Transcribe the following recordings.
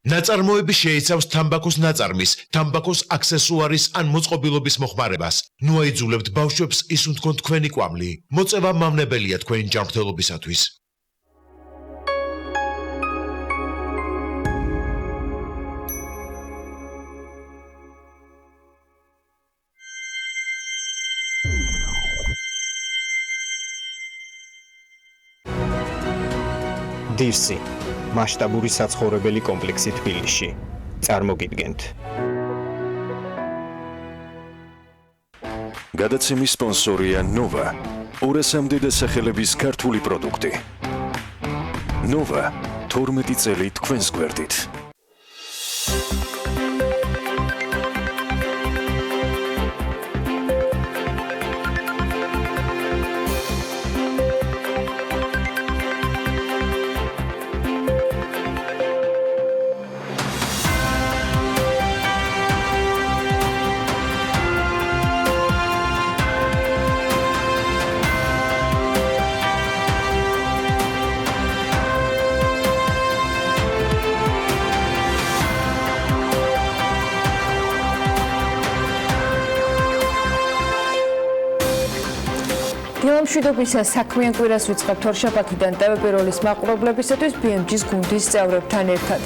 ნაწარმოები შეიცავს თამბაქოს ნაწარმის, თამბაქოს აქსესუარის ან მოწყობილობის მოხმარებას. ნუ აიძულებთ ბავშვებს ისუნთქონ თქვენი კვამლი. მოწევა მავნებელია თქვენი ჯანმრთელობისათვის. დირსი მასშტაბური საცხოვრებელი კომპლექსი თბილისში. წარმოგიდგენთ. გადაცემის სპონსორია ნოვა. 200-მდე დასახელების ქართული პროდუქტი. ნოვა 12 წელი თქვენს გვერდით. მშვიდობისა საქმიან კვირას ვიწყებთ ორშაბათიდან ტელეპიროლის მაყურებლებისათვის BMG-ს გუნდის წევრებთან ერთად.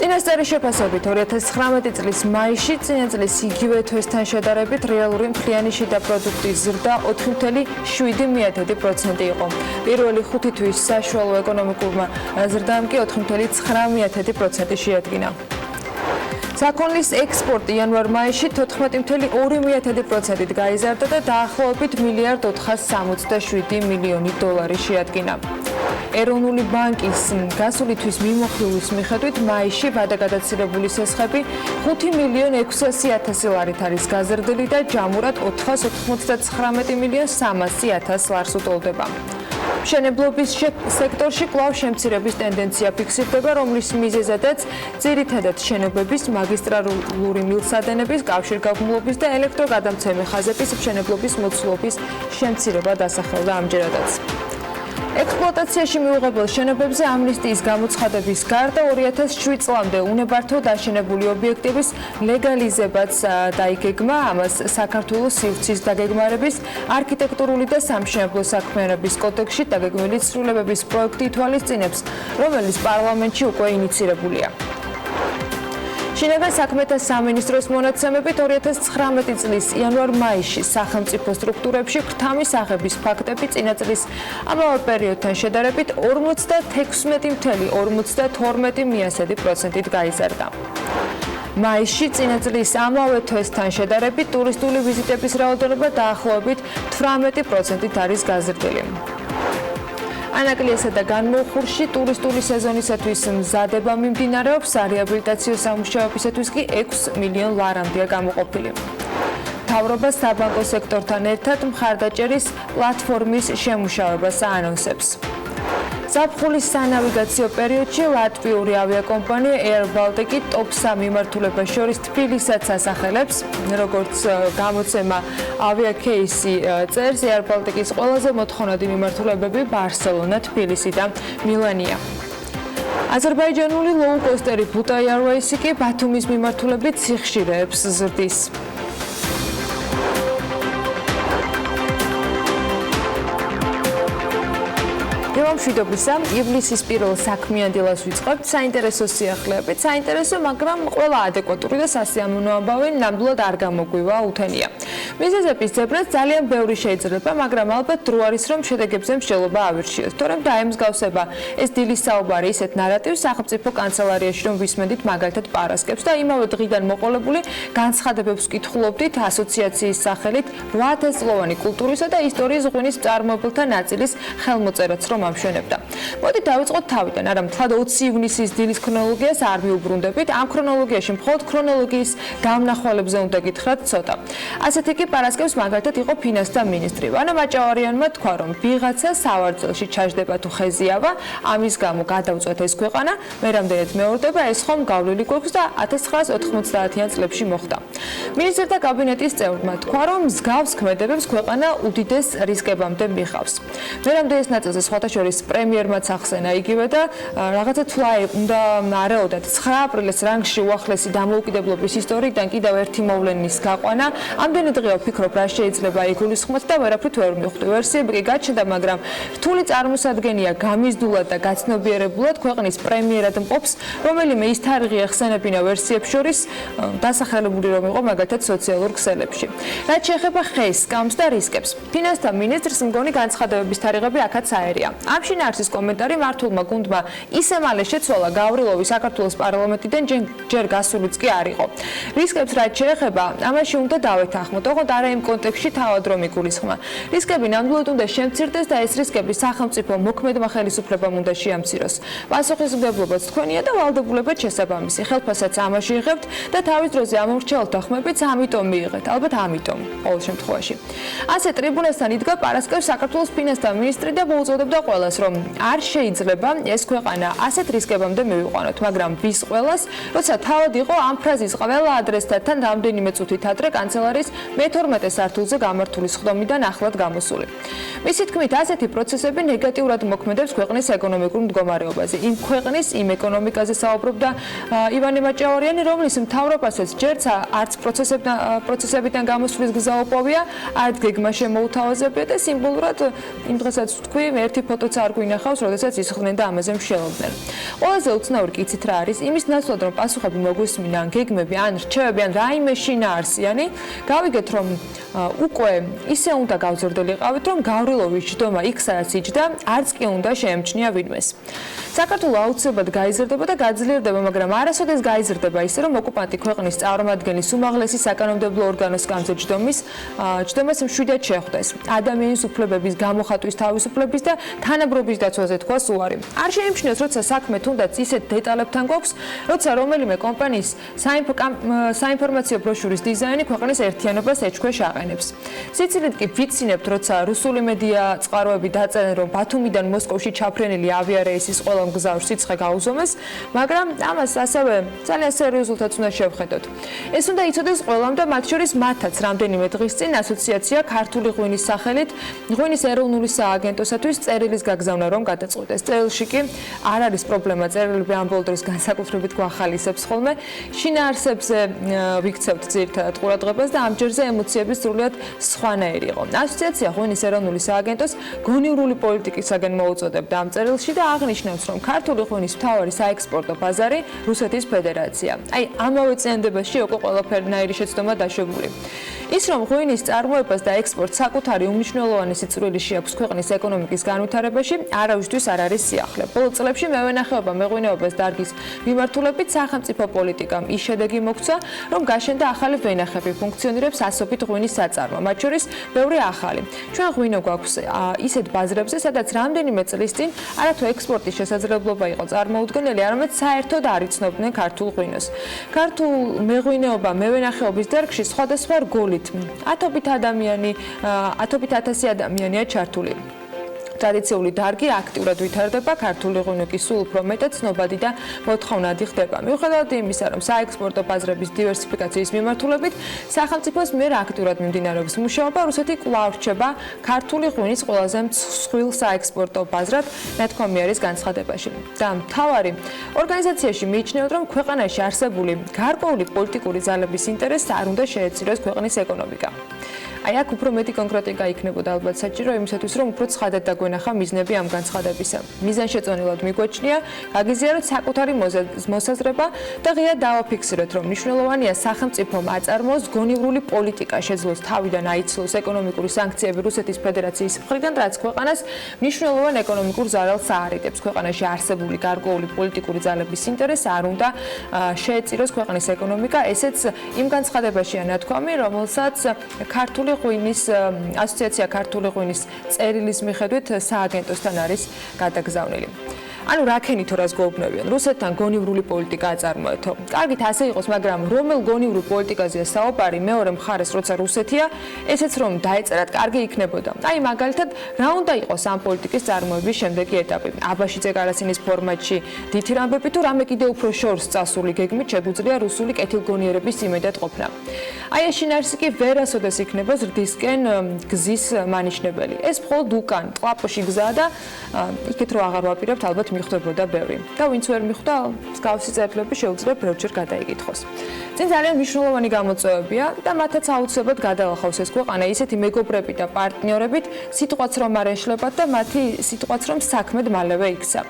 წინასწარი შეფასებით 2019 წლის მაისში წინა წლის იგივე თვესთან შედარებით რეალური მთლიანი შიდა პროდუქტის ზრდა 4.7% იყო. პირველი 5 თვის საშუალო ეკონომიკურმა ზრდამ კი 4.9% შეადგინა. საქონლის ექსპორტი იანვარ-მაისში 14.2%-ით გაიზარდა და დაახლოებით $1.467 მილიარდი შეადგინა. ეროვნული ბანკის გასული თვის მიმოხილვის მიხედვით მაისში ვადაგადაცილებული სესხები 5.600.000 ლარით არის გაზრდილი და ჯამურად 499.300.000 ლარს უტოლდება. მშენებლობის სექტორში კვლავ შემცირების ტენდენცია ფიქსირდება, რომლის მიზეზადაც ძირითადად შენობების, მაგისტრალური მილსადენების, კავშირგაბმულობის და ელექტროგადამცემი ხაზების მშენებლობის მოცულობის შემცირება დასახელდა ამჯერადაც. ექსპლუატაციაში მიუღებელ შენობებზე ამნისტიის გამოცხადების გარდა 2007 წლამდე უნებართო დაშენებული ობიექტების ლეგალიზებაც დაიგეგმა, ამას საქართველოს სივრცის დაგეგმარების, არქიტექტურული და სამშენებლო საქმიანობის კოდექსში დაგეგმილი ცვლილებების პროექტი ითვალისწინებს, რომელიც პარლამენტში უკვე ინიცირებულია. შინაგან საქმეთა სამინისტროს მონაცემებით 2019 წლის იანვარ-მაისში სახელმწიფო სტრუქტურებში ღვთამის აღების ფაქტები წინა წლის ამავე პერიოდთან შედარებით 56.52%-ით გაიზარდა. მაისში წინა წლის ამავე თვესთან შედარებით ტურისტული ვიზიტების რაოდენობა დაახლოებით 18%-ით არის გაზრდილი. ანაკლიესა და განმოხურში ტურისტული სეზონისათვის მზადება მიმდინარეობს, სარეაბილიტაციო სამუშაოებისათვის კი 6 მილიონ ლარამდეა გამოყოფილი. მთავრობა საბანკო სექტორთან ერთად მხარდაჭერის პლატფორმის შემუშავებას აანონსებს. ზაფხულის სანავიგაციო პერიოდში ლატვიური ავიაკომპანია Air Baltic top 3 მიმართულებას შორის თბილისსაც ასახელებს, როგორც გამოცემა Aviacase წერს, Air Baltic-ის ყველაზე მოთხოვნადი მიმართულებები ბარსელონა, თბილისი და მილანია. აზერბაიჯანული ლოუ-კოსტერი Bhuta Airways-ი კი ბათუმის მიმართულებით სიხშირეებს ზრდის. მშვიდობისა, ივლისის პირველ საქმიან დილას ვიწყებთ საინტერესო სიახლეებით. საინტერესო, მაგრამ ყველა ადეკვატური და სასიამოვნო ამბავი ნამდვილად არ გამოგვივა უთენია. მიზეზების ძებნას ძალიან ბევრი შეიძლება, მაგრამ ალბათ დრო არის, რომ შედეგებზე მსჯელობა ავირჩიოთ. თორემ დაემსგავსება ეს დილის საუბარი ისეთ ნარატივს სახელმწიფო კანცელარიაში, რომ ვისმენდით მაგალითად პარასკევს და იმავე დღიდან მოყოლებული განცხადებებს ვკითხულობდით ასოციაციის სახელით 8 წლოვანი კულტურისა და ისტორიის ღვინის მწარმოებელთა ნაწილის ხელმოწერაც რომ ამშვენებდა. მოდით დავიწყოთ თავიდან, არა მთლად 20 ივნისის დილის ქრონოლოგიას არ მიუბრუნდებით. ამ ქრონოლოგიაში მხოლოდ ქრონოლოგიის გამნახვალებზე უნდა გითხრათ ცოტა. ასეთი კი კი პარასკევს მაგალითად იყო ფინანსთა მინისტრი. ვანა მაჭავარიანმა თქვა, რომ ვიღაცა სავარძელში ჩაჯდება თუ ხეზიავა, ამის გამო გადავწყვეტ ეს ქვეყანა, მე რამდენად მეორდება, ეს ხომ გავლილი გვაქვს და 1990-იან წლებში მოხდა. მინისტრთა კაბინეტის წევრმა თქვა, რომ მსგავს ქმედებებს ქვეყანა უდიდეს რისკებამდე მიხავს. მე რამდენიც ნაწილზე სხვათა შორის პრემიერმაც ახსენა იგივე და რაღაცა თუ უნდა არეოდათ 9 აპრილის რანგში უახლესი დამოუკიდებლობის ისტორიიდან კიდევ ერთი მოვლენის გაყვანა. ამდენი დღეა ვფიქრობ, რა შეიძლება იგულისხმოთ და ვერაფრით ვერ მივხვდი. ვერსიები კი გაჩნდა, მაგრამ რთული წარმოსადგენია გამიზდულად და გაცნობიერებულად ქვეყნის პრემიერად მყოფს, რომელიმე ის თარიღი ახსენებინა ვერსიებს შორის დასახელებული რომ იყო მაგალითად სოციალურ ქსელებში. რაც შეეხება ხეს, სკამს და რისკებს. ფინანსთა მინისტრს მგონი განცხადებების თარიღები აქაც აერია. ამ შინაარსის კომენტარი მართულმა გუნდმა ისე მალე შეცვალა გავრილოვი საქართველოს პარლამენტიდან ჯერ გასულიც კი არ იყო. რისკებს რაც შეეხება, ამაში უნდა დავეთანხმოთ, ოღონდ არა იმ კონტექსტში თავად რომ იგულისხმა. რისკები ნამდვილად უნდა შემცირდეს და ეს რისკები სახელმწიფო მოქმედმა ხელისუფლებამ უნდა შეამციროს. პასუხისმგებლობაც თქვენია და ვალდებულებაც შესაბამისი. ხელფასსაც ამაში იღებთ და თავის დროზე ამორჩეულთა ხმებიც ამიტომ მიიღეთ. ალბათ ამიტომ ყოველ შემთხვევაში. ასე ტრიბუნასთან იდგა პარასკევს საქართველოს ფინანსთა მინისტრი და მოუწოდებდა ყველას, რომ არ შეიძლება ეს ქვეყანა ასეთ რისკებამდე მივიყვანოთ, მაგრამ ვის ყველას, როცა თავად იყო ამ ფრაზის ყველა ადრესთან რამდენიმე წუთით ადრე კანცელარის მე-12 სართულზე გამართული სხდომიდან ახლად გამოსული. მისი თქმით, ასეთი პროცესები ნეგატიურად მოქმედებს ქვეყნის ეკონომიკურ მდგომარეობაზე. იმ ქვეყნის, იმ ეკონომიკაზე საუბრობდა ივანე მაჭავარიანი, რომლის მთავრობასაც ჯერც არც პროცესებიდან გამოსვლის გზა უპოვია, არც გეგმა შემოუთავაზებია და სიმბოლურად იმ დღესაც თქვი, ერთი ფოტოც არ გვინახავს, როდესაც ისხდნენ და ამაზე მშელობდნენ. ყველაზე უცნაური კი იცით რა არის, იმის ნაცვლად რომ პასუხები მოგვისმინა, ან გეგმები, ან რჩევები, ან რაიმე შინაარსიანი, გავიგეთ რომ უკვე ისე უნდა გავზრდელიყავით, რომ გავრილოვის ჯდომა იქ სადაც იჯდა, არც კი უნდა შეემჩნია ვინმეს. საქართველო აუცილებლად გაიზრდება და გაძლიერდება, მაგრამ არასოდეს გაიზრდება ისე, რომ ოკუპანტი ქვეყნის წარმომადგენლის უმაღლესი საკანონმდებლო ორგანოს სკამზე ჯდომას მშვიდად შეხვდეს. ადამიანის უფლებების გამოხატვის თავისუფლების და თანაბრობის დაცვაზე თქვას უარი. არ შეიმჩნიოს, როცა საქმე თუნდაც ისეთ დეტალებთან გვაქვს, როცა რომელიმე კომპანიის საინფორმაციო ბროშურის დიზაინი ქვეყნის ერთიანობას ეჭქვეშ აყენებს. სიცილით კი ვიცინებთ, როცა რუსული მედია წყაროები დაწერენ, რომ ბათუმიდან მოსკოვში ჩაფრენილი ავიარეისის ყველა მგზავრს სიცხე გაუზომეს, მაგრამ ამას ასევე ძალიან სერიოზულადაც უნდა შევხედოთ. ეს უნდა იცოდეს ყველამ და მათ შორის მათაც რამდენიმე დღის წინ ასოციაცია ქართული ღვინის სახელით ღვინის ეროვნული სააგენტოსათვის წერილის გაგზავნა რომ გადაწყვეტეს. წერილში კი არ არის პრობლემა, წერილები ამ ბოლო დროს განსაკუთრებით გვახალისებს ხოლმე. შინაარსებზე ვიქცევთ ძირითადად ყურადღებას და ამ ჯერზე ემოციების სრულიად სხვანაირი იყო. ასოციაცია ღვინის ეროვნული სააგენტოს გონივრული პოლიტიკისაგან მოუწოდებდა ამ წერილში და აღნიშნავს, რომ ქართული ღვინის მთავარი საექსპორტო ბაზარი რუსეთის ფედერაცია. აი, ამავე წინადადებაში უკვე ყველაფერნაირი შეცდომა დაშვებული. ის რომ ღვინის წარმოებას და ექსპორტს საკუთარი უმნიშვნელოვანესი წვლილი აქვს ქვეყნის ეკონომიკის განვითარებაში, არავისთვის არ არის სიახლე. ბოლო წლებში მევენახეობა მეღვინეობას დარგის მიმართულებით სახელმწიფო პოლიტიკამ ის შედეგი მოგცა, რომ გაშენდა ახალი ვენახები, ფუნქციონირებს ასობით ღვინის საწარმო, მათ შორის ბევრი ახალი. ჩვენ ღვინო გვაქვს ისეთ ბაზრებზე, სადაც რამდენიმე წლის წინ არათუ ექსპორტის შესაძლებლობა იყო წარმოუდგენელი, არამედ საერთოდ არ იცნობდნენ ქართულ ღვინოს. ქართულ მეღვინეობა მევენახეობის დარგში სხვადასხვა რგოლით 1000 ადამიანია ჩართული. ტრადიციული დარგი აქტიურად ვითარდება, ქართული ღვინო კი სულ უფრო მეტად ცნობადი და მოთხოვნადი ხდება. მიუხედავად იმისა, რომ საექსპორტო ბაზრების დივერსიფიკაციის მიმართულებით სახელმწიფოს მიერ აქტიურად მიმდინარეობს მუშაობა, რუსეთი კვლავ რჩება ქართული ღვინის ყველაზე მსხვილ საექსპორტო ბაზრად ნათქვამიერის განცხადებაში. და მთავარი ორგანიზაციაში მიიჩნევთ, რომ ქვეყანაში არსებული გარკვეული პოლიტიკური ძალების ინტერესს არ უნდა შეეწიროს ქვეყნის ეკონომიკა. აი აქ უფრო მეტი კონკრეტიკა იქნებოდა ალბათ საჭირო იმისათვის, რომ უფრო ცხადად დაგვენახა მიზნები ამ განცხადებისა. მიზანშეწონილად მიგვაჩნია გაგიზიაროთ საკუთარი მოსაზრება და ღიად დავაფიქსიროთ, რომ მნიშვნელოვანია სახელმწიფომ აწარმოოს გონივრული პოლიტიკა, შეძლოს თავიდან აიცლოს ეკონომიკური სანქციები რუსეთის ფედერაციის მხრიდან, რაც ქვეყანას მნიშვნელოვან ეკონომიკურ ზარალს აარიდებს. ქვეყანაში არსებული გარკვეული პოლიტიკური ძალების ინტერესს არ უნდა შეეწიროს ქვეყნის ეკონომიკა, ესეც იმ განცხადებაშია ნათქვამი, რომელსაც ქართული ასოციაცია ქართული ღვინის წერილის მიხედვით სააგენტოსთან არის გადაგზავნილი. ანუ რაკენი თუ რას გვეუბნებიან, რუსეთთან გონივრული პოლიტიკა აწარმოეთო. კარგით ასე იყოს, მაგრამ რომელ გონივრულ პოლიტიკაზეა საუბარი, მეორე მხარეს როცა რუსეთია, ესეც რომ დაეწერათ, კარგი იქნებოდა. აი მაგალითად, რა უნდა იყოს ამ პოლიტიკის წარმოების შემდეგი ეტაპი? აბაშიძე კარასინის ფორმატში დითი რამბები თუ რამე კიდევ უფრო შორს წასული გეგმით შეგვიძლია რუსული კეთილგონიერების იმედად ყოფნა. აი ეს შინაარსი კი ვერასოდეს იქნება ზრდისკენ გზის მანიშნებელი. ეს მხოლოდ უკან, ტყლაპოში გზაა და იქით რო აღარ ვაპირებთ, ალბათ მიხვდებოდა ბევრი. და ვინც ვერ მიხვდა, მსგავსი წერილები შეუძლია ბევრჯერ გადაიკითხოს. წინ ძალიან მნიშვნელოვანი გამოწვევებია და მათაც აუცილებლად გადაახავს ეს ქვეყანა ისეთი მეგობრებით და პარტნიორებით, სიტყვაც რომ არ ეშლებათ და მათი სიტყვაც რომ საქმედ მალევე იქცა.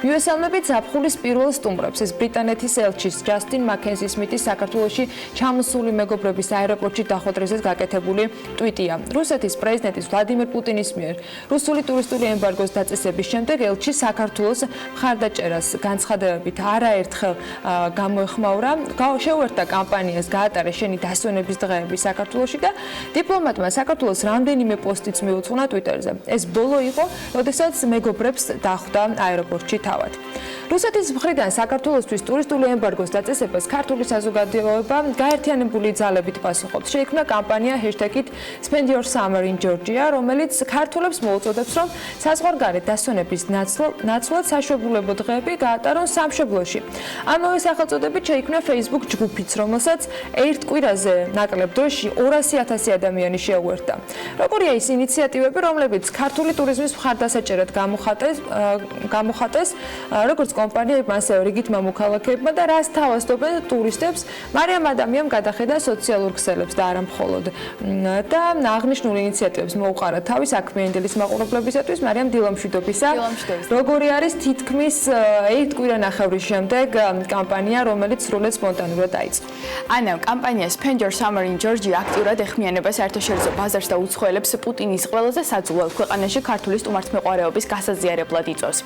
მივესალმებით ზაფხულის პირველ სტუმრებს, ეს ბრიტანეთის ელჩის ჯასტინ მაკენზი სმითის საქართველოში ჩამოსული მეგობრების აეროპორტში დახვედრისას გაკეთებული ტვიტია. რუსეთის პრეზიდენტის ვლადიმერ პუტინის მიერ რუსული ტურისტული ემბარგოს დაწესების შემდეგ ელჩი საქართველოს მხარდაჭერას განცხადებებით არაერთხელ გამოეხმაურა, შეუერთდა კამპანიას გაატარა შენი დასვენების დღეები საქართველოში და დიპლომატმა საქართველოს რამდენიმე პოსტიც მიუძღვნა ტვიტერზე. ეს ბოლო იყო, როდესაც მეგობრებს დახვდა აეროპორტში თავად. რუსეთის მხრიდან საქართველოსთვის ტურისტული ემბარგოს დაწესებას ქართული საზოგადოება გაერთიანებული ძალებით პასუხობს. შეიქმნა კამპანია #Spend Your Summer in Georgia, რომელიც ქართველებს მოუწოდებს, რომ საზღვარგარეთ დასვენების ნაცვლად საშვებულებო დღეები გაატარონ სამშობლოში. ამავე სახელწოდებით შეიქმნა Facebook ჯგუფიც, რომელსაც ერთ კვირაზე ნაკლებ დროში 200,000 ადამიანი შეუერთდა. როგორია ის ინიციატივები, რომლებიც ქართული ტურიზმის მხარდასაჭერად გამოხატეს, როგორც კომპანიებმა, ასევე რიგითმა მოქალაქეებმა და რას თავაზობენ ტურისტებს, მარიამ ადამიანს გადახედა სოციალურ ქსელებს და არა მხოლოდ. და აღნიშნულ ინიციატივებს მოუყარა თავის საქმიანობის მაყურებლებისათვის მარიამ დილამშვიდობისა. როგორი არის თითქმის ერთ კვირანახევრის შემდეგ კამპანია, რომელიც სრულად სპონტანურად დაიწყო. ანა, კამპანია Spend Your Summer in Georgia აქტიურად ეხმიანება საერთაშორისო ბაზარს და უცხოელებს პუტინის ყველაზე საძულელ ქვეყანაში ქართული სტუმართმეყვარეობის გასაზიარებლად იწვევს.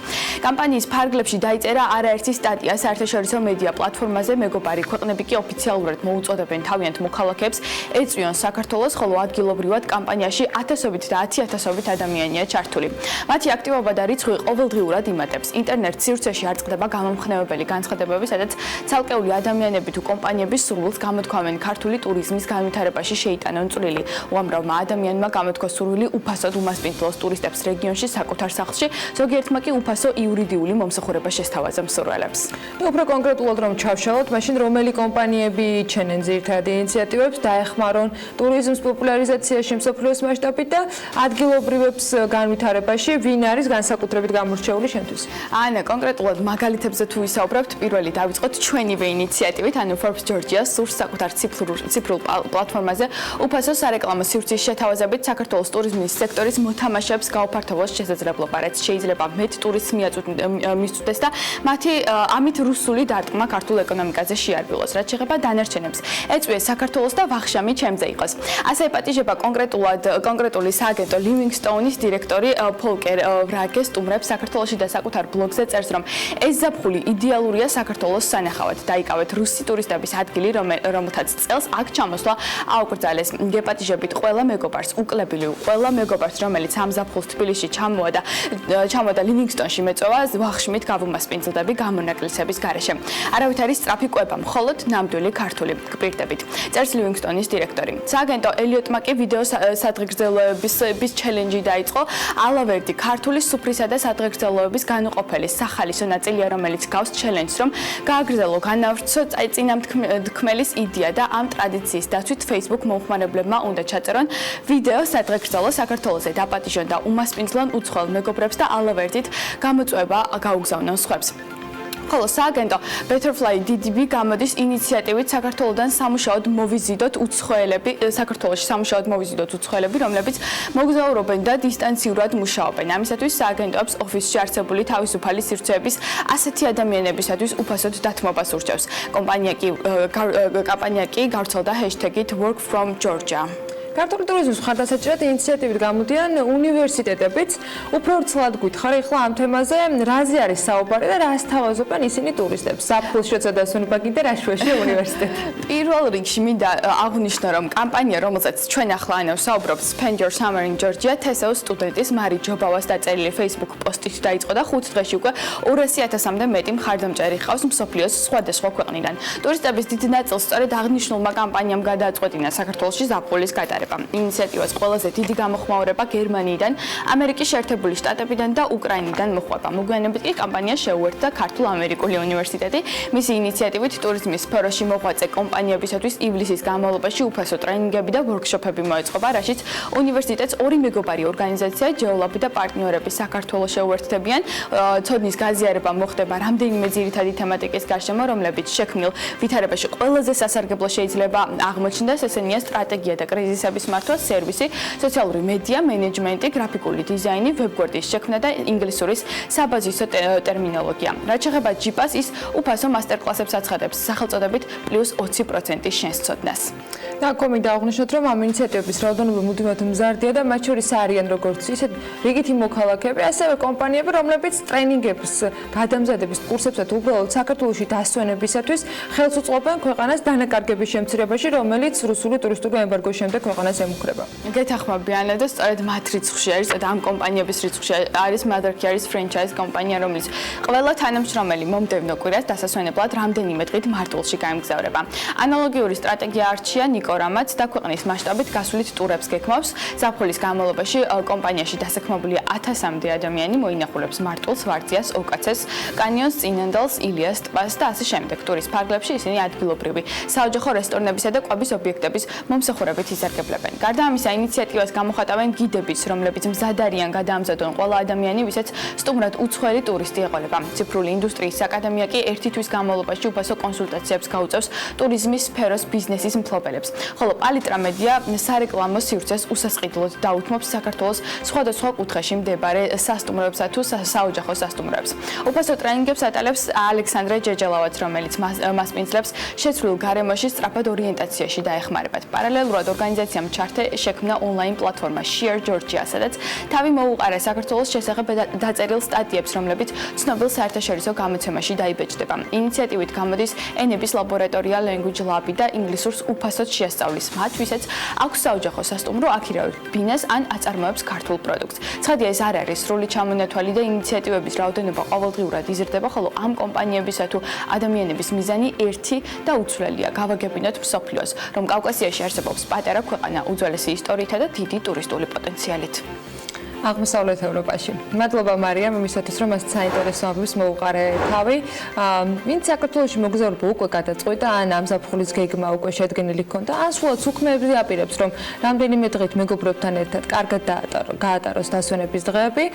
კამპანიის ფარგლებში დაიწერა არაერთი სტატია საერთაშორისო მედია პლატფორმაზე, მეგობარი ქვეყნები კი ოფიციალურად მოუწოდებენ თავიანთ მოქალაქეებს ეწვიონ საქართველოს, ხოლო ადგილობრივად კამპანიაში ათასობით და 10,000-ობით ადამიანია ჩართული. მათი აქტივობა და რიცხვი ყოველდღიურად იმატებს. ინტერნეტ სივრცეში არ წყდება გამომხნევებელი განცხადებები, სადაც ცალკეული ადამიანები თუ კომპანიების სურვილს გამოთქვამენ ქართული ტურიზმის განვითარებაში შეიტანონ წვლილი. უამრავმა ადამიანმა გამოთქვა სურვილი უფასოდ უმასპინძლოს ტურისტებს რეგიონში საკუთარ სახლში, ზოგიერთმა კი უფასო იურიდიული მომსახურება შესთავაზა მსურველებს. უფრო კონკრეტულად რომ ჩავშალოთ, მაშინ რომელი კომპანიები იჩენენ ძირითადად ინიციატივებს დაეხმარონ ტურიზმის პოპულარიზაციაში მსოფლიოს მასშტაბით და ადგილობრივებს განვითარებაში, ვინ არის განსაკუთრებით გამორჩეული შენთვის? ანა, კონკრეტულად მაგალითებზე თუ ვისაუბრებთ, პირველი დავიწყოთ ჩვენივე ინიციატივით, ანუ Forbes Georgia სურს საკუთარ ციფრულ პლატფორმაზე უფასო სარეკლამო სივრცის შეთავაზებით საქართველოს ტურიზმის სექტორის მოთამაშეებს გაუფართოვოს შესაძლებლობა, რაც შეიძლება მეტ ტურისტს მისწვდეს და მათი ამით რუსული დარტყმა ქართულ ეკონომიკაზე შეარბილოს, რაც შეეხება დანარჩენებს. ეწვიეს საქართველოს და ვახშამი ჩემზე იყოს. ასე აპატიჟება კონკრეტული სააგენტო Livingstone-ის დირექტორი ფოლკერ ვრაგე სტუმრებს საქართველოში და საკუთარ ბლოგზე წერს, რომ ეს ზაფხული იდეალურია საქართველოს სანახავად. დაიკავეთ რუსი ტურისტების ადგილი, რომელთაც წელს აქ ჩამოსვლა აუკრძალეს. გეპატიჟებით ყველა მეგობარს, უკლებელი ყველა მეგობარს, რომელიც ამ ზაფხულს თბილისში ჩამოვიდა Livingstone-ში მეწვევა, ვახშმით გავუმასპინძლდები გამონაკლისების გარეშე. არავით არის სწრაფი კვება, მხოლოდ ნამდვილი ქართული გპირდებით. წერს Livingstone-ის დირექტორი. სააგენტო ელიოტმა კი ვიდეო სადღეგრძელოების ჩელენჯი დაიწყო. ალავერდი ქართული სუფრისა და სადღეგრძელოების განუყოფელი სახალისო ნაწილია, რომელიც გავს ჩელენჯს, რომ გააგრძელო განავრცო წინამთქმელის იდეა და ამ ტრადიციის დაცვით Facebook მომხმარებლებმა უნდა ჩაწერონ ვიდეო სადღეგრძელო საქართველოზე დაპატიჟონ და უმასპინძლონ უცხოელ მეგობრებს და ალავერდით გამოწვევა გაუგზავნონ სხვებს. ხოლო სააგენტო Betterfly DDB გამოდის ინიციატივით საქართველოსთან სამუშაოდ მოვიზიდოთ უცხოელები, რომლებიც მოგზაურობენ და დისტანციურად მუშაობენ. ამისათვის სააგენტოებს ოფისში არსებული თავისუფალი სივრცეების ასეთი ადამიანებისათვის უფასოდ დათმობას ურჩევს. კამპანია კი გავრცელდა #WorkFromGeorgia. ქართული ტურიზმის მხარდასაჭერად ინიციატივით გამოდიან უნივერსიტეტებიც. უფრო ვრცლად გითხარ ახლა ამ თემაზე, რაზე არის საუბარი და რას თავაზობენ ისინი ტურისტებს. საფულს შეცდასუნება კიდე რა შუაში უნივერსიტეტი. პირველ რიგში მინდა აღვნიშნო, რომ კამპანია, რომელზეც ჩვენ ახლა ვსაუბრობთ, Spend Your Summer in Georgia, TESO-ს სტუდენტის მარი ჯობავას დაწერილი Facebook პოსტით დაიწყო და 5 დღეში უკვე 200,000-მდე მეტი მხარდამჭერი ჰყავს მსოფლიოს სხვადასხვა ქვეყნიდან. ტურისტების დიდ ნაწილს სწორედ აღნიშნულმა კამპანიამ გადააწყვეტინა საქართველოში ზაფხულის გატარება. ინიციატივას ყველაზე დიდი გამოხმაურება გერმანიიდან, ამერიკის შეერთებული შტატებიდან და უკრაინიდან მოჰყვება. მოგვიანებით კი კამპანია შეუერთდა ქართულ-ამერიკული უნივერსიტეტი. მისი ინიციატივით ტურიზმის სფეროში მოღვაწე კომპანიებისათვის ივლისის განმავლობაში უფასო ტრენინგები და ვორქშოპები მოეწყობა, რაშიც უნივერსიტეტს ორი მეგობარი ორგანიზაცია, ჯეოლაბი და პარტნიორები საქართველოს შეუერთდებიან. ცოდნის გაზიარება მოხდება რამდენიმე ძირითადი თემატიკის გარშემო, რომლებიც შექმნილ ვითარებაში ყველაზე სასარგებლო შეიძლება აღმოჩნდეს, ესენია სტრატეგია და კრიზისების მართვა, სერვისი, სოციალური მედია, მენეჯმენტი, გრაფიკული დიზაინი, ვებგვერდის შექმნა და ინგლისურის საბაზისო ტერმინოლოგია. რაც შეეხება ჯიპას, ის უფასო მასტერკლასებს აცხადებს სახელწოდებით +20% შენს ცოდნას. და კომი დააღნიშნოთ, რომ ამ ინიციატივების რაოდენობა მუდმივად მზარდია და მათ შორის არიან როგორც ისეთ რიგითი მოქალაქეები, ასევე კომპანიები, რომლებიც ტრენინგებს, გადამზადების კურსებსა თუ უბრალოდ საქართველოში დასვენებისათვის ხელს უწყობენ ქვეყანას დანაკარგების შემცირებაში, რომელიც რუსული ტურისტული ემბარგოს შემდეგ ქვეყანას ემუქრება. გეთახმებიან და სწორედ მათ რიცხვში არის და ამ კომპანიების რიცხვში არის Mother Care-ის franchise კომპანია, რომელიც ყველა თანამშრომელი მომდევნო კვირას დასასვენებლად რამდენიმე დღით მარტვილში გაემგზავრება. ანალოგიური სტრატეგია არჩია ნიკორამაც და ქვეყნის მასშტაბით გასვლით ტურებს გეკმავს. ზაფხულის განმავლობაში კომპანიაში დასაქმებულია 1000-მდე ადამიანი, მოინახულებს მარტვილს, ვარძიას, ოკაცეს, კანიონს, წინანდალს, ილიას ტბას და ასე შემდეგ. ტურის ფარგლებში ისინი ადგილობრივი საოჯახო რესტორნებისა და კვების ობიექტების მომსახურებით ისარგებლებენ. გარდა ამისა, ინიციატივას გამოხატავენ გიდებიც, რომლებიც მზად არიან გადაამზადონ ყველა ადამიანი, ვისაც სტუმრად უცხოელი ტურისტი ეყოლება. ციფრული ინდუსტრიის აკადემია კი ერთი თვის განმავლობაში უფასო კონსულტაციებს გაუწევს ტურიზმის სფეროს ბიზნესის მფლობელებს. ხოლო პალიტრა მედია სარეკლამო სივრცეს უსასყიდლოდ დაუთმობს საქართველოს სხვადასხვა კუთხეში მდებარე სასტუმროებსა თუ საოჯახო სასტუმროებს. უფასო ტრენინგებს ატარებს ალექსანდრე ჯეჯელავაც, რომელიც მას პინძლებს შეცვლილ გარემოში სწრაფად ორიენტაციაში დაეხმარებათ. პარალელურად ორგანიზაციამ შექმნა ონლაინ პლატფორმა Share Georgia, სადაც თავი მოუყარა საქართველოს შესახებ დაწერილ სტატიებს, რომლებიც ცნობილ საერთაშორისო გამოცემაში დაიბეჭდება. ინიციატივით გამოდის ენების ლაბორატორია Language Lab და ინგლისურს უფასოდ შეასწავლის მათ, ვისაც აქვს საოჯახო სასტუმრო, აქირავებს ბინას ან აწარმოებს ქართულ პროდუქტს. ცხადია, ეს არ არის სრული ჩამონათვალი და ინიციატივების რაოდენობა ყოველდღიურად იზრდება, ხოლო ამ კომპანიებისა თუ ადამიანების მიზანი ერთი და უცვლელია, გავაგებინოთ მსოფლიოს, რომ კავკასიაში არსებობს პატარა ქვეყანა უძველესი ისტორიითა და დიდი ტურისტული პოტენციალით. აღმოსავლეთ ევროპაში. მადლობა მარიამ იმისათვის, რომ მას საინტერესო ამბებს მოუყარე თავი. ვინც საქართველოში მოგზაურობა უკვე გადაწყვიტა, ან ამ ზაფხულის გეგმა უკვე შედგენილი ჰქონდა, ან სულაც უქმეებზე აპირებს, რომ რამდენიმე დღით მეგობრებთან ერთად კარგად გაატაროს დასვენების დღეები,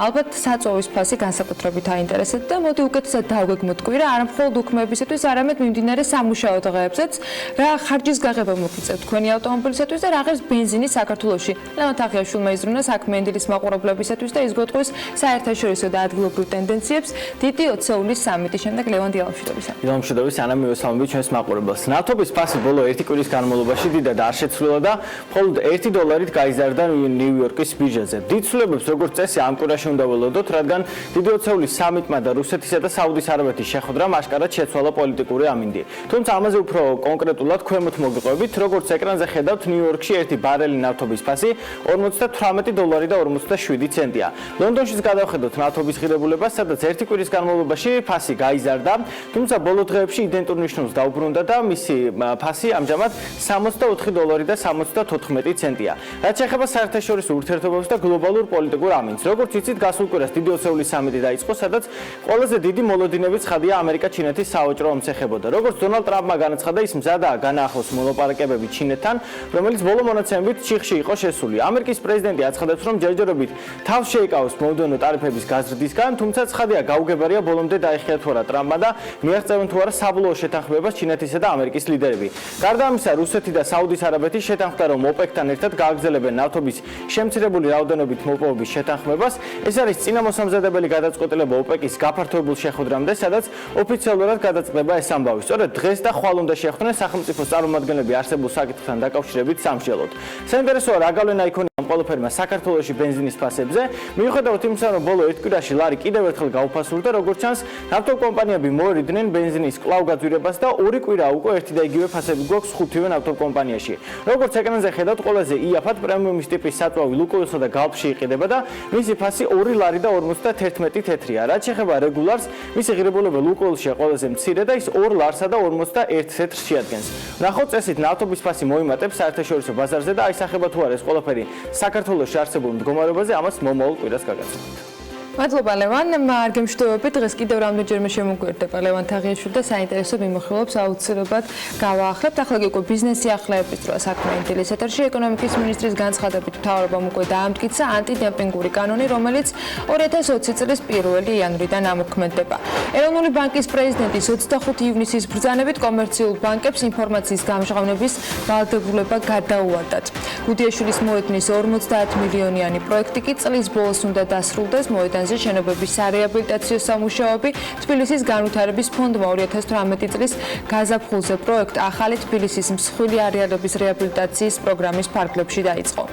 ალბათ საწვავის ფასი განსაკუთრებით აინტერესებთ და მოდი უკეთესად დავგეგმოთ კვირა, არა მხოლოდ უქმეებისათვის, არამედ მიმდინარე სამუშაო დღეებზეც, რა ხარჯის გაღება მოგიწევთ თქვენი ავტომობილისათვის და რა ღირს ბენზინი საქართველოში. ლევან თაღიაშვილმა იზრუნა საქმე ენდილის მაყურებლებისათვის და იზგოტყვის საერთაშორისო და ადგილობრივ ტენდენციებს დიდი ოცეულის სამიტის შემდეგ ლევან დილამშვიდობისა. დილამშვიდობის ანა მივესალმებით ჩვენს მაყურებელს. ნავთობის ფასი ბოლო 1 კვირის განმავლობაში დიდად არ შეცვლილა და მხოლოდ $1 გაიზარდა ნიუ-იორკის ბირჟაზე. დიდ ცვლილებებს როგორც წესი ამ კვირაში უნდა ველოდოთ, რადგან დიდი ოცეულის სამიტმა და რუსეთისა და საუდის არაბეთის შეხვედრამ აშკარად შეცვალა პოლიტიკური ამინდი. თუმცა ამაზე უფრო კონკრეტულად ქვემოთ მოგიყვებით, როგორც ეკრანზე ხედავთ, ნიუ-იორკში 1 ბარელი ნავთობის ფასი $48 და 47 ცენტია. ლონდონშიც გადავხედოთ ნავთობის ღირებულებას, სადაც 1 კვირის განმავლობაში ფასი გაიზარდა, თუმცა ბოლო დღეებში იდენტურ ნიშნულს დაუბრუნდა და მისი ფასი ამჟამად $64 და 74 ცენტია. რაც შეეხება საერთაშორისო ურთიერთობებს და გლობალურ პოლიტიკურ ამინდს. როგორც იცით, გასულ კვირას დიდი ოცეულის სამიტი დაიწყო, სადაც ყველაზე დიდი მოლოდინების ცხადია ამერიკა-ჩინეთის სავაჭრო ომცეხებოდა. როგორც დონალდ ტრამპმა განაცხადა, ის მზადაა განაახლოს მოლაპარაკებები ჩინეთთან, რომელიც ბოლო მონაცემებით ჩიხში იყო შესული. ამერიკის პრეზიდენტი აცხადებს, რომ ჯერჯერ რაოდენობით თავს შეიკავოს მომდევნო ტარიფების გაზრდისგან, თუმცა ცხადია გაუგებარია ბოლომდე დაიხია თუ არა ტრამპმა და მიაღწევენ თუ არა საბოლოო შეთანხმებას ჩინეთისა და ამერიკის ლიდერები. გარდა ამისა, რუსეთი და საუდის არაბეთი შეთანხმდა, რომ ოპეკთან ერთად გააგრძელებენ ნავთობის შემცირებული რაოდენობით მოპოვების შეთანხმებას. ეს არის წინამოსამზადებელი გადაწყვეტილება ოპეკის გაფართოებულ შეხვედრამდე, სადაც ოფიციალურად გადაწყდება ეს ამბავი. სწორედ დღეს და ხვალ უნდა შეხვდნენ სახელმწიფოს წარმომადგენლები არსებულ საკითხთან დაკავშირებით სამსჯელოდ. საინტერესოა რა გავლენა იქონია ამ ყველაფერმა საქართველოში ბენზინის ფასებზე. მიუხედავად იმისა, რომ ბოლო ერთ კვირაში ლარი კიდევ ერთხელ გაუფასურდა, როგორც ჩანს, ნავთობკომპანიები მოერიდნენ ბენზინის კვლავ გაძვირებას და ორი კვირა უკვე ერთი და იგივე ფასები გვაქვს ხუთივე ნავთობკომპანიაში. როგორც ეკრანზე ხედავთ, ყველაზე იაფად პრემიუმის ტიპის საწვავი ლუკოილსა და გალფში იყიდება და მისი ფასი 2 ლარი და 51 თეთრია. რაც შეეხება რეგულარს, მისი ღირებულება ლუკოილშია ყველაზე მცირე და ის 2 ლარსა და 51 თეთრს შეადგენს. ნახოთ წესით ნავთობის ფასი მოიმატებს საერთაშორისო ბაზარზე და აისახება თუ არა ეს ყველაფერი საქართველოში არსებულ მდგომარეობაზე, ამას მომავალ კვირას გაგაცნობთ. მადლობა ლევან, მარგემშვიდობებით დღეს კიდევ რამდენჯერმე შემოგვიერთდება ლევან თაღიაშვილი და საინტერესო მიმოხილვებს აუცილებლად გავაახლებთ. ახლა უკვე ბიზნესი ახლებების დროა საქმე ინტელის ეთერში. ეკონომიკის მინისტრის განცხადებით მთავრობამ უკვე დაამტკიცა ანტიდემპინგური კანონი, რომელიც 2020 წლის 1 იანვრიდან ამოქმედდება. ეროვნული ბანკის პრეზიდენტის 25 ივნისის ბრძანებით კომერციულ ბანკებს ინფორმაციის გამჟღავნების ვალდებულება გადაუვადათ. გუდიაშვილის მოედნის 50 მილიონიანი პროექტი კი წლის ბოლოს უნდა დასრულდეს. მოედანზე შენობების სარეაბილიტაციო სამუშაოები თბილისის განვითარების ფონდმა 2018 წლის გაზაფხულზე პროექტ ახალი თბილისის მსხვილი არეალების რეაბილიტაციის პროგრამის ფარგლებში დაიწყო.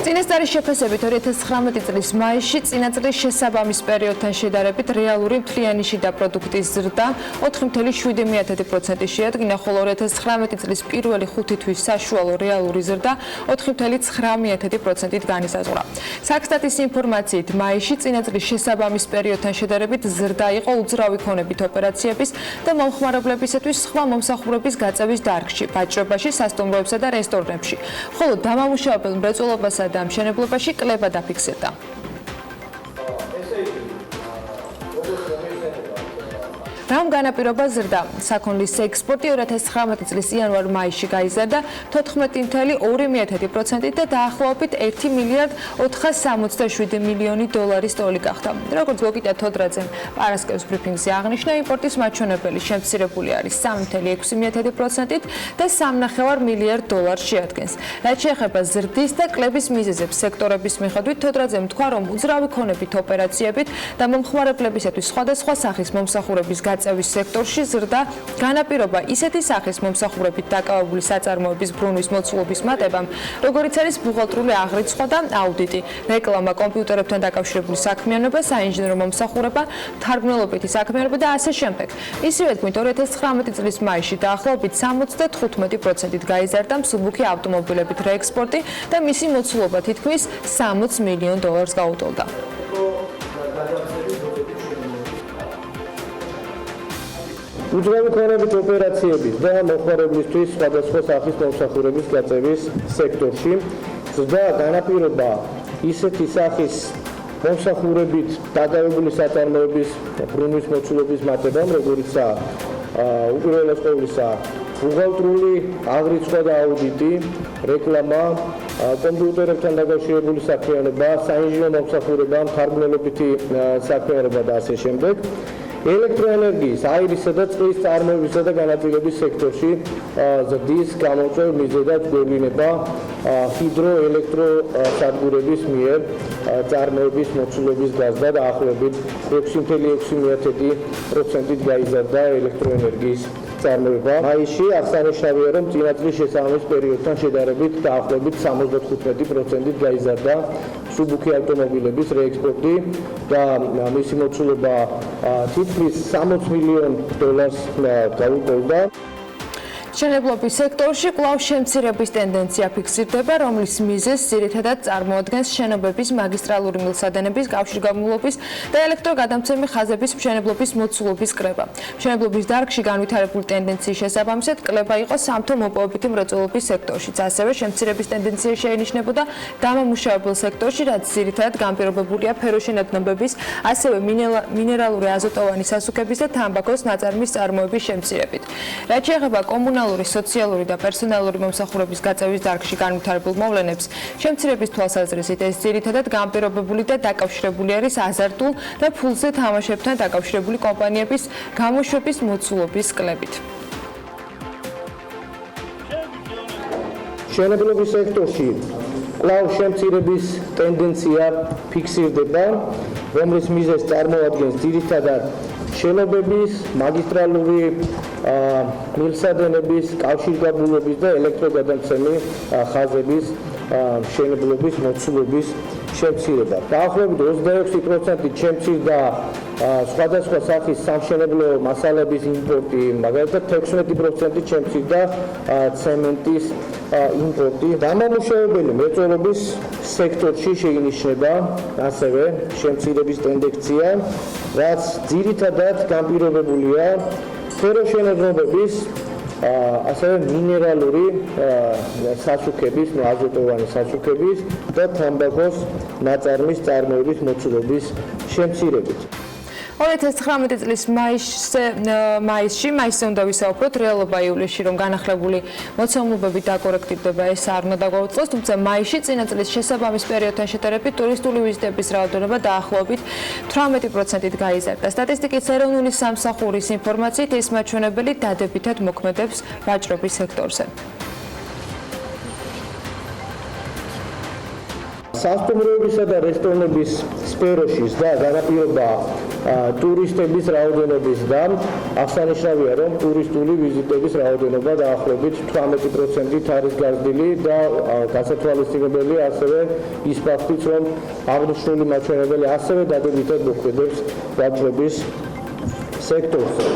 წინასწარის შეფასებით 2019 წლის მაისში წინა წლის შესაბამის პერიოდთან შედარებით რეალური მთლიანი შიდა პროდუქტის ზრდა 4.7% შეადგინა, ხოლო 2019 წლის პირველი 5 თვის საშუალო რეალური ზრდა 4.9%-ით განისაზღვრა. საქსტატის ინფორმაციით, მაისში წინა წლის შესაბამის პერიოდთან შედარებით ზრდა იყო უძრავი ქონებით ოპერაციების და მომხმარებლებისათვის სხვა მომსახურების გაწევის დარგში, ვაჭრობაში, სასტუმროებსა და რესტორნებში, ხოლო დამამუშავებელ მრეწველობასა და მშენებლობაში კლება დაფიქსირდა. რამ განაპირობა ზრდა? საქონლის ექსპორტი 2019 წლის იანვარ-მაისში გაიზარდა 14.2%-ით და დაახლოებით 1 მილიარდ 467 მილიონი დოლარის ტოლი გახდა. როგორც გოგიტა თოდრაძემ პარასკევს ბრიფინგზე აღნიშნა, იმპორტის მაჩვენებელი შემცირებული არის 3.6%-ით და 3.5 მილიარდ დოლარს შეადგენს. რაც შეეხება ზრდის და კლების მიზეზებს სექტორების მიხედვით, თოდრაძემ თქვა, რომ უძრავი ქონებით ოპერაციებით და მომხმარებლებისათვის სხვადასხვა სახის მომსახურების გაწევის სექტორში ზრდა განაპირობა ისეთი სახის მომსახურებით დაკავებული საწარმოების ბრუნვის მოცულობის მატებამ, როგორიც არის ბუღალტრული აღრიცხვა და აუდიტი, რეკლამა, კომპიუტერებთან დაკავშირებული საქმიანობა, საინჟინრო მომსახურება, მთარგმნელობითი საქმიანობა და ასე შემდეგ. ისივე თქმით, 2019 წლის მაისში დაახლოებით 75%-ით გაიზარდა მსუბუქი ავტომობილებით რეექსპორტი და მისი მოცულობა თითქმის 60 მილიონ დოლარს გაუტოლდა. უძრავი ქონებით ოპერაციების და მოხმარებლისთვის სხვადასხვა სახის მომსახურების გაწევის სექტორში ზრდა განაპირობა ისეთი სახის მომსახურებით დაკავებული საწარმოების ბრუნვის მოცულობის მატებამ, როგორიცაა უპირველეს ყოვლისა ბუღალტრული აღრიცხვა და აუდიტი, რეკლამა, კომპიუტერებთან დაკავშირებული საქმიანობა, საინჟინრო მომსახურება, მთარგმნელობითი საქმიანობა და ასე შემდეგ. ელექტროენერგიის, აირისა და წყლის წარმოებისა და განაწილების სექტორში ზრდის გამოწვევ მიზეზად გვევლინება ჰიდროელექტროსადგურების მიერ წარმოების მოცულობის გაზრდა დაახლოებით 6.6%-ით გაიზარდა ელექტროენერგიის წარმოება. მაისში აღსანიშნავია, რომ წინა წლის შესაბამის პერიოდთან შედარებით დაახლოებით 75%-ით გაიზარდა მსუბუქი ავტომობილების რეექსპორტი და მისი მოცულობა თითქმის 60 მილიონ დოლარს გაუტოლდა. მშენებლობის სექტორში კვლავ შემცირების ტენდენცია ფიქსირდება, რომლის მიზეზს ძირითადად წარმოადგენს შენობების მაგისტრალური მილსადენების, კავშირგაბმულობის და ელექტროგადამცემი ხაზების მშენებლობის მოცულობის კრება. მშენებლობის დარგში განვითარებული ტენდენციის შესაბამისად კლება იყო სამთო მოპოვებითი მრეწველობის სექტორშიც. ასევე შემცირების ტენდენცია შეინიშნებოდა დამამუშავებელ სექტორში, რაც ძირითადად განპირობებულია ფეროშენადნობების, ასევე მინერალური აზოტოვანი სასუქების და თამბაქოს ნაწარმის წარმოების შემცირებით. რაც შეეხება კომუნალურ პერსონალური, სოციალური და პერსონალური მომსახურების გაწევის დარგში განვითარებულ მოვლენებს შემცირების თვალსაზრისით ეს ძირითადად განპირობებული და დაკავშირებული არის აზარტულ და ფულზე თამაშებთან დაკავშირებული კომპანიების გამოშვების მოცულობის კლებით. მშენებლობის სექტორში კვლავ შემცირების ტენდენცია ფიქსირდება, რომლის მიზეზს წარმოადგენს ძირითადად შენობების, მაგისტრალური მილსადენების, კავშირგაბმულობის და ელექტროგადამცემი ხაზების მშენებლობის მოცულობის შემცირება. დაახლოებით 26% შემცირდა სხვადასხვა სახის სამშენებლო მასალების იმპორტი, მაგალითად 16% შემცირდა ცემენტის იმპორტი. დამამუშავებელი მრეწველობის სექტორში შეინიშნება ასევე შემცირების ტენდენცია, რაც ძირითადად განპირობებულია სფეროშენებების ასევე მინერალური საწუხების, აზოტოვანი საწუხების და თამბაქოს ნაწარმის წარმოების მოცულობის შემცირებით. 2019 წლის მაისში უნდა ვისაუბროთ რეალობა ივლისში, რომ განახლებული მოცემულობები დაკორექტირდება, ეს არ უნდა დაგვაუწყოს, თუმცა მაისში წინა წლის შესაბამის პერიოდთან შედარებით ტურისტული ვიზიტების რაოდენობა დაახლოებით 18%-ით გაიზარდა. სტატისტიკის ეროვნული სამსახურის ინფორმაციით ეს მაჩვენებელი დადებითად მოქმედებს ვაჭრობის სექტორზე. სასტუმროებისა და რესტორნების სფეროში და განაპირობა ტურისტების რაოდენობის და აღსანიშნავია, რომ ტურისტული ვიზიტების რაოდენობა დაახლოებით 18%-ით არის გაზრდილი და გასათვალისწინებელი ასევე ის ფაქტიც, რომ აღნიშნული მაჩვენებელი ასევე დადებითად მოქმედებს ვაჭრობის სექტორზე.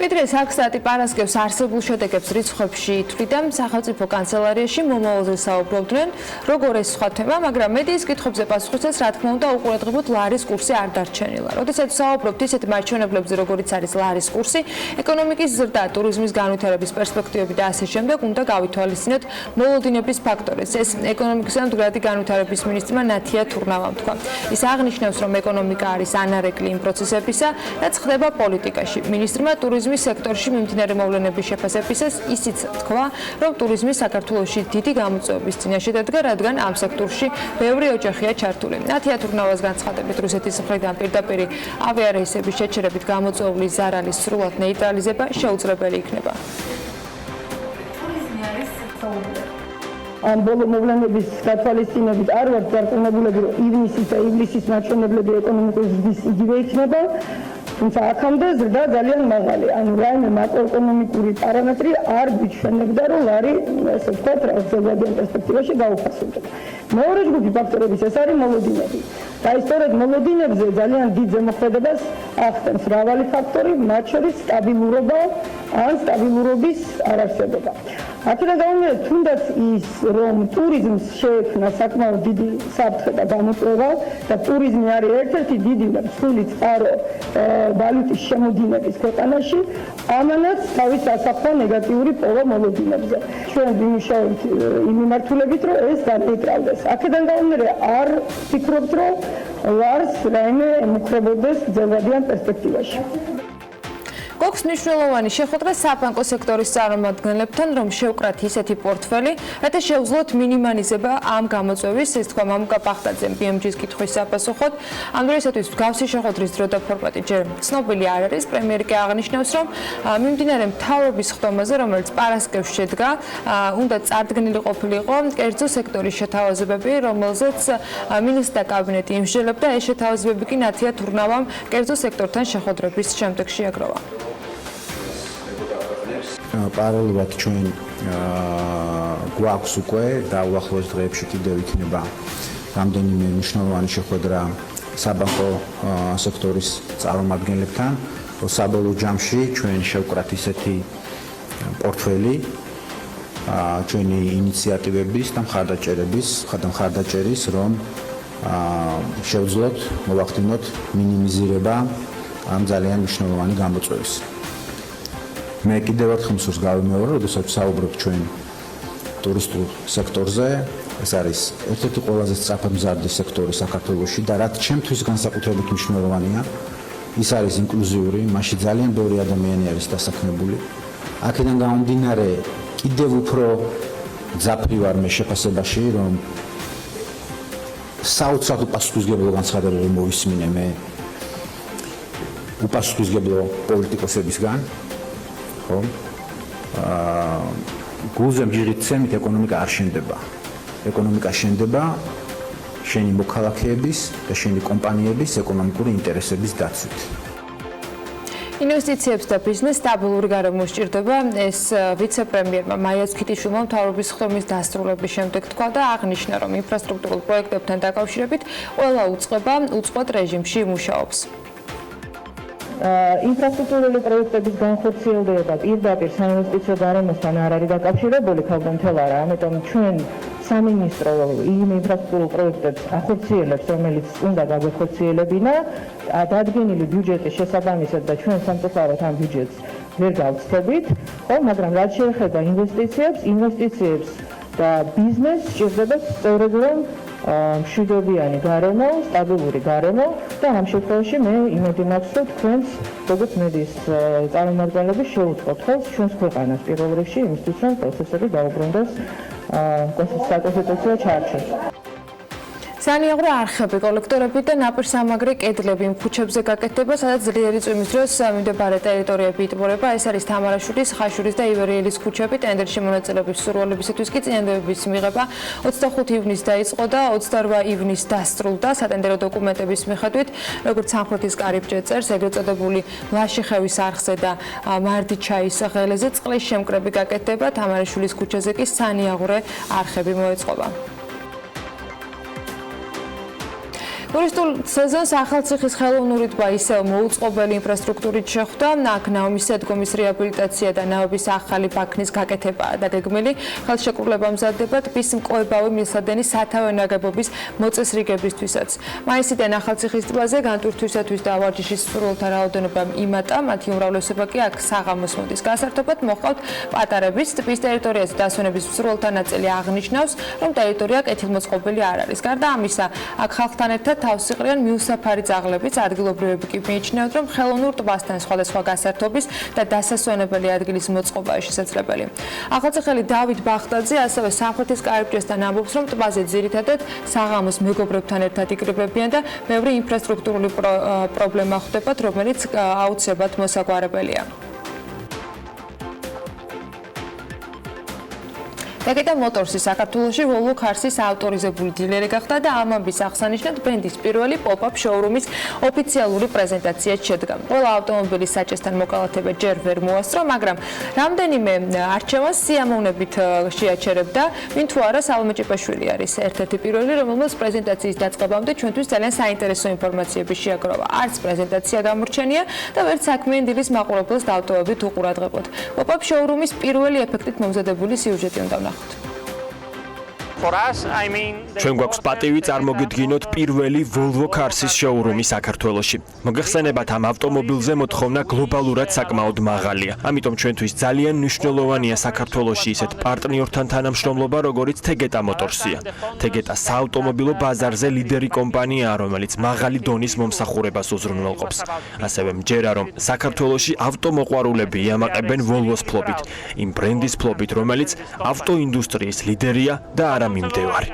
ვიდრე საქსტატი პარასკევს არსებულ შედეგებს რიცხვებში ითვლიდა, სახელმწიფო კანცელარიაში მომავალზე საუბრობდნენ, როგორ ეს სხვა თემა, მაგრამ მედიის კითხვებზე პასუხისას, რა თქმა უნდა, უყურადღებოდ ლარის კურსი არ დარჩენილა. როდესაც საუბრობთ ისეთ მაჩვენებლებზე, როგორიც არის ლარის კურსი, ეკონომიკის ზრდა, ტურიზმის განვითარების პერსპექტივები და ასე შემდეგ, უნდა გავითვალისწინოთ მოლოდინების ფაქტორებს. ეს ეკონომიკისა და მდგრადი განვითარების მინისტრმა ნათია თურნავამ თქვა. ის აღნიშნავს, რომ ეკონომიკა არის ანარეკლი იმ პროცესებისა, რაც ხდება პოლიტიკაში. მინისტრმა ტურიზმის სექტორში მიმდინარე მოვლენების შეფასებისას ისიც თქვა, რომ ტურიზმი საქართველოში დიდი გამოწვევების წინაშე დადგა, რადგან ამ სექტორში ბევრი ოჯახია ჩართული. ნათია თურნავას განცხადებით, რუსეთის მხრიდან პირდაპირი ავიარეისების შეჩერებით გამოწვეული ზარალის სრულად ნეიტრალიზება შეუძლებელი იქნება. ამ ბოლო მოვლენების გათვალისწინებით არ ვართ გარკვეულებული, რომ ივნისის და ივლისის მაჩვენებლები ეკონომიკის ზრდის იგივე იქნება. თუმცა აქამდე ზრდა ძალიან მაღალი, ანუ რაიმე მაკროეკონომიკური პარამეტრი არ გვიჩვენებდა, რომ ლარი, ესე ვთქვათ, ზოგადიან პერსპექტივაში გაუფასებდა. მეორე ჯგუფი ფაქტორების ეს არის მოლოდინები. და ისტორიად მოლოდინებზე ძალიან დიდ ზემოქმედებას ახდენს მრავალი ფაქტორი, მათ შორის სტაბილურობა ან სტაბილურობის არარსებობა. აქედან გამომდინარე, თუნდაც ის, რომ ტურიზმს შეექმნა საკმაოდ დიდი საფრთხე და გამოწვევა და ტურიზმი არის ერთ-ერთი დიდი და მსხვილი წყარო ვალუტის შემოდინების ქვეყანაში, ამანაც თავის ასახვა ნეგატიური პოვა მოლოდინებზე. ჩვენ ვიმუშავებთ იმ მიმართულებით, რომ ეს განეიტრალდეს. აქედან გამომდინარე, არ ვფიქრობთ, რომ ლარს რაიმე ემუქრებოდეს გრძელვადიან პერსპექტივაში. გვაქვს მნიშვნელოვანი შეხვედრა საბანკო სექტორის წარმომადგენლებთან, რომ შევკრათ ისეთი პორტფელი, რათა შეუძლოთ მინიმალიზება ამ გამოწვევის, ეს თქვა მამუკა ბახტაძემ BMG-ის კითხვის საპასუხოდ. ამ დროისათვის მსგავსი შეხვედრის დრო და ფორმატი ჯერ ცნობილი არ არის. პრემიერი კი აღნიშნავს, რომ მიმდინარე მთავრობის ხდომაზე, რომელიც პარასკევს შედგა, უნდა წარდგენილი ყოფილიყო კერძო სექტორის შეთავაზებები, რომელზეც მინისტრთა კაბინეტი იმსჯელებდა. ეს შეთავაზებები კი ნათია თურნავამ კერძო სექტორთან შეხვედრების შემდეგში აგროვა. პარალელურად ჩვენ გვაქვს უკვე და უახლოეს დღეებში კიდევ იქნება რამდენიმე მნიშვნელოვანი შეხვედრა საბანკო სექტორის წარმომადგენლებთან, რომ საბოლოო ჯამში ჩვენ შევკრათ ისეთი პორტფელი ჩვენი ინიციატივების და მხარდაჭერის, რომ შევძლოთ მოვახდინოთ მინიმიზირება ამ ძალიან მნიშვნელოვანი გამოწვევის. მე კიდევ ერთხელ მსურს გავიმეორე, როდესაც საუბრობ ჩვენ ტურისტულ სექტორზე, ეს არის ერთ-ერთი ყველაზე სწრაფად მზარდი სექტორი საქართველოში და რაც ჩემთვის განსაკუთრებით მნიშვნელოვანია, ის არის ინკლუზიური, მასში ძალიან ბევრი ადამიანი არის დასაქმებული აქედან გამომდინარე კიდევ უფრო ძაფრი ვარ მე შეფასებაში, რომ საოცრად უპასუხისმგებლო განცხადებები მოვისმინე მე უპასუხისმგებლო პოლიტიკოსებისგან, ხო? გულზე მჯერით ცემით ეკონომიკა არ შენდება. ეკონომიკა შენდება შენი მოქალაქეების და შენი კომპანიების ეკონომიკური ინტერესების დაცვით. ინვესტიციებს და ბიზნეს სტაბილური გარემო სჭირდება, ეს ვიცე-პრემიერმა მაია ცქიტიშვილმა მთავრობის ხდომის დასრულების შემდეგ თქვა და აღნიშნა, რომ ინფრასტრუქტურულ პროექტებთან დაკავშირებით ყველა უწყება უწყვეტ რეჟიმში იმუშაობს. ინფრასტრუქტურული პროექტების განხორციელება პირდაპირ საინვესტიციო გარემოსთან არ არის დაკავშირებული, თავდამთელ არა, ამიტომ ჩვენ სამინისტრო იმ ინფრასტრუქტურულ პროექტებს ახორციელებს, რომელიც უნდა გაგვეხორციელებინა, დადგენილი ბიუჯეტის შესაბამისად და ჩვენ სამწუხაროდ ამ ბიუჯეტს ვერ გავცდებით, ხო, მაგრამ რაც შეეხება ინვესტიციებს და ბიზნესს სჭირდება სწორედ მშვიდობიანი გარემო, სტაბილური გარემო და ამ შემთხვევაში მე იმედი მაქვს, რომ თქვენს როგორც მედიის წარმომადგენლები შეუწყოთ ხელს ჩვენს ქვეყანას პირველ რიგში იმისთვის, რომ პროცესები დაუბრუნდეს კონსტიტუციურ ჩარჩოს. სანიაღვრა არხები, კოლექტორები და ნაპირსამაგრე კედლები იმ ქუჩებზე გაკეთდება, სადაც ძლიერი წვიმის დროს მიმდებარე ტერიტორიები იტბორება. ეს არის თამარაშვილის, ხაშურის და ივერიელის ქუჩები. ტენდერში მონაწილეობის მსურველებისათვის კი წინადადების მიღება 25 ივნისს დაიწყო და 28 ივნისს დასრულდა. სატენდერო დოკუმენტების მიხედვით, როგორც სამხრეთის კარიბჭე წერს, ეგრეთ წოდებული ლაშიხევის არხზე და მარდიჩაის ღელეზე წყლის შემკრები გაკეთდება. თამარაშვილის ქუჩაზე კი სანიაღვრე არხები მოეწყობა. ტურისტულ სეზონს ახალციხის ხელოვნური ტბა ისევ მოუწყობელი ინფრასტრუქტურით შეხვდა. აქ ნავმის სადგომის რეაბილიტაცია და ნავების ახალი ბაქნის გაკეთებაა დაგეგმილი. ხელშეკრულება მზადდება ტბის მკოებავი მილსადენის სათავე ნაგებობის მოწესრიგებისთვისაც. მაისიდან ახალციხის ტბაზე განტვირთვისათვის და ვარჯიშის მსურველთა რაოდენობა იმატა, მათი უმრავლესობა კი აქ საღამოს მოდის. გასართობად მოჰყავთ პატარების. ტბის ტერიტორიაზე დასვენების მსურველთა ნაწილი აღნიშნავს, რომ ტერიტორია კეთილმოწყობილი არ არის. გარდა ამისა, აქ ხალხთან ერთად თავს იყრიან მიუსაფარი ძაღლებიც, ადგილობრივები კი მიიჩნევთ, რომ ხელოვნურ ტბასთან სხვადასხვა გასართობის და დასასვენებელი ადგილის მოწყობაა შესაძლებელი. ახალციხელი დავით ბახტაძე ასევე სამხრეთის კარიბჭესთან ამბობს, რომ ტბაზე ძირითადად საღამოს მეგობრებთან ერთად იკრიბებიან და ბევრი ინფრასტრუქტურული პრობლემა ხვდებათ, რომელიც აუცილებლად მოსაგვარებელია. Tegeta Motorsi საქართველოში Volvo Cars-ის ავტორიზებული დილერი გახდა და ამ ამბის აღსანიშნად ბრენდის პირველი pop-up showroom-ის ოფიციალური პრეზენტაცია შედგა. ყველა ავტომობილის საჭესთან მოკალათება ჯერ ვერ მოასწრო, მაგრამ რამდენიმე არჩევანს სიამოვნებით შეაჩერებდა, ვინ თუ არა სალომე ჭიპაშვილი არის ერთ-ერთი პირველი, რომელმაც პრეზენტაციის დაწყებამდე ჩვენთვის ძალიან საინტერესო ინფორმაციები შეაგროვა. არც პრეზენტაცია გამორჩენია და ვერც საქმიან დილის მაყურებელს დავტოვებით უყურადღებოდ. Pop-up showroom-ის პირველი ეფექტით მომზადებული სიუჟეტი უნდა ვნახოთ. ჩვენ გვაქვს პატივი წარმოგიდგინოთ პირველი Volvo Cars-ის შოურუმი საქართველოში. მოგეხსენებათ, ამ ავტომობილზე მოთხოვნა გლობალურად საკმაოდ მაღალია. ამიტომ ჩვენთვის ძალიან მნიშვნელოვანია საქართველოში ისეთ პარტნიორთან თანამშრომლობა, როგორიც Tegeta Motorsi-ია. Tegeta საავტომობილო ბაზარზე ლიდერი კომპანიაა, რომელიც მაღალი დონის მომსახურებას უზრუნველყოფს. ასევე მჯერა, რომ საქართველოში ავტომოყვარულები იამაყებენ Volvo-s ფლობით, იმ ბრენდის ფლობით, რომელიც ავტოინდუსტრიის ლიდერია და არა მიმდევარი.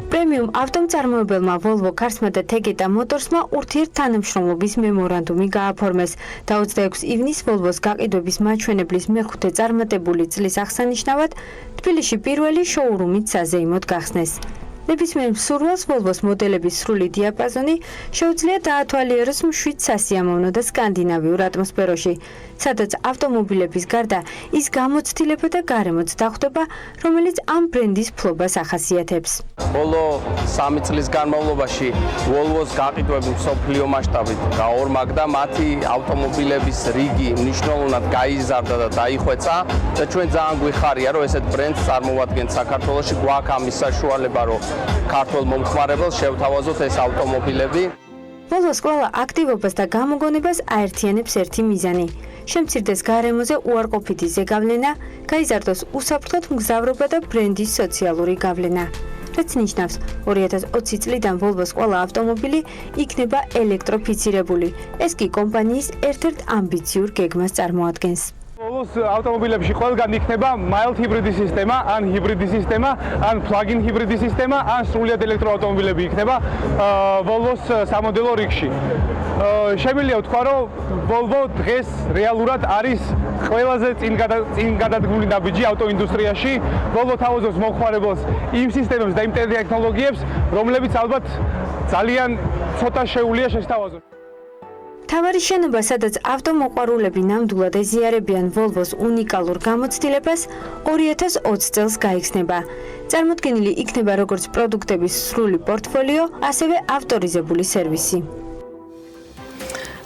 პრემიუმ ავტომწარმოებელმა Volvo Cars-მა და Tegeta Motors-მა ურთიერთთანამშრომლობის მემორანდუმი გააფორმეს და 26 ივნისს Volvo-s გაყიდვების მაჩვენებლის მეხუთე წარმატებული წლის აღსანიშნავად თბილისში პირველი შოურუმით საზეიმოდ გახსნეს. ნებისმიერ მსურველს Volvo-s მოდელების სრული დიაპაზონი შეუძლია დაათვალიეროს მშვიდ სასიამოვნო და სკანდინავიურ ატმოსფეროში, სადაც ავტომობილების გარდა ის გამოცდილება და გარემოც დახვდება, რომელიც ამ ბრენდის ფლობას ახასიათებს. ბოლო 3 წლის განმავლობაში Volvo-s გაყიდვები მსოფლიო მასშტაბით გაორმაგდა, მათი ავტომობილების რიგი მნიშვნელოვნად გაიზარდა და დაიხვეწა და ჩვენ ძალიან გვიხარია, რომ ესეთ ბრენდს წარმოვადგენთ საქართველოში, გვაქვს ამის საშუალება, რომ ქართულ მომხმარებელს შევთავაზოთ ეს ავტომობილები. Volvo-s ყველა აქტივობას და გამოგონებას აერთიანებს ერთი მიზანი. შემცირდეს გარემოზე უარყოფითი ზეგავლენა, გაიზარდოს უსაფრთხოდ მგზავრობა და ბრენდის სოციალური გავლენა. რაც ნიშნავს 2020 წლიდან Volvo-ს ყველა ავტომობილი იქნება ელექტროფიცირებული. ეს კი კომპანიის ერთ-ერთ ამბიციურ გეგმას წარმოადგენს. Volvo-s ავტომობილებში ყველგან იქნება mild ჰიბრიდი სისტემა, ან ჰიბრიდი სისტემა, ან plug-in ჰიბრიდი სისტემა, ან სრულიად ელექტროავტომობილები იქნება Volvo-s სამოდელო რიგში. Შემიძლია ვთქვა, რომ Volvo დღეს რეალურად არის ყველაზე წინ გადადგმული ნაბიჯი ავტოინდუსტრიაში. Volvo თავაზობს მომხმარებელს იმ სისტემებს და იმ ტექნოლოგიებს, რომლებიც ალბათ ძალიან ცოტა შეუულია შესთავაზოს. თავარი შენობა, სადაც ავტომოყვარულები ნამდვილად ეზიარებიან Volvo-s უნიკალურ გამოცდილებას, 2020 წელს გაიხსნება. წარმოდგენილი იქნება როგორც პროდუქტების სრული პორტფოლიო, ასევე ავტორიზებული სერვისი.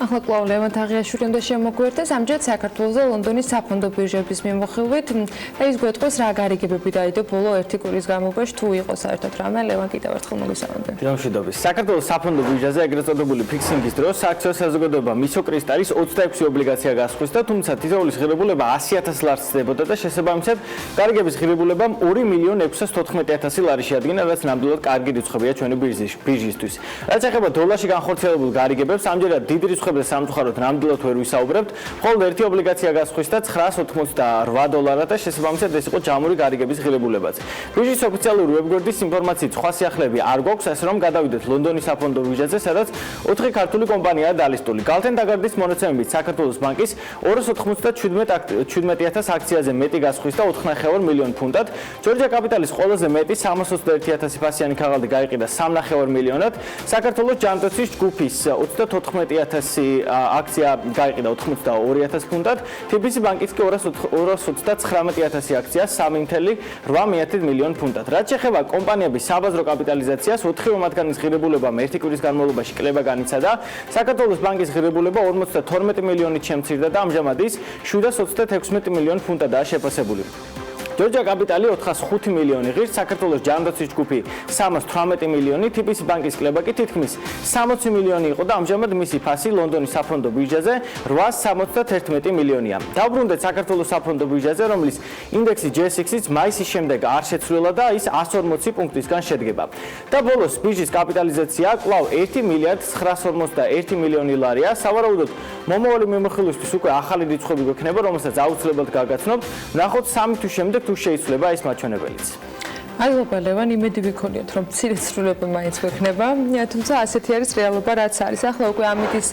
ახლა კვლავ ლევან თაღიაშვილი უნდა შემოგვიერთდეს ამჯერად საქართველოს და ლონდონის საფონდო ბირჟების მიმოხილვით და ის გვეტყვის რა გარიგებები დაიდო ბოლო ერთი კვირის განმავლობაში თუ იყო საერთოდ რამე ლევან კიდევ ერთხელ მოგესალმებით. მშვიდობის. საქართველოს საფონდო ბირჟაზე ეგრეთ წოდებული ფიქსინგის დროს სააქციო საზოგადოება მისო კრისტალის 26 ობლიგაცია გასხვისდა, თუმცა თითოეულის ღირებულება 100.000 ლარს ცდებოდა და შესაბამისად გარიგების ღირებულებამ 2.614.000 ლარი შეადგინა, რაც ნამდვილად კარგი რიცხვებია ჩვენი ბირჟისთვის. რაც ეხება დოლარში განხორციელებულ გარიგებებს, ამჯერად დიდი რიცხვები და სამწუხაროდ ნამდვილად ვერ ვისაუბრებთ. მხოლოდ ერთი ობლიგაცია გასხვისდა $988 და შესაბამისად ეს იყო ჯამური გარიგების ღირებულებაც. ბირჟის ოფიციალური ვებგვერდის ინფორმაციით სხვა სიახლეები არ გვაქვს, ასე რომ გადავიდეთ ლონდონის საფონდო ბირჟაზე, სადაც 4 ქართული კომპანიაა დალისტული. Galten Dagardis მონაცემებით საქართველოს ბანკის 297.000 აქციაზე მეტი გასხვისდა 4.5 მილიონ ფუნტად. ჯორჯია კაპიტალის ყველაზე მეტი 321.000 ფასიანი ქაღალდი გაიყიდა 3.5 მილიონად. საქართველოს ჯანმრთელობის ჯგუფის 34.000 აქცია გაიყიდა 82.000 ფუნტად, TBC ბანკის კი 229.000 აქცია 3.8 მილიონ ფუნტად. რაც შეეხება კომპანიების საბაზრო კაპიტალიზაციას, 4 მათგანის ღირებულებამ ერთი კვირის განმავლობაში კლება განიცადა. საქართველოს ბანკის ღირებულება 52 მილიონით შემცირდა და ამჟამად ის 726 მილიონ ფუნტადაა შეფასებული. ჯორჯია კაპიტალი 405 მილიონი ღირს, საქართველოს ჯანმრთელობის ჯგუფი 318 მილიონი, TBC ბანკის კლება კი თითქმის 60 მილიონი იყო და ამჟამად მისი ფასი ლონდონის საფონდო ბირჟაზე 871 მილიონია. დავბრუნდეთ საქართველოს საფონდო ბირჟაზე, რომლის ინდექსი JSX-იც მაისის შემდეგ არ შეცვლილა და ის 140 პუნქტისგან შედგება. და ბოლოს ბირჟის კაპიტალიზაცია კვლავ 1.941 მილიონი ლარია. სავარაუდოდ მომავალი მიმოხილვისთვის უკვე ახალი რიცხვები გვექნება, რომელსაც აუცილებლად გაგაცნობთ. ვნახოთ 3 თვის შემდეგ თუ შეიცვლება ეს მაჩვენებელიც. მადლობა ლევან, იმედი ვიქონიოთ რომ მცირე ცვლილებები მაინც გვექნება, თუმცა ასეთი არის რეალობა რაც არის. ახლა უკვე ამიტის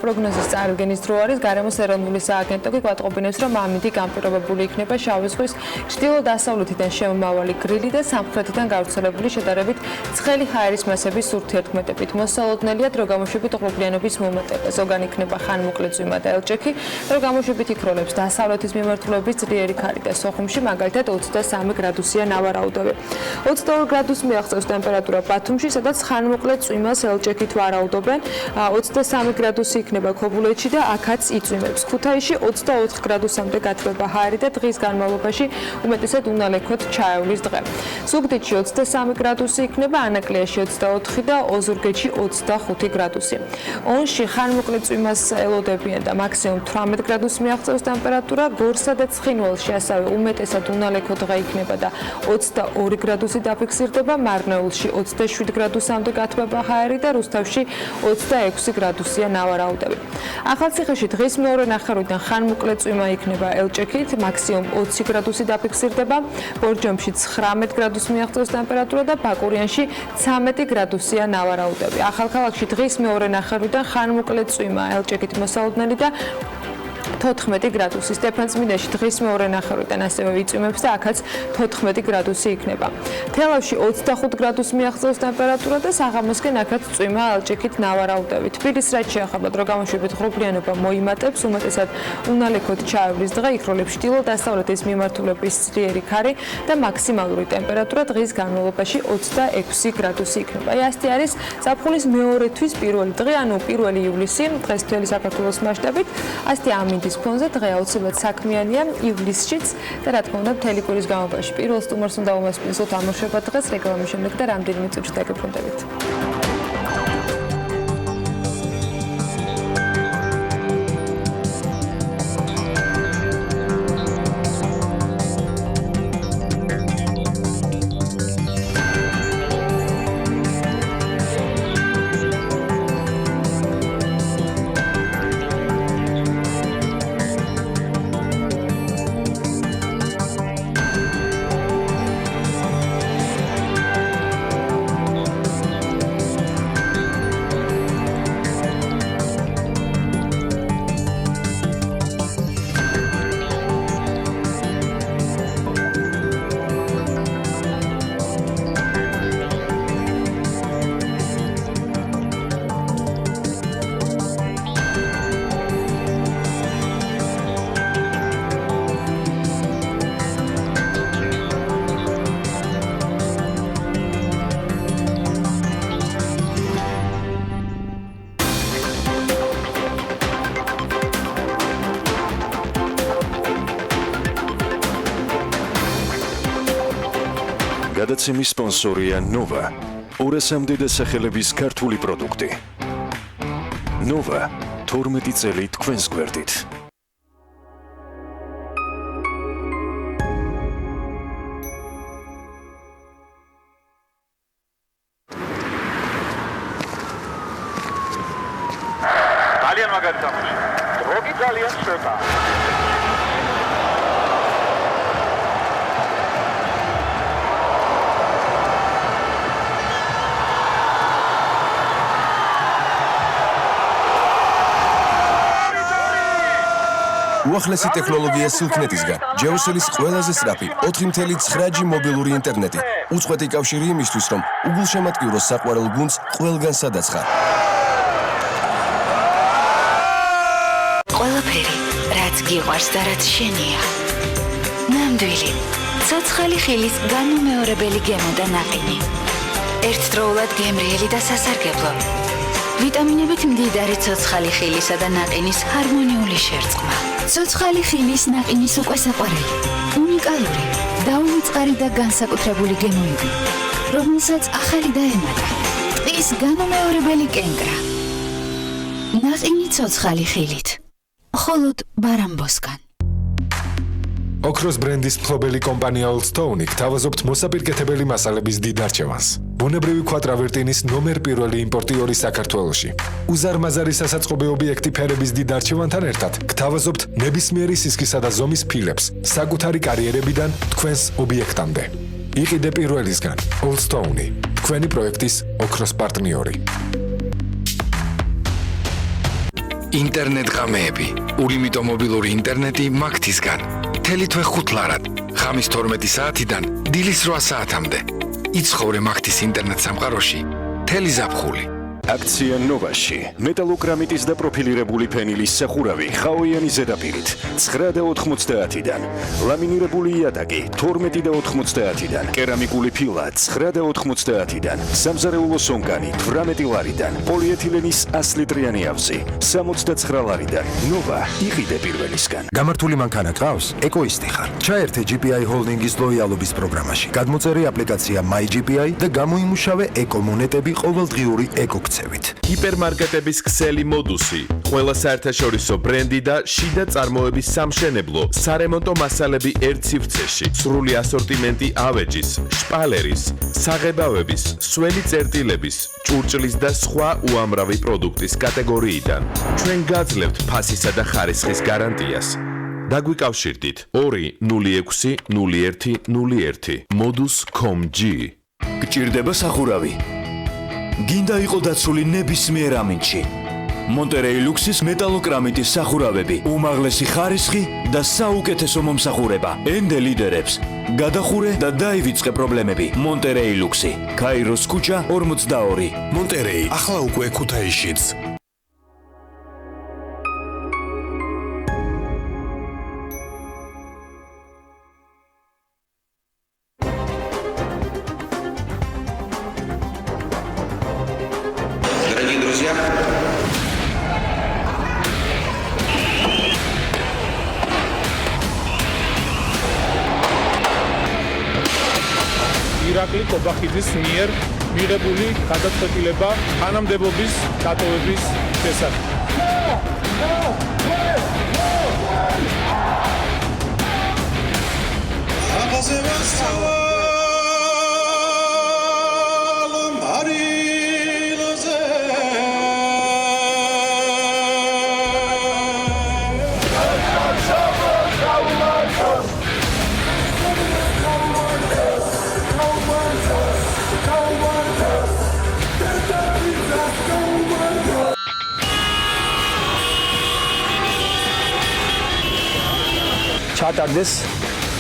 პროგნოზის წარდგენის დრო არის. გარემოს ეროვნული სააგენტო კი გვატყობინებს რომ ამიტი განპირობებული იქნება შავი ზღვის ჩრდილო-დასავლეთიდან შემომავალი გრილი და სამხრეთიდან გავრცელებული შედარებით ცხელი ჰაერის მასების ურთიერთქმედებით. მოსალოდნელია დრო გამოშვებით ღრუბლიანობის მომატება. ზოგან იქნება ხანმოკლე წვიმა და ელჭექი, დრო გამოშვებით იქროლებს დასავლეთის მიმართულების ძლიერი ქარი და სოხუმში მაგალითად 23 გრადუსია ნავარაუდები. 22 გრადუს მიაღწევს ტემპერატურა ბათუმში, სადაც ხანმოკლე წვიმას ელჭექით ვარაუდობენ. 23 გრადუსი იქნება ქობულეთში და აქაც იწვიმებს. ქუთაისში 24 გრადუსამდე გათბება ჰაერი და დღის განმავლობაში უმეტესად უნალექოთ ჩაევლის დღე. ზუგდიდში 23 გრადუსი იქნება, ანაკლიაში 24 და ოზურგეთში 25 გრადუსი. ონში ხანმოკლე წვიმას ელოდებიან და მაქსიმუმ 18 გრადუსს მიაღწევს ტემპერატურა. გორსა და ცხინვალში ასევე უმეტესად უნალექო დღე იქნება და 22 გრადუსი დაფიქსირდება, მარნეულში 27 გრადუსამდე გათბება ჰაერი და რუსთავში 26 გრადუსია ნავარაუდები. ახალციხეში დღის მეორე ნახევრიდან ხანმოკლე წვიმა იქნება ელჭექით, მაქსიმუმ 20 გრადუსი დაფიქსირდება, ბორჯომში 19 გრადუსს მიაღწევს ტემპერატურა და ბაკურიანში 13 გრადუსია ნავარაუდები. ახალქალაქში დღის მეორე ნახევრიდან ხანმოკლე წვიმა ელჭექით მოსალოდნელი და 14 გრადუსი. სტეფანწმინდაში დღის მეორე ნახევრიდან ასევე იწვიმებს და აქაც 14 გრადუსი იქნება. თელავში 25 გრადუსს მიაღწევს ტემპერატურა და საღამოსკენ აქაც წვიმა ელჭექით ნავარაუდები. თბილისს რაც შეეხება დრო გამოშვებით ღრუბლიანობა მოიმატებს, უმეტესად უნალექოთ ჩაევლის დღე, იქროლებს ჩრდილო-დასავლეთის მიმართულების ძლიერი ქარი და მაქსიმალური ტემპერატურა დღის განმავლობაში 26 გრადუსი იქნება. აი ასეთი არის ზაფხულის მეორე თვის პირველი დღე, ანუ 1 ივლისი, დღეს მთელი საქართველოს მასშტაბით. ასეთი ამინდის ფონზე დღე აუცილებლად საქმიანია ივლისშიც და რა თქმა უნდა მთელი კვირის განმავლობაში. პირველ სტუმარს უნდა უმასპინძლოთ ამოშვება დღეს რეკლამის შემდეგ და რამდენიმე წუთში დაგებრუნდებით. გადაცემის სპონსორია Nova. 200-მდე დასახელების ქართული პროდუქტი. Nova 12 წელი თქვენს გვერდით. ძალიან მაგარი თამაში. დროგი ძალიან შვება. უახლესი ტექნოლოგია სილქნეტისგან, ჯეოსელის ყველაზე სწრაფი 4.9G მობილური ინტერნეტი, უწყვეტი კავშირი იმისთვის, რომ უგულშემატკივროს საყვარელ გუნდს ყველგან სადაც ხარ. ყველაფერი, რაც გიყვარს და რაც შენია. ნამდვილი, ცოცხალი ხილის განუმეორებელი გემო და ნაყინი. ერთდროულად გემრიელი და სასარგებლო. ვიტამინებით მდიდარი ცოცხალი ხილისა და ნაყინის ჰარმონიული შერწყმა. ცოცხალი ხილის ნაყინის უკვე საყვარელი, უნიკალური, დაუვიწყარი და განსაკუთრებული გემოები, რომელსაც ახალი დაემატა ტყის განუმეორებელი კენკრა. ნაყინი ცოცხალი ხილით, მხოლოდ ბარამბოსგან. ოქროს ბრენდის მფლობელი კომპანია Old Stone გთავაზობთ მოსაპირკეთებელი მასალების დიდ არჩევანს. ბუნებრივი ქვატრავერტინის ნომერ პირველი იმპორტიორი საქართველოში. უზარმაზარი სასაწყობი ობიექტი ფერების დიდ არჩევანთან ერთად გთავაზობთ ნებისმიერი სისქისა და ზომის ფილებს საკუთარი კარიერებიდან თქვენს ობიექტამდე. იყიდე პირველისგან Old Stone, თქვენი პროექტის ოქროს პარტნიორი. ინტერნეტ ღამეები, ულიმიტო მობილური ინტერნეტი მაგთისგან. მთელი თვე 5 ლარად, ღამის 12 საათიდან დილის 8 საათამდე. იცხოვრე მაგთის ინტერნეტ სამყაროში, მთელი ზაფხული. აქცია Nova-ში მეტალოგრამიტის და პროფილირებული ფენილის სახურავი ხაოიანი ზედაპირით 9.90-დან, ლამინირებული იატაკი 12.90-დან, კერამიკული ფილა 9.90-დან, სამზარეულო სონგანი 18 ლარიდან, პოლიეთილენის 100 ლიტრიანი ავზი 69 ლარიდან. Nova იყიდე პირველისგან. გამართული მანქანა გყავს? ეკოისტი ხარ. ჩაერთე GPI ჰოლდინგის ლოიალობის პროგრამაში. გადმოწერე აპლიკაცია MyGPI და გამოიმუშავე ეკომონეტები ყოველდღიური ეკოქცევით. ჰიპერმარკეტების ქსელი მოდუსი, ყველა საერთაშორისო ბრენდი და შიდა წარმოების სამშენებლო, სარემონტო მასალები ერთ სივრცეში, სრული ასორტიმენტი ავეჯის, შპალერის, საღებავების, სველი წერტილების, ჭურჭლის და სხვა უამრავი პროდუქტის კატეგორიიდან. ჩვენ გაძლევთ ფასისა და ხარისხის გარანტიას. დაგვიკავშირდით 2060101 modus.com.g. გჭირდება სახურავი. გინდა იყო დაცული ნებისმიერ ამინდში. მონტერეი ლუქსის მეტალოკრამიტის სახურავები, უმაღლესი ხარისხი და საუკეთესო მომსახურება. ენდე ლიდერებს. გადახურე და დაივიწყე პრობლემები. მონტერეი ლუქსი, კაიროს ქუჩა 42. მონტერეი ახლა უკვე ქუთაისშიც. ირაკლი კობახიძის მიერ მიღებული გადაწყვეტილება თანამდებობის დატოვების შესახებ. ჩატარდეს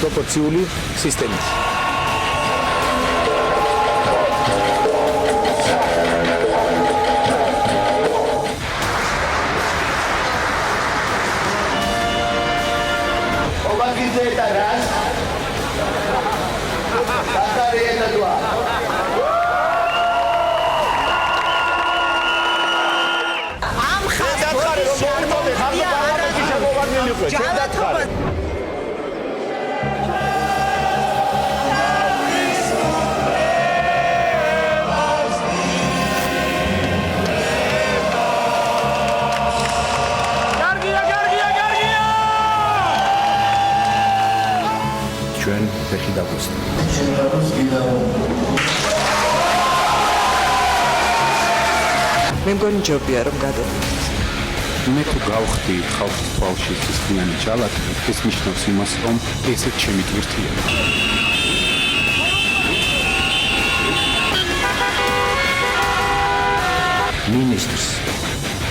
პროპორციული სისტემით. გაგვესწრა. მე მგონი ჯობია რომ გადავიდეთ. მე თუ გავხდი ხალხის თვალში სისხლიანი ჯალათი, ეს ნიშნავს იმას, რომ ესეც ჩემი ტვირთია. მინისტრს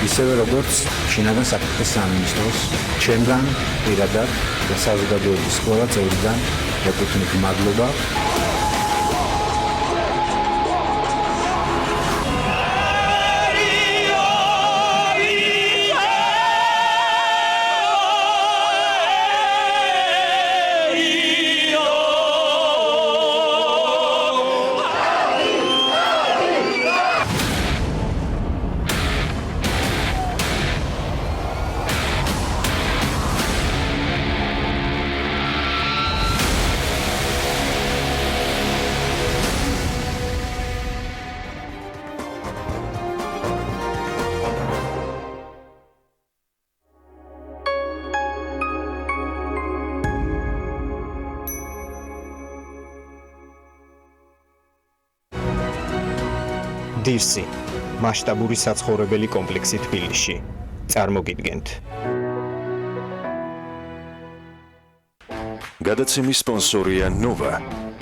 ისევე როგორც შინაგან საქმეთა სამინისტროს ჩემგან პირადად და საზოგადოების ყველა წევრიდან ეკუთვნით მადლობა. დირსი მასშტაბური საცხოვრებელი კომპლექსი თბილისში. წარმოგიდგენთ. გადაცემის სპონსორია ნოვა.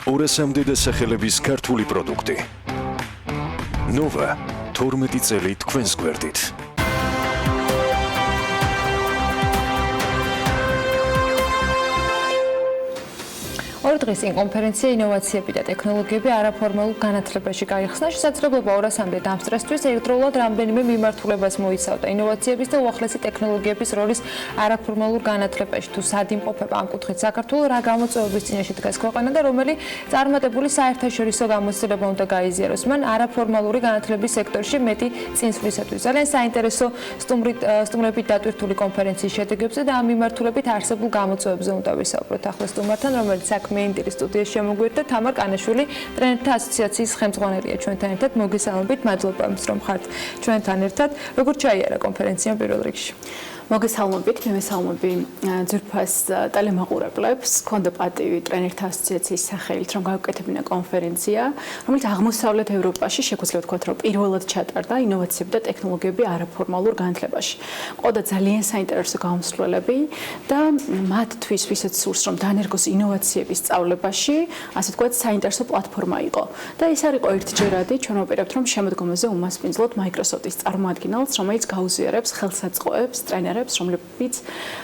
200-მდე დასახელების ქართული პროდუქტი. ნოვა 12 წელი თქვენს გვერდით. ორ დღის წინ კონფერენცია ინოვაციები და ტექნოლოგიები არაფორმალურ განათლებაში გაიხსნა. შესაძლებლობა 200-მდე დამსწრესთვის ერთდროულად რამდენიმე მიმართულებას მოიცავდა. ინოვაციების და უახლესი ტექნოლოგიების როლის არაფორმალურ განათლებაში თუ სად იმყოფება ამ კუთხით საქართველო, რა გამოწვევების წინაშე დგას ქვეყანა და რომელი წარმატებული საერთაშორისო გამოცდილება უნდა გაიზიაროს მან არაფორმალური განათლების სექტორში მეტი წინსვლისათვის. ძალიან საინტერესო სტუმრებით დატვირთული კონფერენციის შედეგებზე და ამ მიმართულებით არსებულ გამოწვევებზე უნდა ვისაუბროთ ახლა სტუმართან, რომელიც საქმე ინტირის სტუდიაში შემოგვიერთდა თამარ კანაშვილი, ტრენერთა ასოციაციის ხელმძღვანელია ჩვენთან ერთად. მოგესალმებით, მადლობა რომ ხართ ჩვენთან ერთად. როგორ ჩაიარა კონფერენცია პირველ რიგში? მოგესალმებით, მე მესალმები ძვირფას ტელემაყურებლებს. გქონდა პატივი ტრენერთა ასოციაციის სახელით რომ გავუკეთებინა კონფერენცია, რომელიც აღმოსავლეთ ევროპაში შეგვიძლია ვთქვათ, რომ პირველად ჩატარდა ინოვაციები და ტექნოლოგიები არაფორმალურ განათლებაში. ყოდა ძალიან საინტერესო გამოსვლელები და მათთვის, ვისაც სურს რომ დანერგოს ინოვაციების სწავლებაში, ასე ვთქვათ, საინტერესო პლატფორმა იყო. და ეს არ იყო ერთჯერადი, ჩვენ ვაპირებთ რომ შემოდგომაზე უმასპინძლოთ Microsoft-ის წარმოადგენელს, რომელიც გაუზიარებს ხელსაწყოებს ტრენერებს, რომლებიც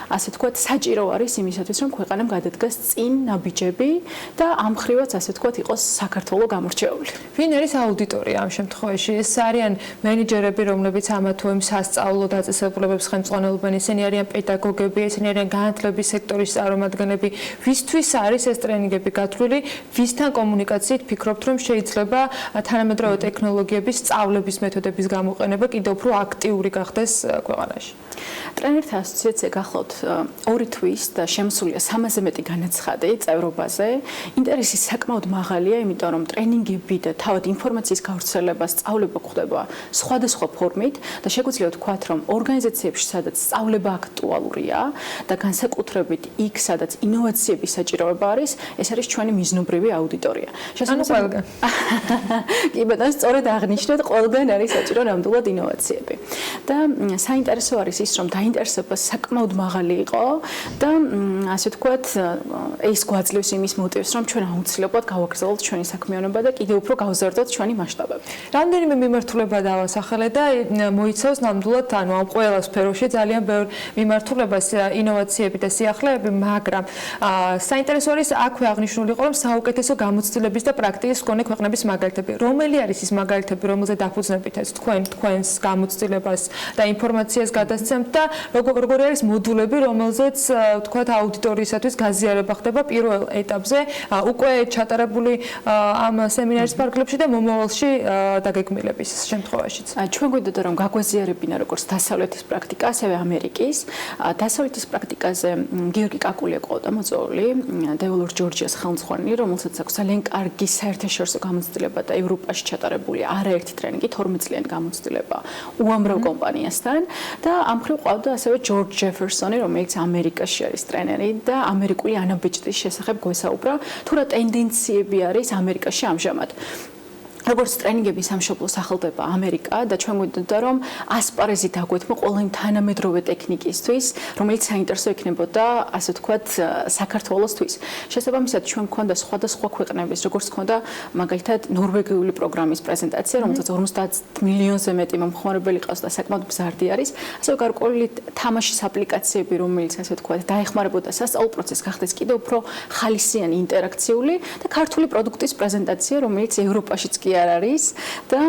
ასე ვთქვათ, საჭირო არის იმისათვის, რომ ქვეყანამ გადადგას წინ ნაბიჯები და ამ ხრივაც ასე ვთქვათ, იყოს საქართველოს გამორჩეული. ვინ არის აუდიტორია ამ შემთხვევაში? ეს არიან მენეჯერები, რომლებიც ამა თუ იმ სასწავლო დაწესებულებებს ხელმძღვანელობენ, ისინი არიან პედაგოგები, ისინი არიან განათლების სექტორის წარმომადგენლები. ვისთვის არის ეს ტრენინგები გათვლილი? ვისთან კომუნიკაციით ფიქრობთ, რომ შეიძლება თანამედროვე ტექნოლოგიების სწავლების მეთოდების გამოყენება კიდევ უფრო აქტიური გახდეს ქვეყანაში? ტრენერთა ასოციაცია გახლავთ 2 თვის და შემოსულია 300-ზე მეტი განაცხადი წევრობაზე. ინტერესი საკმაოდ მაღალია, იმიტომ რომ ტრენინგები და თავად ინფორმაციის გავრცელება, სწავლება ხდება სხვადასხვა ფორმით და შეგვიძლია ვთქვათ, რომ ორგანიზაციებში, სადაც სწავლება აქტუალურია და განსაკუთრებით იქ, სადაც ინოვაციების საჭიროება არის, ეს არის ჩვენი მიზნობრივი აუდიტორია. ყველგან. კი ბატონო, სწორედ აღნიშნეთ, ყველგან არის საჭირო ნამდვილად ინოვაციები. და საინტერესო არის ის, რომ დაინტერესება საკმაოდ მაღალი იყო და ასე ვთქვათ, ეს გვაძლევს იმის მოტივს, რომ ჩვენ აუცილებლად გავაგრძელოთ ჩვენი საქმიანობა და კიდევ უფრო გავზარდოთ ჩვენი მასშტაბები. რამდენიმე მიმართულება დავასახელე და მოიცავს ნამდვილად ანუ ამ ყველა სფეროში ძალიან ბევრ მიმართულებას, ინოვაციები და სიახლეები, მაგრამ საინტერესო არის აქვე აღნიშნული იყო, რომ საუკეთესო გამოცდილების და პრაქტიკის მქონე ქვეყნების მაგალითები. რომელი არის ის მაგალითები, რომელზე დაფუძნებითაც თქვენს გამოცდილებას და ინფორმაციას გადასცემთ და როგორი არის მოდულები, რომელზეც ვთქვათ აუდიტორიისათვის გაზიარება ხდება პირველ ეტაპზე, უკვე ჩატარებული ამ სემინარის ფარგლებში და მომავალში დაგეგმილების შემთხვევაშიც. ჩვენ გვინდოდა რომ გაგვაზიარებინა როგორც დასავლეთის პრაქტიკა, ასევე ამერიკის. დასავლეთის პრაქტიკაზე გიორგი კაკულია ყავდა მოწვეული, დეველორ ჯორჯიას ხელმძღვანელი, რომელსაც აქვს ძალიან კარგი საერთაშორისო გამოცდილება და ევროპაში ჩატარებული არაერთი ტრენინგი, 12 წლიანი გამოცდილება უამრავ კომპანიასთან და ამ მხრივ ყავდა ასევე ჯორჯ ჯეფერსონი, რომელიც ამერიკაში არის ტრენერი და ამერიკული ანაბეჭდის შესახებ გვესაუბრა, თუ რა ტენდენციები არის ამერიკაში ამჟამად. როგორც ტრენინგების სამშობლო სახელდება ამერიკა და ჩვენ გვინდა რომ ასპარეზი დაგვეთმო ყველა იმ თანამედროვე ტექნიკისთვის, რომელიც საინტერესო იქნებოდა, ასე ვთქვათ, საქართველოსთვის. შესაბამისად, ჩვენ გვქონდა სხვადასხვა ქვეყნების, როგორც გვქონდა მაგალითად ნორვეგიული პროგრამის პრეზენტაცია, რომელსაც 50 მილიონზე მეტი მომხმარებელი ყავს და საკმაოდ მზარდი არის. ასევე გარკვეული თამაშის აპლიკაციები, რომელიც ასე ვთქვათ, დაეხმარებოდა სასწავლო პროცესს, გახდეს კიდევ უფრო ხალისიანი, ინტერაქციული და ქართული პროდუქტის პრეზენტაცია, რომელიც ევროპაშიც კი არ არის და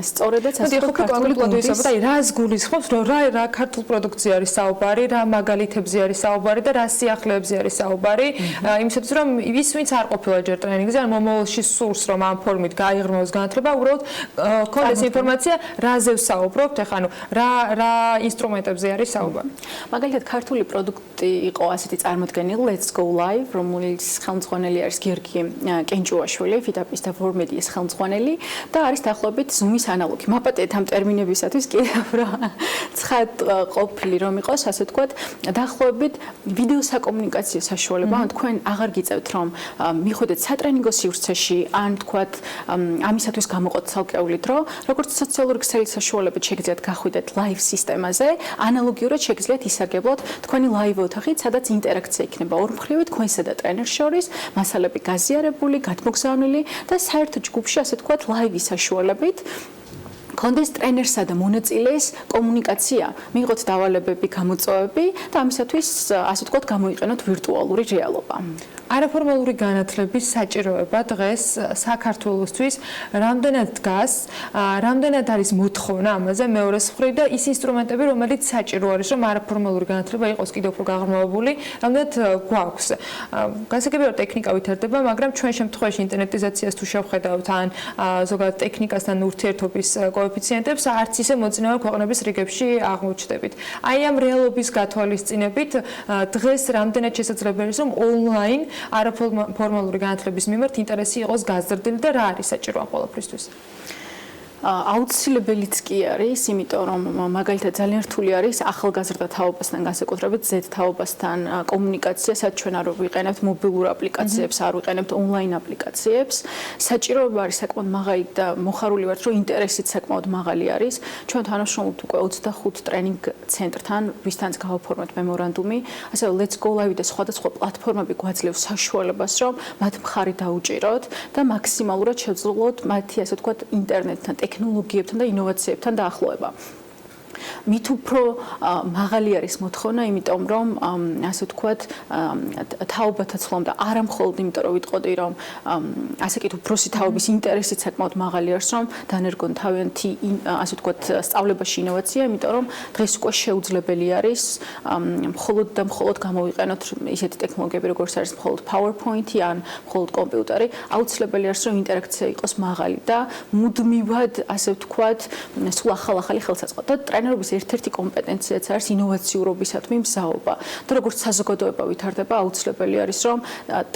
სწორედაც ასე ქართული პროდუქტი, რას გულისხმობს, რომ რა ქართულ პროდუქტზე არის საუბარი, რა მაგალითებზე არის საუბარი და რა სიახლეებზე არის საუბარი, იმისათვის რომ ის ვინც არ ყოფილა ჯერ ტრენინგზე, ან მომავალში სურს რომ ამ ფორმით გაიღრმოს განათლება, უბრალოდ ქონდეს ინფორმაცია, რაზე ვსაუბრობთ, ეხლა ანუ რა ინსტრუმენტებზე არის საუბარი. მაგალითად ქართული პროდუქტი იყო ასეთი წარმოდგენილი Let's Go Live, რომელიც ხელმძღვანელი არის გიორგი კენჭუაშვილი, FIDAP-ის და WorldMedia-ის ხელმძღვანელი და არის დაახლოებით Zoom-ის ანალოგი. მაპატეთ ამ ტერმინებისათვის კიდევ რა ცხად ყოფილი რომ იყოს, ასე ვთქვათ, დაახლოებით ვიდეო საკომუნიკაციო საშუალება, ან თქვენ აღარ გიწევთ რომ მიხვიდეთ სატრენინგო სივრცეში, ან ვთქვათ, ამისათვის გამოყოთ ცალკეული დრო, როგორც სოციალური ქსელის საშუალებით შეგიძლიათ გახვიდეთ live სისტემაზე, ანალოგიურად შეგიძლიათ ისარგებლოთ თქვენი live ოთახით, სადაც ინტერაქცია იქნება ორმხრივი თქვენსა და ტრენერს შორის, მასალები გაზიარებული, გადმოგზავნილი და საერთო ჯგუფში ასე ვთქვათ, ლაივის საშუალებით კონდეს ტრენერსა და მონაწილეს კომუნიკაცია, მიიღოთ დავალებები, გამოწვევები და ამისათვის ასე ვთქვათ, გამოიყენოთ ვირტუალური რეალობა. არაფორმალური განათლების საჭიროება დღეს საქართველოსთვის რამდენად დგას, რამდენად არის მოთხოვნა ამაზე მეორეს მხრივ და ის ინსტრუმენტები, რომელიც საჭირო არის, რომ არაფორმალური განათლება იყოს კიდევ უფრო გაღრმავებული, რამდენად გვაქვს. გასაგებია ტექნიკა ვითარდება, მაგრამ ჩვენ შემთხვევაში ინტერნეტიზაციას თუ შევხედავთ ან ზოგადად ტექნიკასთან ურთიერთობის კოეფიციენტებს, არც ისე მოწინავე ქვეყნების რიგებში აღმოჩნდებით. აი ამ რეალობის გათვალისწინებით დღეს რამდენად შესაძლებელია რომ ონლაინ არაფორმალური განათლების მიმართ ინტერესი იყოს გაზრდილი და რა არის საჭირო ამ ყველაფრისთვის? აუცილებელიც კი არის, იმიტომ რომ მაგალითად ძალიან რთული არის ახალგაზრდა თაობასთან განსაკუთრებით Z თაობასთან კომუნიკაცია, სადაც ჩვენ არ ვიყენებთ მობილურ აპლიკაციებს, არ ვიყენებთ ონლაინ აპლიკაციებს. საჭიროება არის საკმაოდ მაღალი და მოხარული ვართ, რომ ინტერესიც საკმაოდ მაღალი არის. ჩვენ თანამშრომლობთ უკვე 25 ტრენინგ ცენტრთან, ვისთანაც გავაფორმეთ მემორანდუმი, ასევე Let's Go Live და სხვადასხვა პლატფორმები გვაძლევს საშუალებას, რომ მათ მხარი დაუჭიროთ და მაქსიმალურად შევძლოთ მათი ასე ვთქვათ ინტერნეტთან ტექნოლოგიებთან და ინოვაციებთან დაახლოება. მით უფრო მაღალი არის მოთხოვნა, იმიტომ რომ ასე ვთქვათ, თაობათა ცვლამ და არა მხოლოდ იმიტომ რომ ვიტყოდი რომ ასე კი უფროსი თაობის ინტერესიც საკმაოდ მაღალი არის, რომ დანერგონ თავიანთი ასე ვთქვათ სწავლებაში ინოვაცია, იმიტომ რომ დღეს უკვე შეუძლებელი არის მხოლოდ და მხოლოდ გამოვიყენოთ ისეთი ტექნოლოგიები, როგორც არის მხოლოდ PowerPoint-ი ან მხოლოდ კომპიუტერი, აუცილებელი არის რომ ინტერაქცია იყოს მაღალი და მუდმივად ასე ვთქვათ სულ ახალ-ახალი ხელსაწყო და ტრენერობის ერთ-ერთი კომპეტენციაც არის ინოვაციურობისადმი მზაობა. და როგორც საზოგადოება ვითარდება, აუცილებელი არის რომ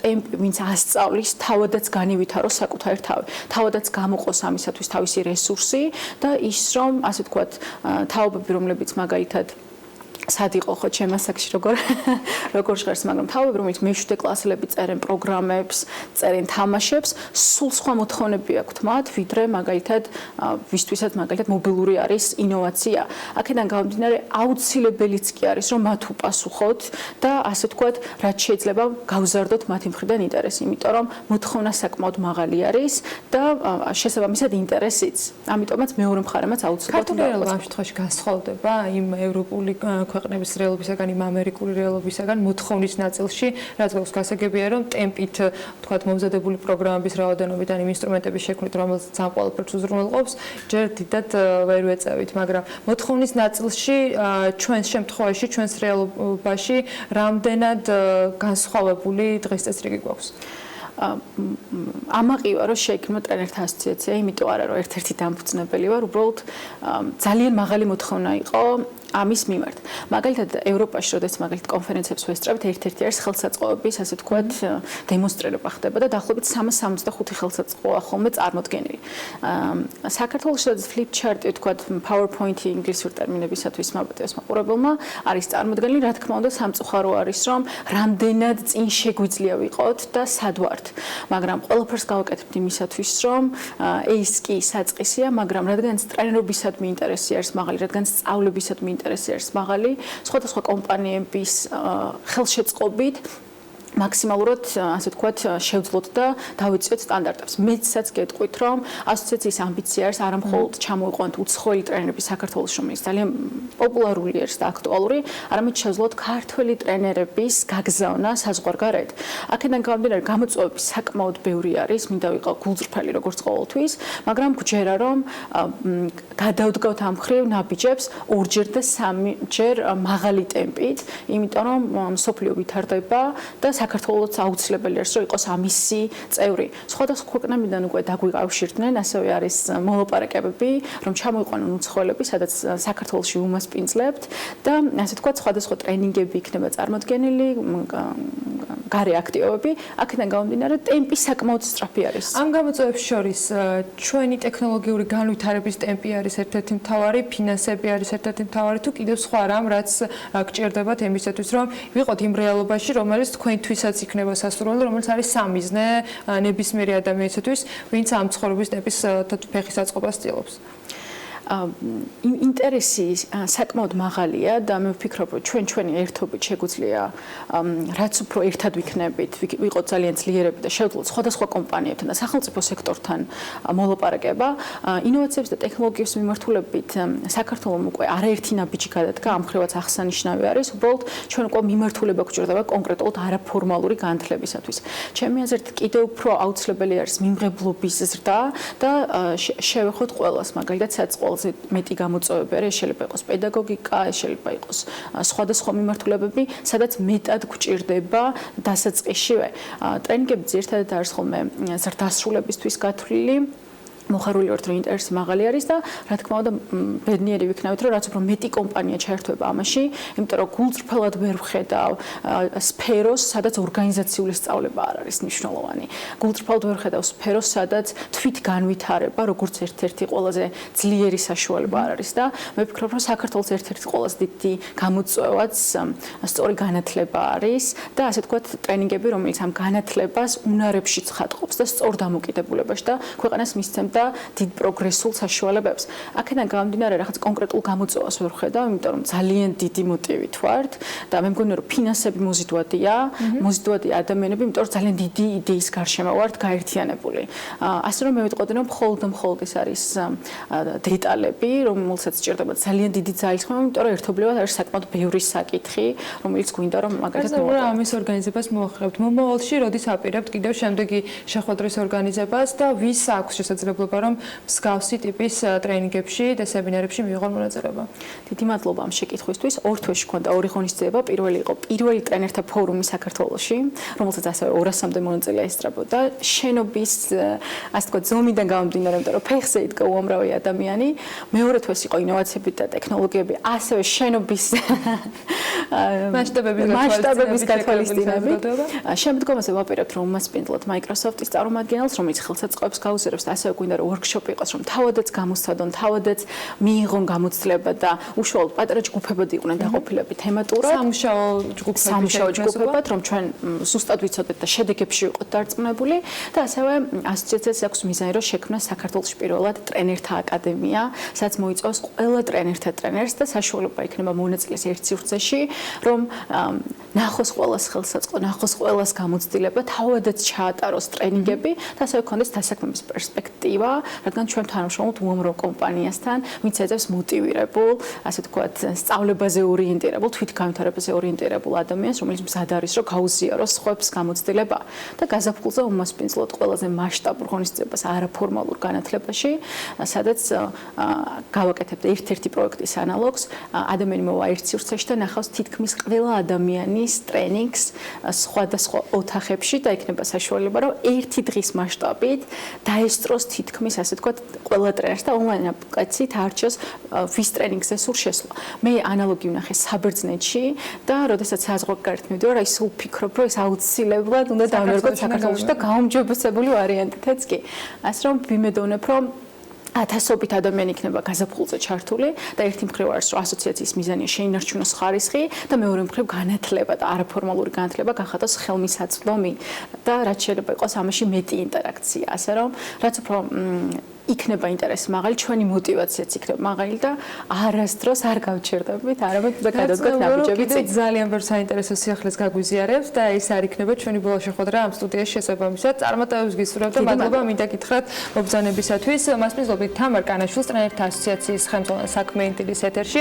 ტემპი, ვინც ასწავლის, თავადაც განივითაროს საკუთარი თავი. თავადაც გამოყოს ამისათვის თავისი რესურსი და ის რომ, ასე ვთქვათ, თაობები, რომლებიც მაგალითად სად იყო ხო ჩემ ასაკში როგორ ჟღერს, მაგრამ თაობები, რომელიც მე-7 კლასელები წერენ პროგრამებს, წერენ თამაშებს, სულ სხვა მოთხოვნები აქვთ მათ, ვიდრე მაგალითად ვისთვისაც მაგალითად მობილური არის ინოვაცია. აქედან გამომდინარე, აუცილებელიც კი არის, რომ მათ უპასუხოთ და ასე ვთქვათ, რაც შეიძლება გავზარდოთ მათი მხრიდან ინტერესი, იმიტომ რომ მოთხოვნა საკმაოდ მაღალი არის და შესაბამისად ინტერესიც. ამიტომაც მეორე მხარემაც აუცილებლად უნდა იყოს. ამ შემთხვევაში განსხვავდება იმ ევროპული ქვეყნების რეალობისაგან, იმ ამერიკული რეალობისაგან მოთხოვნის ნაწილში, რაც გვაქვს გასაგებია, რომ ტემპით, თქვათ, მომზადებული პროგრამების რაოდენობით ან იმ ინსტრუმენტების შექმნით, რომელსაც ამ ყველაფერს უზრუნველყოფს, ჯერ დიდად ვერ ვეწევით, მაგრამ მოთხოვნის ნაწილში ჩვენს შემთხვევაში, ჩვენს რეალობაში რამდენად განსხვავებული დღეს წესრიგი გვაქვს? ამაყივა რომ შეიქმნა ტრენერთა ასოციაცია, იმიტომ არა რომ ერთ-ერთი დამფუძნებელი ვარ, უბრალოდ ძალიან მაღალი მოთხოვნა იყო ამის მიმართ. მაგალითად, ევროპაში, როდესაც მაგალითად კონფერენციებს ვესწრებთ, ერთ-ერთი არის ხელსაწყოების, ასე ვთქვათ, დემონსტრირება ხდება და დაახლოებით 365 ხელსაწყოა ხოლმე წარმოდგენილი. საქართველოში flip chart-ი ვთქვათ, PowerPoint-ი ინგლისურ ტერმინებისათვის მაბატევს მაყურებელმა, არის წარმოდგენილი, რა თქმა უნდა, სამწუხარო არის, რომ რამდენად წინ შეგვიძლია ვიყოთ და სად ვართ. მაგრამ ყველაფერს გავაკეთებთ იმისათვის, რომ ეს კი საწყისია, მაგრამ რადგანაც ტრენერობისადმი ინტერესი არის მაღალი, რადგანაც სწავლებისადმი ინტერესი არის მაღალი, სხვადასხვა კომპანიების ხელშეწყობით მაქსიმალურად, ასე ვთქვათ, შევძლოთ და დავიწიოთ სტანდარტებს. მეცაც გეტყვით, რომ ასოციაციის ამბიცია არის არა მხოლოდ ჩამოიყვანოთ უცხოელი ტრენერები საქართველოს, რომელიც ძალიან პოპულარული არის და აქტუალური, არამედ შევძლოთ ქართველი ტრენერების გაგზავნა საზღვარგარეთ. აქედან გამომდინარე, გამოწვევები საკმაოდ ბევრი არის, მინდა ვიყავ გულწრფელი როგორც ყოველთვის, მაგრამ გვჯერა, რომ გადავდგავთ ამ მხრივ ნაბიჯებს ორჯერ და სამჯერ მაღალი ტემპით, იმიტომ რომ მსოფლიო ვითარდება და საქართველოს აუცილებელი არის, რომ იყოს ამისი წევრი. სხვადასხვა ქვეყნებიდან უკვე დაგვიკავშირდნენ, ასევე არის მოლაპარაკებები, რომ ჩამოიყვანონ უცხოელები, სადაც საქართველოში უმასპინძლებთ და ასე ვთქვათ, სხვადასხვა ტრენინგები იქნება წარმოდგენილი, გარე აქტივობები, აქედან გამომდინარე, ტემპი საკმაოდ სწრაფი არის. ამ გამოწვევებს შორის ჩვენი ტექნოლოგიური განვითარების ტემპი არის ერთ-ერთი მთავარი, ფინანსები არის ერთ-ერთი მთავარი თუ კიდევ სხვა რამ, რაც გჭირდებათ იმისათვის, რომ ვიყოთ იმ რეალობაში, რომელიც თქვენთვისაც იქნება სასურველი, რომელიც არის სამიზნე ნებისმიერი ადამიანისთვის, ვინც ამ ცხოვრების ტემპის ფეხის აწყობას ცდილობს. ინტერესი საკმაოდ მაღალია და მე ვფიქრობ, რომ ჩვენი ერთობით შეგვიძლია რაც უფრო ერთად ვიქნებით, ვიყოთ ძალიან ძლიერები და შევძლოთ სხვადასხვა კომპანიებთან და სახელმწიფო სექტორთან მოლაპარაკება. ინოვაციების და ტექნოლოგიების მიმართულებით საქართველოს უკვე არაერთი ნაბიჯი გადადგა, ამ ხრივაც აღსანიშნავი არის, უბრალოდ ჩვენ უკვე მიმართულება გვჭირდება კონკრეტულად არაფორმალური განათლებისათვის. ჩემი აზრით, კიდევ უფრო აუცილებელი არის მიმღებლობის ზრდა და შევეხოთ ყველას, მაგალითად საწყო მეტი გამოწვევები არის, შეიძლება იყოს პედაგოგიკა, შეიძლება იყოს სხვადასხვა მიმართულებები, სადაც მეტად გვჭირდება დასაწყისშივე. ტრენინგები ძირითადად არის ხოლმე ზრდასრულებისთვის გათვლილი. მოხარული ვართ, რომ ინტერესი მაღალი არის და რა თქმა უნდა ბედნიერი ვიქნებით, რომ რაც უფრო მეტი კომპანია ჩაერთვება ამაში, იმიტომ რომ გულწრფელად ვერ ვხედავ სფეროს, სადაც ორგანიზაციული სწავლება არ არის მნიშვნელოვანი. გულწრფელად ვერ ვხედავ სფეროს, სადაც თვით განვითარება, როგორც ერთ-ერთი ყველაზე ძლიერი საშუალება არ არის და მე ვფიქრობ, რომ საქართველოს ერთ-ერთი ყველაზე დიდი გამოწვევაც სწორი განათლება არის და ასე ვთქვათ, ტრენინგები, რომელიც ამ განათლებას უნარებში ცხადყოფს და სწორ დამოკიდებულებაში და ქვეყანას მისცემს და დიდ პროგრესულ საშუალებებს. აქედან გამომდინარე, რაღაც კონკრეტულ გამოწვევას ვერ ვხედავ, იმიტომ რომ ძალიან დიდი მოტივით ვართ და მე მგონი, რომ ფინანსები მოზიდვადია, მოზიდვადია ადამიანები, იმიტომ რომ ძალიან დიდი იდეის გარშემო ვართ გაერთიანებული. ასე რომ მე ვიტყოდი, რომ მხოლოდ ეს არის დეტალები, რომელსაც სჭირდება ძალიან დიდი ძალისხმევა, იმიტომ რომ ერთობლივად არის საკმაოდ ბევრი საკითხი, რომელიც გვინდა რომ მაგალითად მოვაყენოთ. ამის ორგანიზებას მოახერხებთ. მომავალში როდის აპირებთ კიდევ შემდეგი შეხვედრის ორგანიზებას და ვის აქვს შესაძლებლობა რომ მსგავსი ტიპის ტრენინგებში და სემინარებში მიიღონ მონაწილეობა. დიდი მადლობა ამ შეკითხვისთვის. ორ თვეში ქონდა ორი ღონისძიება. პირველი იყო პირველი ტრენერთა ფორუმი საქართველოში, რომელსაც ასევე 200-მდე მონაწილე ესწრებოდა. შენობის, ასე ვთქვათ, ზომიდან გამომდინარე, იმიტომ რომ ფეხზე იდგა უამრავი ადამიანი. მეორე თვეს იყო ინოვაციები და ტექნოლოგიები, ასევე შენობის მასშტაბების გათვალისწინებით. შემდგომაზე ვაპირებთ, რომ უმასპინძლოთ Microsoft-ის წარმომადგენელს, რომელიც ხელსაწყოებს გაუზიარებს და ასევე გვინდა რომ workshop იყოს, რომ თავადაც გამოსცადონ, თავადაც მიიღონ გამოცდილება და უშუალოდ პატარა ჯგუფებად იყვნენ დაყოფილები თემატურად. სამუშაო ჯგუფებად, რომ ჩვენ ზუსტად ვიცოდეთ და შედეგებში ვიყოთ დარწმუნებული და ასევე ასოციაციას აქვს მიზანი, რომ შექმნას საქართველოს პირველად ტრენერთა აკადემია, სადაც მოიწვევს ყველა ტრენერთა ტრენერს და საშუალება იქნება მონაწილეს ერთ სივრცეში, რომ ნახოს ყველას ხელსაწყო, ნახოს ყველას გამოცდილება, თავადაც ჩაატაროს ტრენინგები და ასევე ქონდეს დასაქმების პერსპექტივა, რადგან ჩვენ თანამშრომლობთ უამრავ კომპანიასთან, ვინც ეძებს მოტივირებულ, ასე ვთქვათ, სწავლებაზე ორიენტირებულ, თვითგანვითარებაზე ორიენტირებულ ადამიანს, რომელიც მზად არის, რომ გაუზიაროს სხვებს გამოცდილება და გაზაფხულზე უმასპინძლოთ ყველაზე მასშტაბურ ღონისძიებას არაფორმალურ განათლებაში, სადაც გავაკეთებთ ერთ-ერთი პროექტის ანალოგს, ადამიანი მოვა ერთ სივრცეში და ნახავს თითქმის ყველა ადამიანის ტრენინგს სხვადასხვა ოთახებში და იქნება საშუალება, რომ ერთი დღის მასშტაბით დაესწროს თითქმის თქმის, ასე ვთქვათ, ყველა ტრენერს და ონლაინ აპლიკაციით არჩევს ვის ტრენინგზე სულ შესვლა. მე ანალოგი ვნახე საბერძნეთში და როდესაც საზღვარგარეთ მივდივარ, აი სულ ვფიქრობ, რომ ეს აუცილებლად უნდა დავერგოთ საქართველოში და გაუმჯობესებული ვარიანტითაც კი. ასე რომ ვიმედოვნებ, რომ ათასობით ადამიანი იქნება გაზაფხულზე ჩართული და ერთი მხრივ არის რომ ასოციაციის მიზანია შეინარჩუნოს ხარისხი და მეორე მხრივ განათლება და არაფორმალური განათლება გახადოს ხელმისაწვდომი და რაც შეიძლება იყოს ამაში მეტი ინტერაქცია, ასე რომ რაც უფრო იქნება ინტერესი მაღალი, ჩვენი мотиваციაც იქნება მაღალი და არასდროს არ გავჩერდებით, არამედ უნდა გადავდგოთ ნაბიჯები წინ. ძალიან ბევრ საინტერესო სიახლეს გაგვიზიარებთ და ეს არ იქნება ჩვენი ბოლო შეხვედრა ამ სტუდიაში შესაბამისად. წარმატებებს გისურვებთ და მადლობა მინდა გითხრათ მობრძანებისათვის. მას მიზნობით თამარ კანაშვილს ტრენერთა ასოციაციის ხელმძღვანელ საქმეინტილის ეთერში.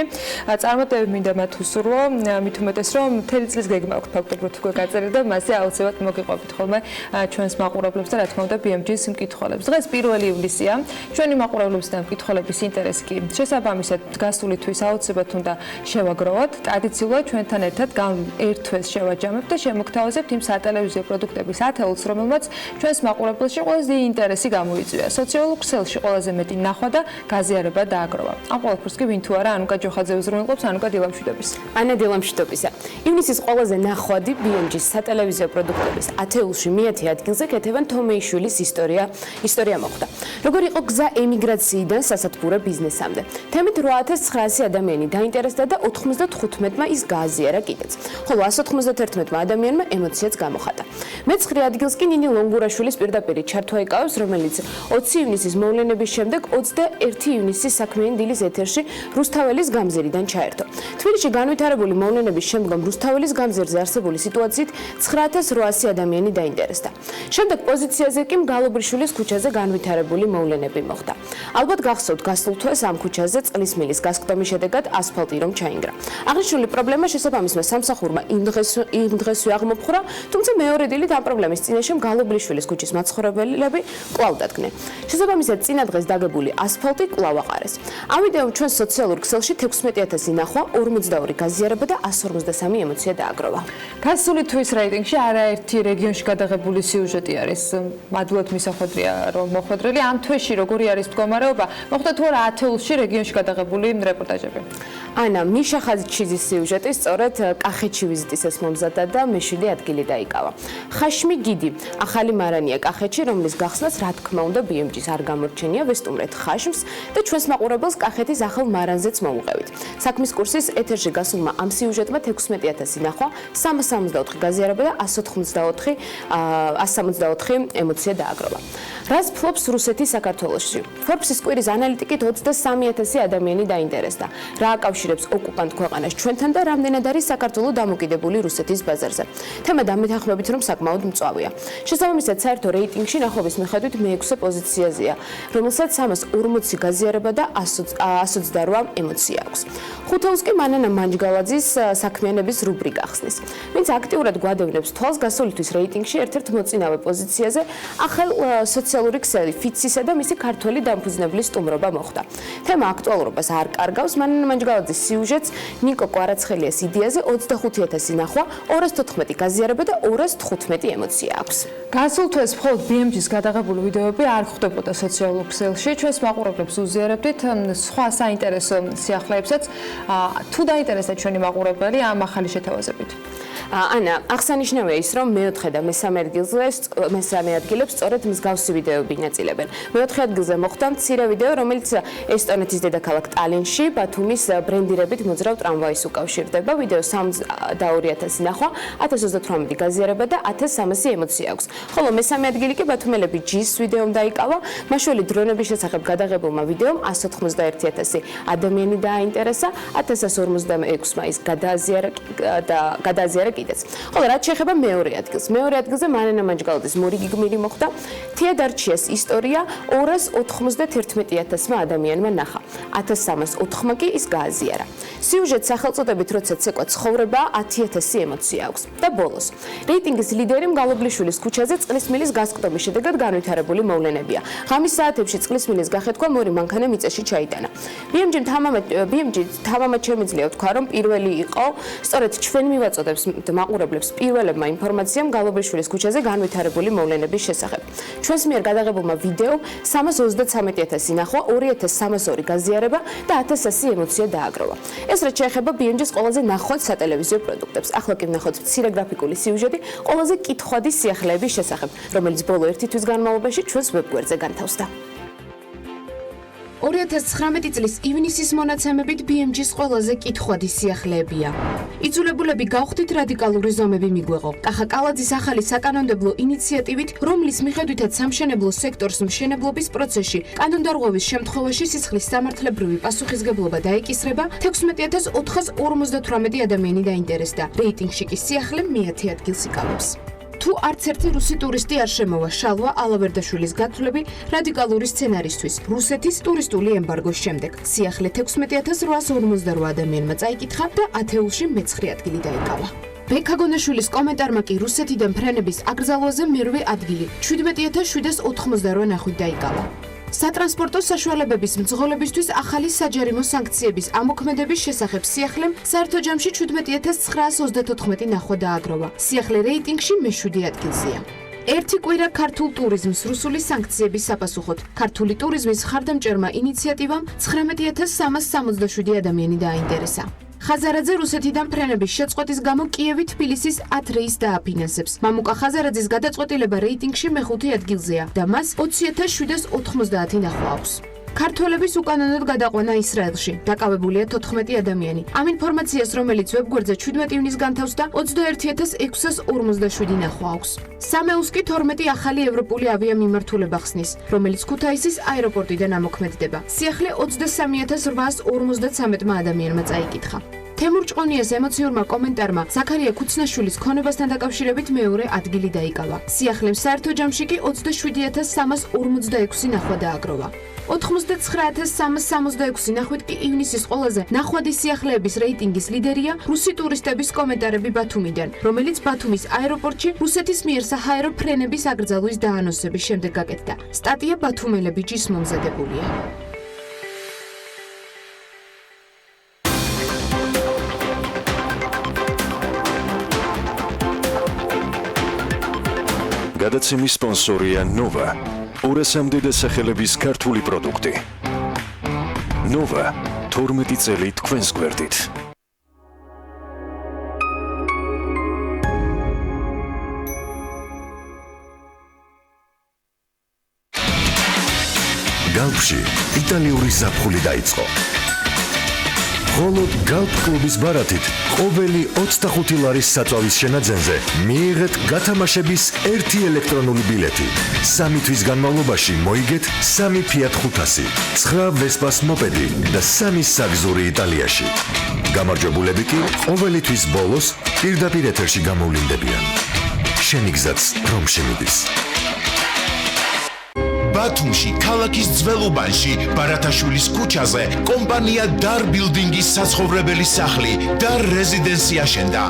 წარმატებები მინდა მათ უსურვო, მით უმეტეს რომ მთელი წლის გეგმა აქვს ფაქტობრივად უკვე გაწერილი და მასზე აუცილებლად მოგიყვებით ხოლმე ჩვენს მაყურებლებს და რა თქმა უნდა BMG-ს მკითხველებს. დღეს 1 ივლისია. ჩვენი მაყურებლების და მკითხველების ინტერესი კი შესაბამისად გასული თვის აუცილებლად უნდა შევაგროვოთ. ტრადიციულად ჩვენთან ერთად ერთ თვეს შევაჯამებთ და შემოგთავაზებთ იმ სატელევიზიო პროდუქტების ათეულს, რომელმაც ჩვენს მაყურებელში ყველაზე დიდი ინტერესი გამოიწვია. სოციალურ ქსელში ყველაზე მეტი ნახვა და გაზიარება დააგროვა. ამ ყველაფერს კი ვინ თუ არა ანუკა ჯოხაძე უზრუნველყოფს, ანუკა დილამშვიდობის. ანა დილამშვიდობისა. ივნისის ყველაზე ნახვადი BMG-ის სატელევიზიო პროდუქტების ათეულში მეათე ადგილზე კეთევან თომეიშვილის ისტორია მოხვდა. როგორი იყო გზა ემიგრაციიდან სასათბურე ბიზნესამდე. თემით 8900 ადამიანი დაინტერესდა და 95-მა ის გააზიარა კიდეც. ხოლო 191-მა ადამიანმა ემოციაც გამოხატა. მე-9 ადგილს კი ნინი ლონგურაშვილის პირდაპირ ჩართვა იკავებს, რომელიც 20 ივნისის მოვლენების შემდეგ 21 ივნისის საქმიანი დილის ეთერში რუსთაველის გამზირიდან ჩაერთო. თბილისში განვითარებული მოვლენების შემდგომ რუსთაველის გამზირზე არსებული სიტუაციით 9800 ადამიანი დაინტერესდა. შემდეგ პოზიციაზე კი მგალობრიშვილის ქუჩაზე განვითარებული მოვლენები მოხდა. ალბათ გახსოვთ გასულ თვეს ამ ქუჩაზე წყლის მილის გასკვდომის შედეგად ასფალტი რომ ჩაინგრა. აღნიშნული პრობლემა შესაბამისმა სამსახურმა იმ დღესვე აღმოფხვრა, თუმცა მეორე დილით ამ პრობლემის წინაშე მგალობრიშვილის ქუჩის მაცხოვრებლები კვლავ დადგნენ. შესაბამისად წინა დღეს დაგებული ასფალტი კვლავ აყარეს. ამ ვიდეომ ჩვენ სოციალურ ქსელში 16000 ნახვა, 42 გაზიარება და 153 ემოცია დააგროვა. გასული თვის რეიტინგში არაერთი რეგიონში გადაღებული სიუჟეტი არის მადლობთ მისახვედრია რომ მოხვედრილი ამ თვეში როგორი არის მდგომარეობა? მოხდა თუ არა ათეულში რეგიონში გადაღებული რეპორტაჟები? ანა მიშა ხაძიჩიძის სიუჟეტი სწორედ კახეთში ვიზიტისას მომზადდა და მე-7 ადგილი დაიკავა. ხაშმი გიდი, ახალი მარანია კახეთში, რომლის გახსნაც რა თქმა უნდა BMG-ს არ გამორჩენია, ვესტუმრეთ ხაშმს და ჩვენს მაყურებელს კახეთის ახალ მარანზეც მოუყევით. საქმის კურსის ეთერში გასულმა ამ სიუჟეტმა 16000 ნახვა, 374 გაზიარება და 174 ემოცია დააგროვა. რას ფლობს რუსეთი საქართველოში? Forbes-ის კვირის ანალიტიკით 23000 ადამიანი დაინტერესდა. რა აკავშირებს ოკუპანტ ქვეყანას ჩვენთან და რამდენად არის საქართველო დამოკიდებული რუსეთის ბაზარზე. თემა დამეთანხმებით რომ საკმაოდ მწვავეა. შესაბამისად საერთო რეიტინგში ნახობის მიხედვით მე-6 პოზიციაზეა, რომელსაც 340 გაზიარება და 128 ემოცია აქვს. ხუთეულს კი მანანა მანჯგალაძის საქმიანობის რუბრიკა ხსნის. ვინც აქტიურად გვადევნებს თვალს გასული თვის რეიტინგში ერთ-ერთ მოწინავე პოზიციაზე ახალ სოციალური ქსელი ფიცისა და მისი ქართველი დამფუძნებლის სტუმრობა მოხდა. თემა აქტუალურობას არ კარგავს, მანანა მანჯგალაძის სიუჟეტს ნიკო კვარაცხელიას იდეაზე 25000 ნახვა, 214 გაზიარება და 215 ემოცია აქვს. გასულ თვეს მხოლოდ BMG-ს გადაღებული ვიდეოები არ ხვდებოდა სოციალურ ქსელში. ჩვენს მაყურებლებს უზიარებდით სხვა საინტერესო სიახლეებსაც. თუ დაინტერესდა ჩვენი მაყურებელი ამ ახალი შეთავაზებით? ანა, აღსანიშნავია ის, რომ მე-4 და მე-3 ადგილებს სწორედ მსგავსი ვიდეოები ინაწილებენ. მე-4 ადგილზე მოხდა მცირე ვიდეო, რომელიც ესტონეთის დედაქალაქ ტალინში ბათუმის ბრენდირებით მოძრავ ტრამვაის უკავშირდება. ვიდეო 32000 ნახვა, 1028 გაზიარება და 1300 ემოცია აქვს. ხოლო მე-3 ადგილი კი ბათუმელები ჯის ვიდეომ დაიკავა. მაშველი დრონების შესახებ გადაღებულმა ვიდეომ 191000 ადამიანი დააინტერესა, 1146-მა ის გადააზიარა კიდეც. ხოლო რაც შეეხება მეორე ადგილს. მეორე ადგილზე მანანა მანჯგალაძის მორიგი გმირი მოხდა. თეადარჩიას ისტორია 211000 ადამიანმა ნახა. 1304-მა კი ის გააზიარა. სიუჟეტს სახელწოდებით როცა ცეკვა ცხოვრება 10000 ემოცია აქვს. და ბოლოს. რეიტინგის ლიდერი მგალობლიშვილის ქუჩაზე წყლის მილის გასკვდომის შედეგად განვითარებული მოვლენებია. ღამის საათებში წყლის მილის გახეთქვა მორი მანქანა მიწაში ჩაიტანა. BMG თავამად შემიძლია ვთქვა, რომ პირველი იყო სწორედ ჩვენ მივაწოდებს აჩვენებდა მაყურებლებს პირველებმა ინფორმაციამ გალობეშვილის ქუჩაზე განვითარებული მოვლენების შესახებ. ჩვენს მიერ გადაღებულმა ვიდეო 333,000 ნახვა, 2302 გაზიარება და 1100 ემოცია დააგროვა. ეს რაც შეეხება BMG-ის ყველაზე ნახვად სატელევიზიო პროდუქტებს. ახლა კი ვნახოთ მცირე გრაფიკული სიუჟეტი ყველაზე კითხვადი სიახლეების შესახებ, რომელიც ბოლო 1 თვის განმავლობაში ჩვენს ვებგვერდზე განთავსდა. 2019 წლის ივნისის მონაცემებით BMG-ის ყველაზე კითხვადი სიახლეებია. იძულებულები გავხდით რადიკალური ზომები მიგვეღო. კახა კალაძის ახალი საკანონმდებლო ინიციატივით, რომლის მიხედვითაც სამშენებლო სექტორს მშენებლობის პროცესში კანონდარღვევის შემთხვევაში სისხლის სამართლებრივი პასუხისგებლობა დაეკისრება, 16458 ადამიანი დაინტერესდა. რეიტინგში კი სიახლე მე-10 ადგილს იკავებს. თუ არც ერთი რუსი ტურისტი არ შემოვა შალვა ალავერდაშვილის გათვლები რადიკალური სცენარისთვის რუსეთის ტურისტული ემბარგოს შემდეგ. სიახლე 16848 ადამიანმა წაიკითხა და ათეულში მე-9 ადგილი დაიკავა. ბექაგონაშვილის კომენტარმა კი რუსეთიდან ფრენების აკრძალვაზე მერვე ადგილი 17788 ნახვით დაიკავა. სატრანსპორტო საშუალებების მძღოლებისთვის ახალი საჯარიმო სანქციების ამოქმედების შესახებ სიახლემ საერთო ჯამში 17934 ნახვა დააგროვა. სიახლე რეიტინგში მე-7 ადგილზეა. ერთი კვირა ქართულ ტურიზმს რუსული სანქციების საპასუხოდ. ქართული ტურიზმის ხარდამჭერმა ინიციატივამ 19367 ადამიანი დააინტერესა. ხაზარაძე რუსეთიდან ფრენების შეწყვეტის გამო კიევი თბილისის 10 რეისს დააფინანსებს. მამუკა ხაზარაძის გადაწყვეტილება რეიტინგში მე-5 ადგილზეა და მას 20790 ნახვა აქვს. ქართველების უკანონოდ გადაყვანა ისრაელში. დაკავებულია 14 ადამიანი. ამ ინფორმაციას, რომელიც ვებგვერდზე 17 ივნის განთავსდა, 21647 ნახვა აქვს. სამეულს კი 12 ახალი ევროპული ავიამიმართულება ხსნის, რომელიც ქუთაისის აეროპორტიდან ამოქმედდება. სიახლე 23853 ადამიანმა წაიკითხა. თემურ ჭყონიას ემოციურმა კომენტარმა ზაქარია ქუცნაშვილის ქონებასთან დაკავშირებით მეორე ადგილი დაიკავა. სიახლემ საერთო ჯამში კი 27346 ნახვა დააგროვა. 99366 ნახვით კი ივნისის ყველაზე ნახვადი სიახლეების რეიტინგის ლიდერია რუსი ტურისტების კომენტარები ბათუმიდან, რომელიც ბათუმის აეროპორტში რუსეთის მიერ საჰაერო ფრენების აკრძალვის დაანონსების შემდეგ გაკეთდა. სტატია ბათუმელები ჯის მომზადებულია. გადაცემის სპონსორია ნოვა. 200-მდე დასახელების ქართული პროდუქტი. ნოვა 12 წელი თქვენს გვერდით. გალფში იტალიური ზაფხული დაიწყო. მხოლოდ გალფ კლუბის ბარათით ყოველი 25 ლარის საწვავის შენაძენზე მიიღეთ გათამაშების ერთი ელექტრონული ბილეთი. 3 თვის განმავლობაში მოიგეთ 3 Fiat 500, 9 Vespas მოპედი და 3 საგზური იტალიაში. გამარჯვებულები კი ყოველი თვის ბოლოს პირდაპირ ეთერში გამოვლინდებიან. შენი გზაც რომში მიდის. ბათუმში, ქალაქის ძველუბანში, ბარათაშვილის ქუჩაზე კომპანია Dar Building-ის საცხოვრებელი სახლი Dar Residence აშენდა.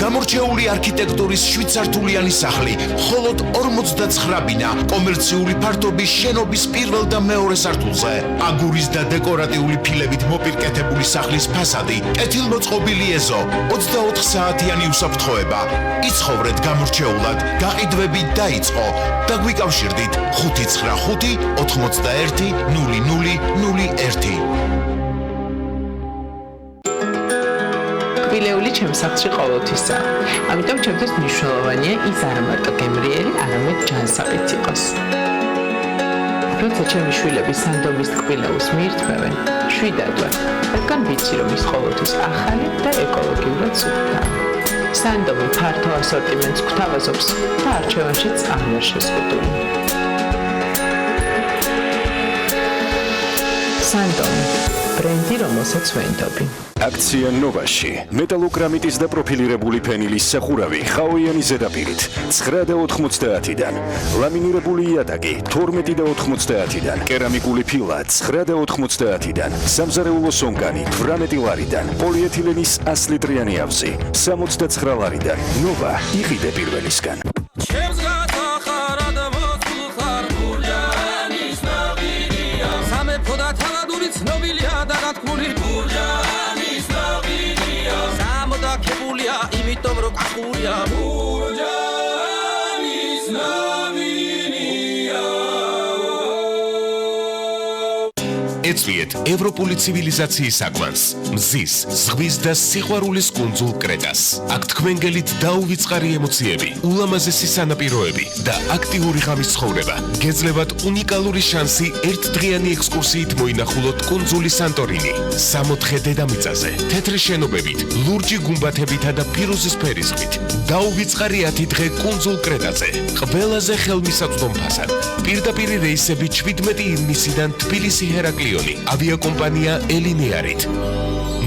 გამორჩეული არქიტექტურის შვიდსართულიანი სახლი, მხოლოდ 49 ბინა კომერციული ფართობის შენობის პირველ და მეორე სართულზე. აგურის და დეკორატიული ფილებით მოპირკეთებული სახლის ფასადი, კეთილმოწყობილი ეზო, 24 საათიანი უსაფრთხოება. იცხოვრეთ გამორჩეულად, გაყიდვები დაიწყო. დაგვიკავშირდით 595 81 0001. კბილეული ჩემს სახლში ყოველთვისაა. ამიტომ ჩემთვის მნიშვნელოვანია ის არა მარტო გემრიელი, არამედ ჯანსაღიც იყოს. როცა ჩემი შვილები სანდომის კბილეულს მიირთმევენ, შვიდად ვარ, რადგან ვიცი, რომ ის ყოველთვის ახალი და ეკოლოგიურად სუფთაა. სანდომი ფართო ასორტიმენტს გვთავაზობს და არჩევანშიც არ ვარ შეზღუდული. სანდომი ბრენდი, რომელსაც ვენდობი. აქცია ნოვაში. მეტალოკრამიტის და პროფილირებული ფენილის სახურავი ხაოიანი ზედაპირით 9.90-დან. ლამინირებული იატაკი 12.90-დან. კერამიკული ფილა 9.90-დან. სამზარეულო სონკანი 18 ლარიდან. პოლიეთილენის 100 ლიტრიანი ავზი 69 ლარიდან. ნოვა იყიდე პირველისგან. ცნობილია და გათქმული ბურჯანის ნავიდია სამოდაკებულია იმიტომ რომ კახური გაუხლიეთ ევროპული ცივილიზაციის აკვანს, მზის, ზღვის და სიყვარულის კუნძულ კრეტას. აქ თქვენგელით დაუვიწყარი ემოციები, ულამაზესი სანაპიროები და აქტიური ღამის ცხოვრება. გეძლევათ უნიკალური შანსი ერთდღიანი ექსკურსიით მოინახულოთ კუნძული სანტორინი. 64 დედამიწაზე, თეთრი შენობებით, ლურჯი გუმბათებითა და ფირუზის ფერისხმით. დაუვიწყარი 10 დღე კუნძულ კრეტაზე. ყველაზე ხელმისაწვდომ ფასად. პირდაპირი რეისები 17 ივნისიდან თბილისი ჰერაკლიონი, ავიაკომპანია ელინეარით.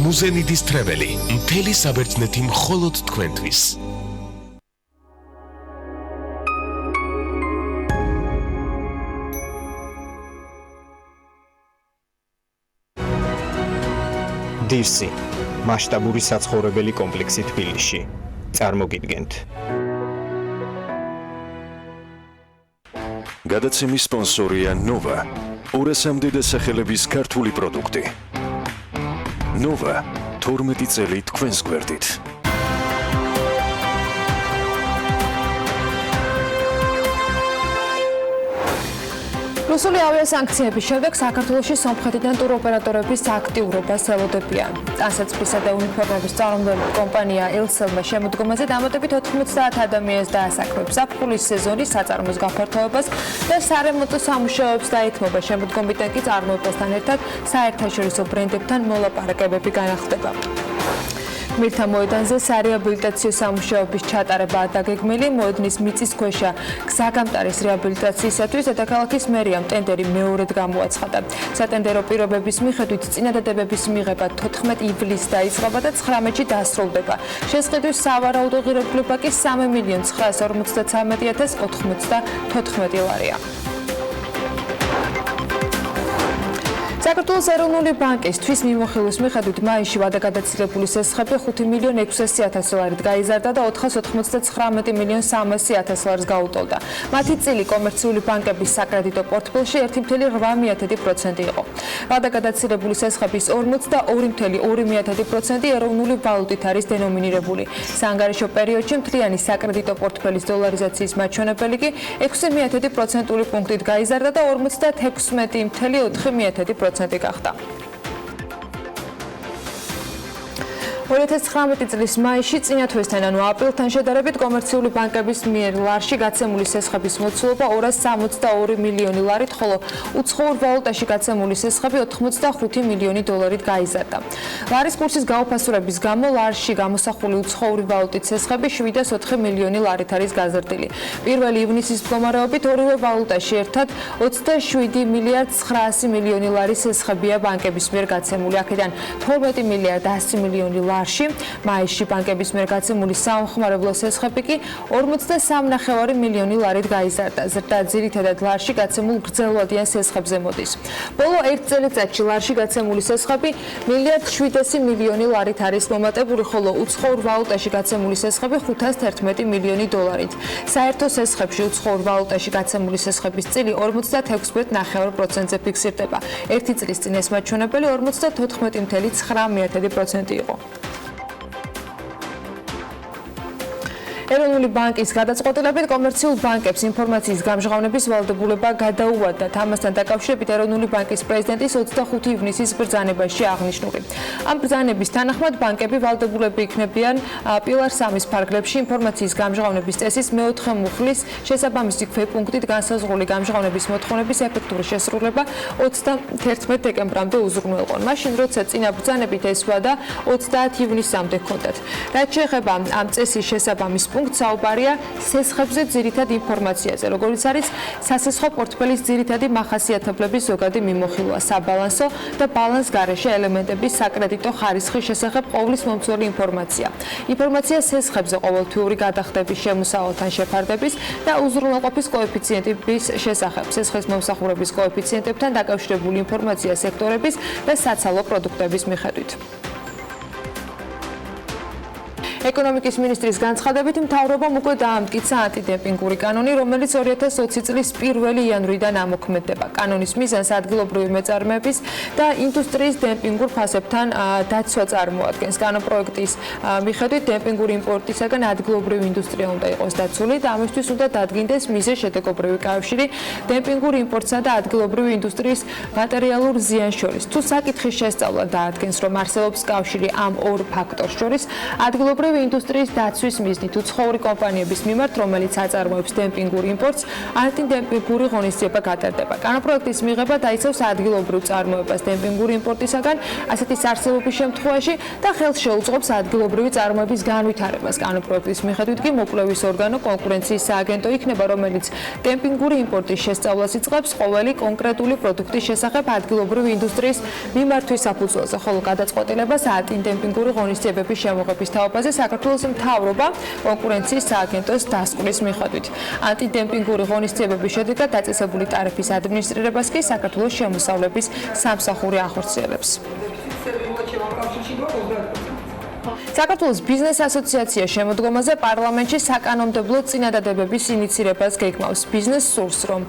მუზენიდის ტრეველი, მთელი საბერძნეთი მხოლოდ თქვენთვის. დირსი, მასშტაბური საცხოვრებელი კომპლექსი თბილისში. წარმოგიდგენთ. გადაცემის სპონსორია ნოვა. 200-მდე დასახელების ქართული პროდუქტი. ნოვა 12 წელი თქვენს გვერდით. რუსული ავიასანქციების შემდეგ საქართველოში სომხეთიდან ტუროპერატორების აქტიურობას ელოდებიან. ტანსაცმლისა და უნიფორმების წარმომადგენელი კომპანია ელსელმა შემოდგომაზე დამატებით 90 ადამიანს დაასაქმებს ზაფხულის სეზონის საწარმოს გაფართოებას და სარემონტო სამუშაოებს დაეთმობა. შემოდგომიდან კი წარმოებასთან ერთად საერთაშორისო ბრენდებთან მოლაპარაკებები განახლდება. მირთა მოედანზე სარეაბილიტაციო სამუშაოების ჩატარებაა დაგეგმილი. მოედნის მიწისქვეშა გზაგამტარის რეაბილიტაციისათვის დედაქალაქის მერიამ ტენდერი მეორედ გამოაცხადა. სატენდერო პირობების მიხედვით წინადადებების მიღება 14 ივლისს დაიწყება და 19-ში დასრულდება. შესყიდვის სავარაუდო ღირებულება კი 3,953,094 ლარია. საქართველოს ეროვნული ბანკის თვის მიმოხილვის მიხედვით მაისში ვადაგადაცილებული სესხები 5,600,000 ლარით გაიზარდა და 499,300,000 ლარს გაუტოლდა. მათი წილი კომერციული ბანკების საკრედიტო პორტფელში 1,8% იყო. ვადაგადაცილებული სესხების 42,2% ეროვნული ვალუტით არის დენომინირებული. საანგარიშო პერიოდში მთლიანი საკრედიტო პორტფელის დოლარიზაციის მაჩვენებელი კი 6% პუნქტით გაიზარდა და 56,4% გახდა. 2019 წლის მაისში წინა თვესთან, ანუ აპრილთან შედარებით კომერციული ბანკების მიერ ლარში გაცემული სესხების მოცულობა 262 მილიონი ლარით, ხოლო უცხოურ ვალუტაში გაცემული სესხები 85 მილიონი დოლარით გაიზარდა. ლარის კურსის გაუფასურების გამო ლარში გამოსახული უცხოური ვალუტით სესხები 704 მილიონი ლარით არის გაზრდილი. 1 ივნისის მდგომარეობით ორივე ვალუტაში ერთად 27,900 მილიონი ლარის სესხებია ბანკების მიერ გაცემული. აქედან 12,100 მილიონი ლარი მაისში ბანკების მიერ გაცემული საომხმარებლო სესხები კი 43,5 მილიონი ლარით გაიზარდა. ზრდა ძირითადად ლარში გაცემულ გრძელვადიან სესხებზე მოდის. ბოლო 1 წელიწადში ლარში გაცემული სესხები 1,7 მილიონი ლარით არის მომატებული, ხოლო უცხოურ ვალუტაში გაცემული სესხები 511 მილიონი დოლარით. საერთო სესხებში უცხოურ ვალუტაში გაცემული სესხების წილი 56,9%-ზე ფიქსირდება. ერთი წლის წინ ეს მაჩვენებელი 54,9% იყო. ეროვნული ბანკის გადაწყვეტილებით კომერციულ ბანკებს ინფორმაციის გამჟღავნების ვალდებულება გადაუვადათ. ამასთან დაკავშირებით ეროვნული ბანკის პრეზიდენტის 25 ივნისის ბრძანებაში აღნიშნული. ამ ბრძანების თანახმად ბანკები ვალდებულები იქნებიან პილარ 3-ის ფარგლებში ინფორმაციის გამჟღავნების წესის მეოთხე მუხლის შესაბამისი ქვეპუნქტით განსაზღვრული გამჟღავნების მოთხოვნების ეფექტური შესრულება 31 დეკემბრამდე უზრუნველყონ. მაშინ როცა წინა ბრძანებით ეს ვადა 30 ივნისამდე ჰქონდათ. რაც შეეხება ამ წესის შესაბამის პუნქტს, საუბარია სესხებზე ძირითად ინფორმაციაზე, როგორიც არის სასესხო პორტფელის ძირითადი მახასიათებლების ზოგადი მიმოხილვა, საბალანსო და ბალანსგარეშე ელემენტების საკრედიტო ხარისხის შესახებ ყოვლის მომცველი ინფორმაცია. ინფორმაცია სესხებზე ყოველთვიური გადახდების შემოსავალთან შეფარდების და უზრუნველყოფის კოეფიციენტების შესახებ, სესხის მომსახურების კოეფიციენტებთან დაკავშირებული ინფორმაცია სექტორების და საცალო პროდუქტების მიხედვით. ეკონომიკის მინისტრის განცხადებით, მთავრობამ უკვე დაამტკიცა ანტიდემპინგური კანონი, რომელიც 2020 წლის 1 იანვრიდან ამოქმედდება. კანონის მიზანს ადგილობრივი მეწარმეების და ინდუსტრიის დემპინგურ ფასებთან დაცვა წარმოადგენს. კანონპროექტის მიხედვით დემპინგური იმპორტისაგან ადგილობრივი ინდუსტრია უნდა იყოს დაცული და ამისთვის უნდა დადგინდეს მიზეშედეგობრივი კავშირი დემპინგურ იმპორტსა და ადგილობრივი ინდუსტრიის მატერიალურ ზიანს შორის. თუ საკითხის შესწავლა დაადგენს, რომ არსებობს კავშირი ამ ორ ფაქტორს შორის, ადგილობრივი ინდუსტრიის დაცვის მიზნით უცხოური კომპანიების მიმართ, რომელიც აწარმოებს დემპინგურ იმპორტს, ანტიდემპინგური ღონისძიება გატარდება. კანონპროექტის მიღება დაიცავს ადგილობრივ წარმოებას დემპინგური იმპორტისაგან ასეთის არსებობის შემთხვევაში და ხელს შეუწყობს ადგილობრივი წარმოების განვითარებას. კანონპროექტის მიხედვით კი მოკვლევის ორგანო კონკურენციის სააგენტო იქნება, რომელიც დემპინგური იმპორტის შესწავლას იწყებს ყოველი კონკრეტული პროდუქტის შესახებ ადგილობრივი ინდუსტრიის მიმართვის საფუძველზე, ხოლო გადაწყვეტილებას ანტიდემპინგური ღონისძიებების შემოღების თაობაზე საქართველოს მთავრობა კონკურენციის სააგენტოს დასკვნის მიხედვით. ანტიდემპინგური ღონისძიებების შედეგად დაწესებული ტარიფის ადმინისტრირებას კი საქართველოს შემოსავლების სამსახური ახორციელებს. საქართველოს ბიზნეს ასოციაცია შემოდგომაზე პარლამენტში საკანონმდებლო წინადადებების ინიცირებას გეგმავს. ბიზნეს სურს, რომ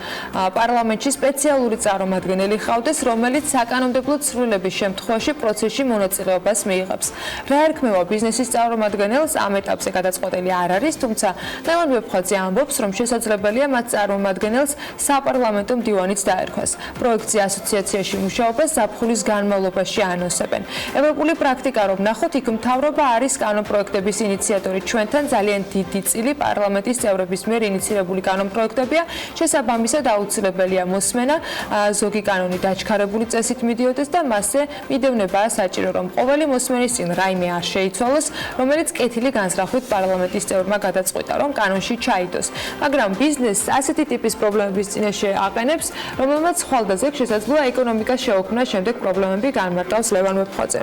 პარლამენტში სპეციალური წარმომადგენელი ჰყავდეს, რომელიც საკანონმდებლო ცვლილების შემთხვევაში პროცესში მონაწილეობას მიიღებს. რა ერქმევა ბიზნესის წარმომადგენელს ამ ეტაპზე გადაწყვეტილი არ არის, თუმცა ლევან ვეფხვაძე ამბობს, რომ შესაძლებელია მათ წარმომადგენელს საპარლამენტო მდივანიც დაერქვას. პროექტზე ასოციაციაში მუშაობას ზაფხულის განმავლობაში ანონსებენ. ევროპული პრაქტიკა რომ ნახოთ, იქ მთავრობა არის კანონპროექტების ინიციატორი. ჩვენთან ძალიან დიდი წილი პარლამენტის წევრების მიერ ინიცირებული კანონპროექტებია, შესაბამისად აუცილებელია მოსმენა, ზოგი კანონი დაჩქარებული წესით მიდიოდეს და მასზე მიდევნებაა საჭირო, რომ ყოველი მოსმენის წინ რაიმე არ შეიცვალოს, რომელიც კეთილი განზრახვით პარლამენტის წევრმა გადაწყვიტა, რომ კანონში ჩაიდოს. მაგრამ ბიზნესს ასეთი ტიპის პრობლემების წინაშე აყენებს, რომელმაც ხვალდაზე შესაძლოა ეკონომიკას შეუქმნას შემდეგ პრობლემები განმარტავს ლევან ვეფხვაძე.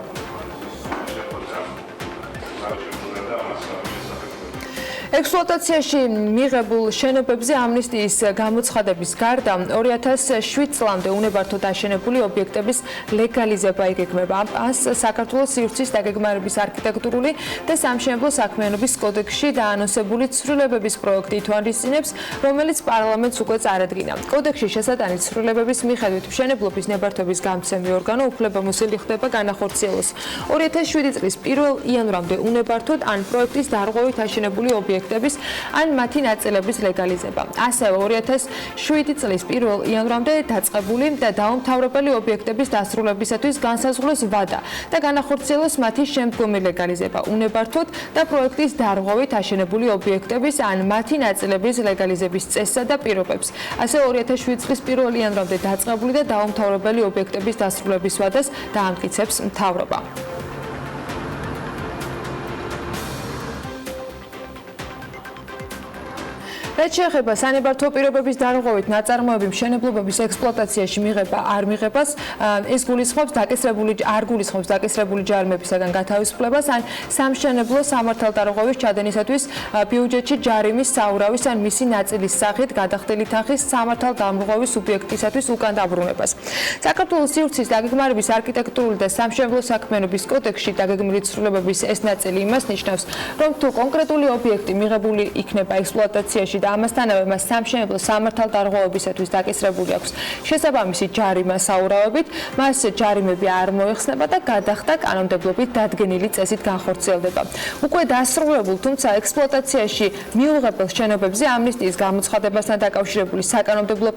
ექსპლუატაციაში მიღებულ შენობებზე ამნისტიის გამოცხადების გარდა 2007 წლამდე უნებართოდ აშენებული ობიექტების ლეგალიზება იგეგმება. ამას საქართველოს სივრცის დაგეგმარების არქიტექტურული და სამშენებლო საქმიანობის კოდექსში დაანონსებული ცვლილებების პროექტი ითვალისწინებს, რომელიც პარლამენტს უკვე წარადგინა. კოდექსში შესატანი ცვლილებების მიხედვით მშენებლობის ნებართვების გამცემი ორგანო უფლებამოსილი ხდება განახორციელოს 2007 წლის 1 იანვრამდე უნებართოდ ან პროექტის დარღვევით აშენებული ობიექტების ან მათი ნაწილების ლეგალიზება. ასევე 2007 წლის 1 იანვრამდე დაწყებული და დაუმთავრებელი ობიექტების დასრულებისათვის განსაზღვროს ვადა და განახორციელოს მათი შემდგომი ლეგალიზება. უნებართოდ და პროექტის დარღვევით აშენებული ობიექტების ან მათი ნაწილების ლეგალიზების წესსა და პირობებს. ასევე 2007 წლის 1 იანვრამდე დაწყებული და დაუმთავრებელი ობიექტების დასრულების ვადას დაამტკიცებს მთავრობა. რაც შეეხება სანებართვო პირობების დარღვევით ნაწარმოები მშენებლობების ექსპლუატაციაში მიღება არ მიღებას, ეს გულისხმობს დაკისრებული ჯარიმებისაგან გათავისუფლებას ან სამშენებლო სამართალდარღვევის ჩადენისათვის ბიუჯეტში ჯარიმის საურავის ან მისი ნაწილის სახით გადახდილი თანხის სამართალდამრღვევი სუბიექტისათვის უკან დაბრუნებას. საქართველოს სივრცის დაგეგმარების არქიტექტურული და სამშენებლო საქმიანობის კოდექსში დაგეგმილი ცვლილებების ეს ნაწილი იმას ნიშნავს, რომ თუ კონკრეტული ობიექტი მიღებული იქნება ექსპლუატაციაში და ამასთანავე მას სამშენებლო სამართალდარღვევებისათვის დაკისრებული აქვს შესაბამისი ჯარიმა საურავებით, მას ჯარიმები არ მოეხსნება და გადახდა კანონმდებლობით დადგენილი წესით განხორციელდება. უკვე დასრულებულ, თუმცა ექსპლუატაციაში მიუღებელ შენობებზე ამნისტიის გამოცხადებასთან დაკავშირებული საკანონმდებლო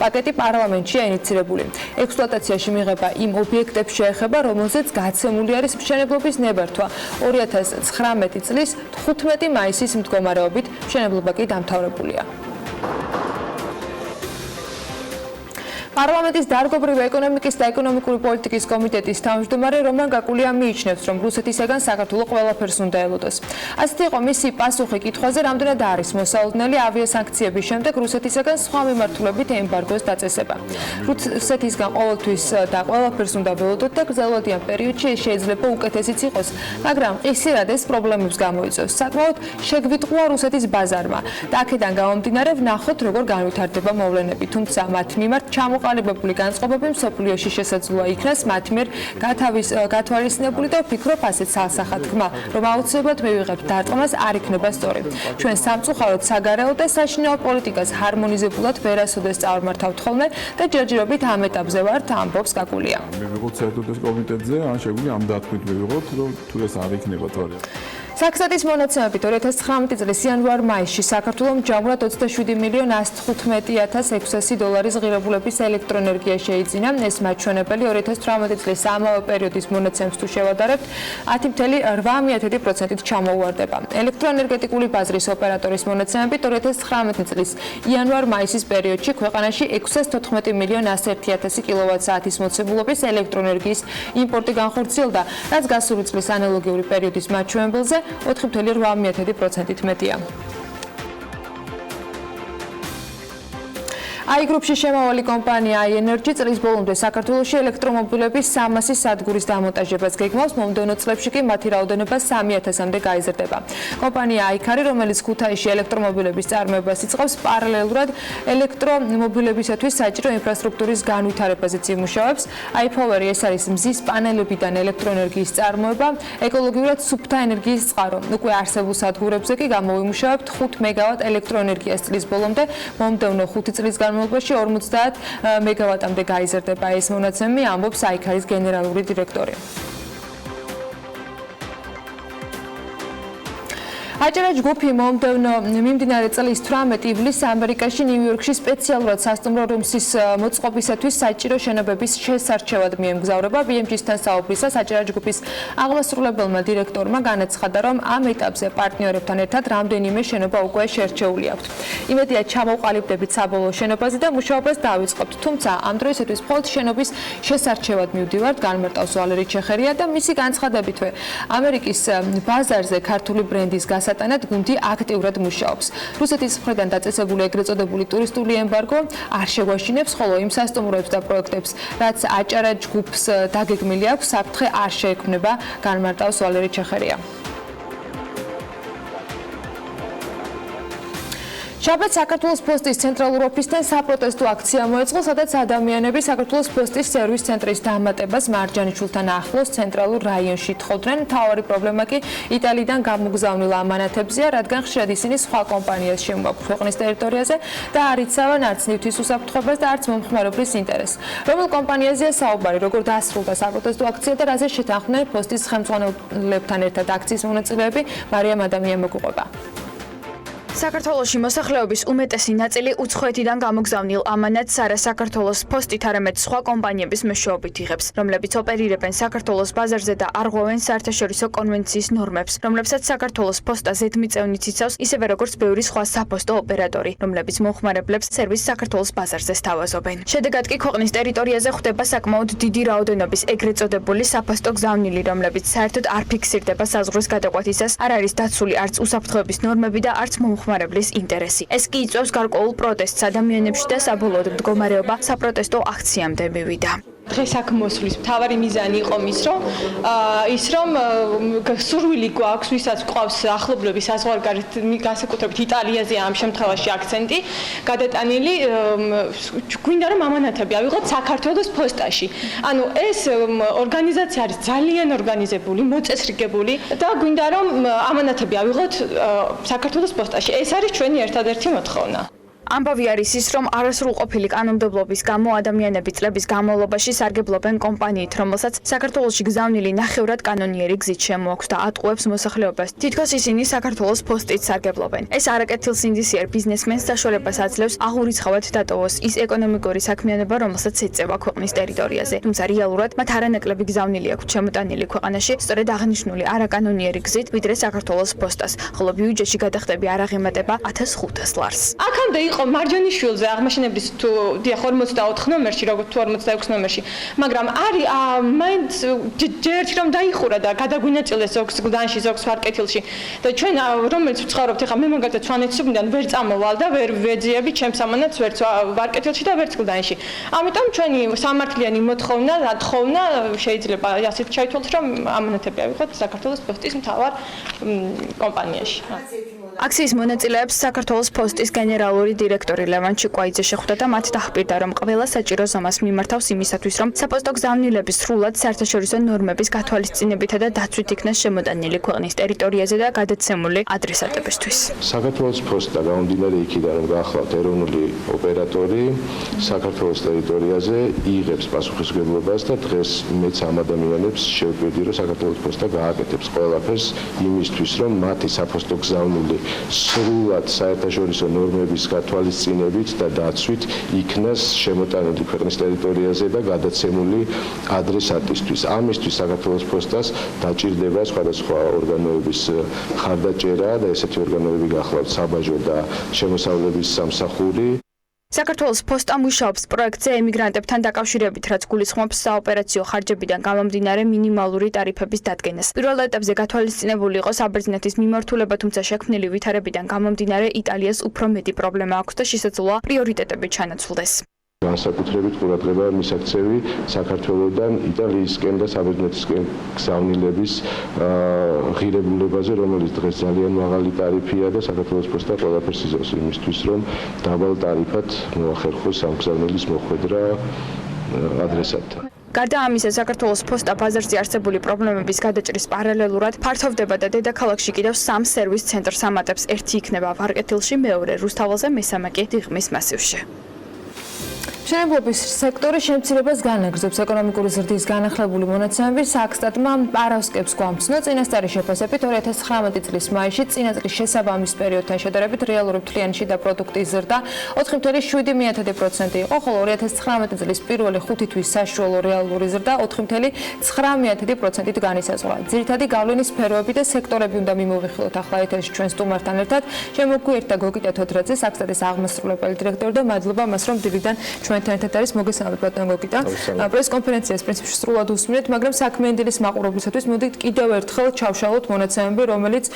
პაკეტი პარლამენტშია ინიცირებული. ექსპლუატაციაში მიღება იმ ობიექტებს შეეხება, რომელზეც გაცემული არის მშენებლობის ნებართვა 2019 წლის 15 მაისის მდგომარეობით. მშენებლობა კი დამთავრებულია. პარლამენტის დარგობრივი ეკონომიკის და ეკონომიკური პოლიტიკის კომიტეტის თავმჯდომარე რომან გაკულია მიიჩნევს, რომ რუსეთისაგან საქართველო ყველაფერს უნდა ელოდოს. ასეთი იყო მისი პასუხი კითხვაზე, რამდენად არის მოსალოდნელი ავიასანქციების შემდეგ რუსეთისაგან სხვა მიმართულებით ემბარგოს დაწესება. რუსეთისგან ყოველთვის და ყველაფერს უნდა ველოდოთ და გრძელვადიან პერიოდში ეს შეიძლება უკეთესიც იყოს, მაგრამ ყისრად ეს პრობლემებს გამოიწვევს. საკმაოდ შეგვიტყუა რუსეთის ბაზარმა და აქედან გამომდინარე ვნახოთ, როგორ განვითარდება მოვლენები, თუმცა მათ მიმართ ჩამოყალიბებული განწყობები მსოფლიოში შესაძლოა იქნას მათი მიერ გათვალისწინებული და ვფიქრობ ასეთ სალსახად თქმა, რომ აუცილებლად მივიღებთ დარტყმას არ იქნება სწორი. ჩვენ სამწუხაროდ საგარეო და საშინაო პოლიტიკას ჰარმონიზებულად ვერასოდეს წარმართავთ ხოლმე და ჯერჯერობით ამ ეტაპზე ვართ, ამბობს გაგულია. მივიღოთ საერთაშორისო კომიტეტზე, ან შეგვიძლია ამ დათქმით მივიღოთ, რომ თუ ეს არ იქნება თორემ. საქსტატის მონაცემებით 2019 წლის იანვარ-მაისში საქართველოს ჯამურად 27.115.600 დოლარის ღირებულების ელექტროენერგია შეიძინა. ეს მაჩვენებელი 2018 წლის ამავე პერიოდის მონაცემს თუ შევადარებთ, 10.8%-ით ჩამოუვარდება. ელექტროენერგეტიკული ბაზრის ოპერატორის მონაცემებით 2019 წლის იანვარ-მაისის პერიოდში ქვეყანაში 614.101.000 კილოვატ-საათის მოცემულობის ელექტროენერგიის იმპორტი განხორციელდა, რაც გასული წლის ანალოგიური პერიოდის მაჩვენებელზე 4.8%-ით მეტია. აიგრუპში შემავალი კომპანია iEnergy წლის ბოლომდე საქართველოში ელექტრომობილების 300 სადგურის დამონტაჟებას გეგმავს, მომდევნო წლებში კი მათი რაოდენობა 3000-მდე გაიზრდება. კომპანია iCar, რომელიც ქუთაისში ელექტრომობილების წარმოებას იწყებს, პარალელურად ელექტრომობილებისათვის საჭირო ინფრასტრუქტურის განვითარებაზეც იმუშავებს. iPower ეს არის მზის პანელებიდან ელექტროენერგიის წარმოება, ეკოლოგიურად სუფთა ენერგიის წყარო. უკვე არსებულ სადგურებზე კი გამოვიმუშავებთ 5 მეგავატ ელექტროენერგიას წლის ბოლომდე, მომდევნო 5 წლის განმავლობაში 50 მეგავატამდე გაიზრდება ეს მონაცემი, ამბობს iCar-ის გენერალური დირექტორი. აჭარა ჯგუფი მიმდინარე წლის 18 ივლისს ამერიკაში ნიუ-იორკში სპეციალურად სასტუმრო რუმსის მოწყობისათვის საჭირო შენობების შესარჩევად მიემგზავრება. BMG-სთან საუბრისას აჭარა ჯგუფის აღმასრულებელმა დირექტორმა განაცხადა, რომ ამ ეტაპზე პარტნიორებთან ერთად რამდენიმე შენობა უკვე შერჩეული აქვთ. იმედია ჩამოყალიბდებით საბოლოო შენობაზე და მუშაობას დავიწყებთ, თუმცა ამ დროისათვის მხოლოდ შენობის შესარჩევად მივდივართ, განმარტავს ვალერი ჩეხერია და მისი განცხადებითვე ამერიკის ბაზარზე ქართული ბრენდის სატანად გუნდი აქტიურად მუშაობს. რუსეთის მხრიდან დაწესებული ეგრეთ წოდებული ტურისტული ემბარგო არ შეგვაშინებს, ხოლო იმ სასტუმროებს და პროექტებს, რაც აჭარა ჯგუფს დაგეგმილი აქვს, საფრთხე არ შეექმნება, განმარტავს ვალერი ჩეხერია. შაბათს საქართველოს პოსტის ცენტრალურ ოფისთან საპროტესტო აქცია მოეწყო, სადაც ადამიანები საქართველოს პოსტის სერვის ცენტრის დამატებას მარჯანიშვილთან ახლოს ცენტრალურ რაიონში თხოვდნენ. მთავარი პრობლემა კი იტალიიდან გამოგზავნილ ამანათებზეა, რადგან ხშირად ისინი სხვა კომპანიას შემოაქვთ ქვეყნის ტერიტორიაზე და არ იცავენ არც ნივთის უსაფრთხოებას და არც მომხმარებლის ინტერესს. რომელ კომპანიაზეა საუბარი, როგორ დასრულდა საპროტესტო აქცია და რაზე შეთანხმდნენ პოსტის ხელმძღვანელებთან ერთად აქციის მონაწილეები, მარიამ ადამიანი მოგუყვება. საქართველოში მოსახლეობის უმეტესი ნაწილი უცხოეთიდან გამოგზავნილ ამანატს არა საქართველოს პოსტით, არამედ სხვა კომპანიების მეშვეობით იღებს, რომლებიც ოპერირებენ საქართველოს ბაზარზე და არღვევენ საერთაშორისო კონვენციის ნორმებს, რომლებსაც საქართველოს პოსტა ზედმიწევნით იცავს, ისევე როგორც ბევრი სხვა საფოსტო ოპერატორი, რომლებიც მომხმარებლებს სერვისს საქართველოს ბაზარზე სთავაზობენ. შედეგად კი ქვეყნის ტერიტორიაზე ხდება საკმაოდ დიდი რაოდენობის ეგრეთ წოდებული საფოსტო გზავნილი, რომლებიც საერთოდ არ ფიქსირდება საზღვრის გადაყვანისას, არ არის დაცული არც უსაფრთხოების ნორმები და არც მომხმარებლის ინტერესი. ეს კი იწვევს გარკვეულ პროტესტს ადამიანებში და საბოლოოდ მდგომარეობა საპროტესტო აქციამდე მივიდა. დღეს აქ მოსვლის მთავარი მიზანი იყო ის რომ სურვილი გვაქვს, ვისაც გვყავს ახლობლები საზღვარგარეთ, განსაკუთრებით იტალიაზე ამ შემთხვევაში აქცენტი გადატანილი, გვინდა რომ ამანათები ავიღოთ საქართველოს პოსტაში. ანუ ეს ორგანიზაცია არის ძალიან ორგანიზებული, მოწესრიგებული და გვინდა რომ ამანათები ავიღოთ საქართველოს პოსტაში. ეს არის ჩვენი ერთადერთი მოთხოვნა. ამბავი არის ის, რომ არასრულყოფილი კანონმდებლობის გამო ადამიანები წლების განმავლობაში სარგებლობენ კომპანიით, რომელსაც საქართველოში გზავნილი ნახევრად კანონიერი გზით შემოაქვს და ატყუებს მოსახლეობას. თითქოს ისინი საქართველოს პოსტით სარგებლობენ. ეს არაკეთილსინდისიერ ბიზნესმენს საშუალებას აძლევს აღურიცხავად დატოვოს ის ეკონომიკური საქმიანობა, რომელსაც ეწევა ქვეყნის ტერიტორიაზე. თუმცა რეალურად მათ არანაკლები გზავნილი აქვთ შემოტანილი ქვეყანაში, სწორედ აღნიშნული არაკანონიერი გზით, ვიდრე საქართველოს პოსტას, ხოლო ბიუჯეტში გადახდები არ აღემატება 1500 ლარს. აქამდე იყო მარჯანიშვილზე აღმაშენებლის თუ 44 ნომერში, როგორც თუ 46 ნომერში, მაგრამ არის მაინც ჯერჯერობით რომ დაიხურა და გადაგვინაწილეს ზოგს გლდანში, ზოგს ვარკეთილში და ჩვენ რომელიც ვცხოვრობთ ახლა მე მაგალითად სვანეთისგან ვერ წამოვალ და ვერ ვეძიები ჩემს ამანათს ვერც ვარკეთილში და ვერც გლდანში. ამიტომ ჩვენი სამართლიანი მოთხოვნა, თხოვნა შეიძლება ასეთ ჩაითვალოს, რომ ამანათები ავიღოთ საქართველოს პოსტის მთავარ კომპანიაში. აქციის მონაწილეებს საქართველოს პოსტის გენერალური დირექტორი ლევან ჩიკვაიძე შეხვდა და მათ დაახპირდა, რომ ყველა საჭირო ზომას მიმართავს იმისათვის, რომ საპოსტო გზავნილების სრულად საერთაშორისო ნორმების გათვალისწინებითა და დაცვით იქნას შემოტანილი ქვეყნის ტერიტორიაზე და გადაცემული ადრესატებისთვის. საქართველოს პოსტა გამომდინარე იქიდან, რომ გახლავთ ეროვნული ოპერატორი საქართველოს ტერიტორიაზე იღებს პასუხისმგებლობას და დღეს მეც ამ ადამიანებს შევკვირდი, რომ საქართველოს პოსტა გააკეთებს ყველაფერს იმისთვის, რომ მათი საპოსტო გზავნილი სრულად საერთაშორისო ნორმების გათვალისწინებით და დაცვით იქნას შემოტანილი ქვეყნის ტერიტორიაზე და გადაცემული ადრესატისთვის. ამისთვის საქართველოს პოსტას დაჭირდება სხვადასხვა ორგანოების მხარდაჭერა და ესეთი ორგანოები გახლავთ საბაჟო და შემოსავლების სამსახური. საქართველოს პოსტა მუშაობს პროექტზე ემიგრანტებთან დაკავშირებით, რაც გულისხმობს საოპერაციო ხარჯებიდან გამომდინარე მინიმალური ტარიფების დადგენას. პირველ ეტაპზე გათვალისწინებული იყო საბერძნეთის მიმართულება, თუმცა შექმნილი ვითარებიდან გამომდინარე იტალიას უფრო მეტი პრობლემა აქვს და შესაძლოა პრიორიტეტები ჩანაცვლდეს. განსაკუთრებით ყურადღება მისაქცევი საქართველოსთან იტალიისკენ და საბერძნეთისკენ გზავნილების ღირებულებაზე, რომელიც დღეს ძალიან მაღალი ტარიფია და საქართველოს პოსტა ყველაფერს იზავს იმისთვის, რომ დაბალ ტარიფად მოახერხოს ამ გზავნილის მოხვედრა ადრესატთან. გარდა ამისა, საქართველოს პოსტა ბაზარზე არსებული პრობლემების გადაჭრის პარალელურად ფართოვდება და დედაქალაქში კიდევ 3 სერვის ცენტრს ამატებს. ერთი იქნება ვარკეთილში, მეორე რუსთაველზე, მესამე კი დიღმის მასივში. მშენებლობის სექტორი შემცირებას განაგრძობს. ეკონომიკური ზრდის განახლებული მონაცემები საქსტატმა პარასკევს გვამცნო. წინასწარი შეფასებით 2019 წლის მაისში წინა წლის შესაბამის პერიოდთან შედარებით რეალური მთლიანი შიდა პროდუქტის ზრდა 4.7% იყო, ხოლო 2019 წლის პირველი 5 თვის საშუალო რეალური ზრდა 4.9%-ით განისაზღვრა. ძირითადი გავლენის სფეროები და სექტორები უნდა მიმოვიხილოთ ახლა ეთერში ჩვენ სტუმართან ერთად. შემოგვიერთდა გოგიტა თოთრაძე, საქსტატის აღმასრულებელი დირექტორი და მადლობა მას, რომ დილიდან ჩვენთან ერთად არის. მოგესალმებით ბატონო გოგიტა. პრესკონფერენციას პრინციპში სრულად უსმინეთ, მაგრამ საქმიანი დილის მაყურებლისათვის მოდით კიდევ ერთხელ ჩავშალოთ მონაცემები, რომელიც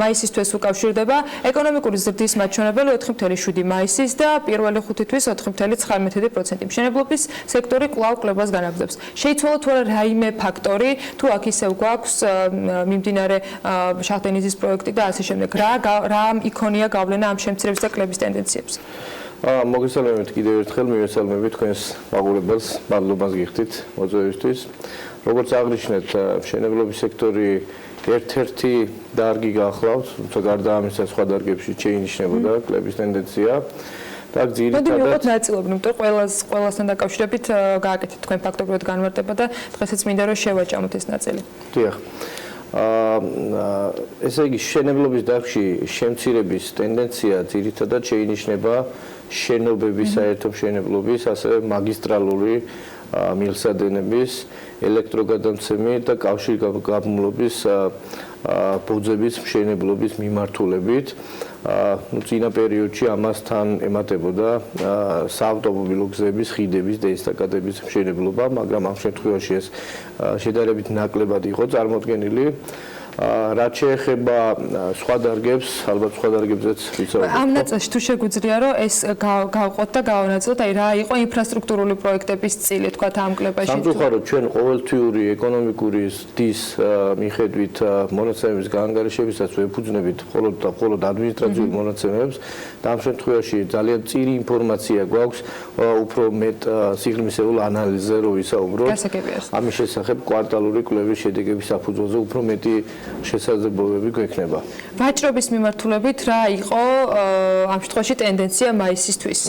მაისის თვეს უკავშირდება. ეკონომიკური ზრდის მაჩვენებელი 4.7 მაისის და პირველი 5 თვის 4.19%. მშენებლობის სექტორი კვლავ კლებას განაგრძობს. შეიცვალა თუ არა რაიმე ფაქტორი, თუ აქ ისევ გვაქვს მიმდინარე შახტენიზის პროექტი და ასე შემდეგ. რა იქონია გავლენა ამ შემცირების და კლების ტენდენციებს? მოგესალმებით კიდევ ერთხელ, მივესალმებით თქვენს მაყურებელს, მადლობას გიხდით მოწვევისთვის. როგორც აღნიშნეთ, მშენებლობის სექტორი ერთ-ერთი დარგი გახლავთ, თუმცა გარდა ამისა სხვა დარგებში შეინიშნებოდა კლების ტენდენცია. და ძირითადად მოდი ნაწილობრივ, იმიტომ ყველასთან დაკავშირებით გააკეთეთ თქვენ ფაქტობრივად განმარტება და დღესაც მინდა რომ შევაჭამოთ ეს ნაწილი. დიახ. ესე იგი მშენებლობის დარგში შემცირების ტენდენცია ძირითადად შეინიშნება შენობების, საერთო მშენებლობის, ასევე მაგისტრალური მილსადენების, ელექტროგადამცემი და კავშირგაბმულობის ბოძების მშენებლობის მიმართულებით. წინა პერიოდში ამასთან ემატებოდა საავტომობილო გზების, ხიდების და ესტაკადების მშენებლობა, მაგრამ ამ შემთხვევაში ეს შედარებით ნაკლებად იყო წარმოდგენილი. რაც შეეხება სხვა დარგებს, ალბათ სხვა დარგებზეც ვიცავთ. ამ ნაწილში თუ შეგვიძლია რომ ეს გავყოთ და გავანაწილოთ, აი რა იყო ინფრასტრუქტურული პროექტების წილი, თქვათ ამ კლებაში. სამწუხაროდ ჩვენ ყოველთვიური ეკონომიკური ზრდის მიხედვით მონაცემების გაანგარიშებისაც ვეფუძნებით მხოლოდ ადმინისტრაციულ მონაცემებს და ამ შემთხვევაში ძალიან წირი ინფორმაცია გვაქვს, უფრო მეტ სიღრმისეულ ანალიზზე რო ვისაუბროთ. ამის შესახებ კვარტალური კვლევის შედეგების საფუძველზე უფრო მეტი შესაძლებლობები გვექნება. ვაჭრობის მიმართულებით რა იყო ამ შემთხვევაში ტენდენცია მაისისთვის?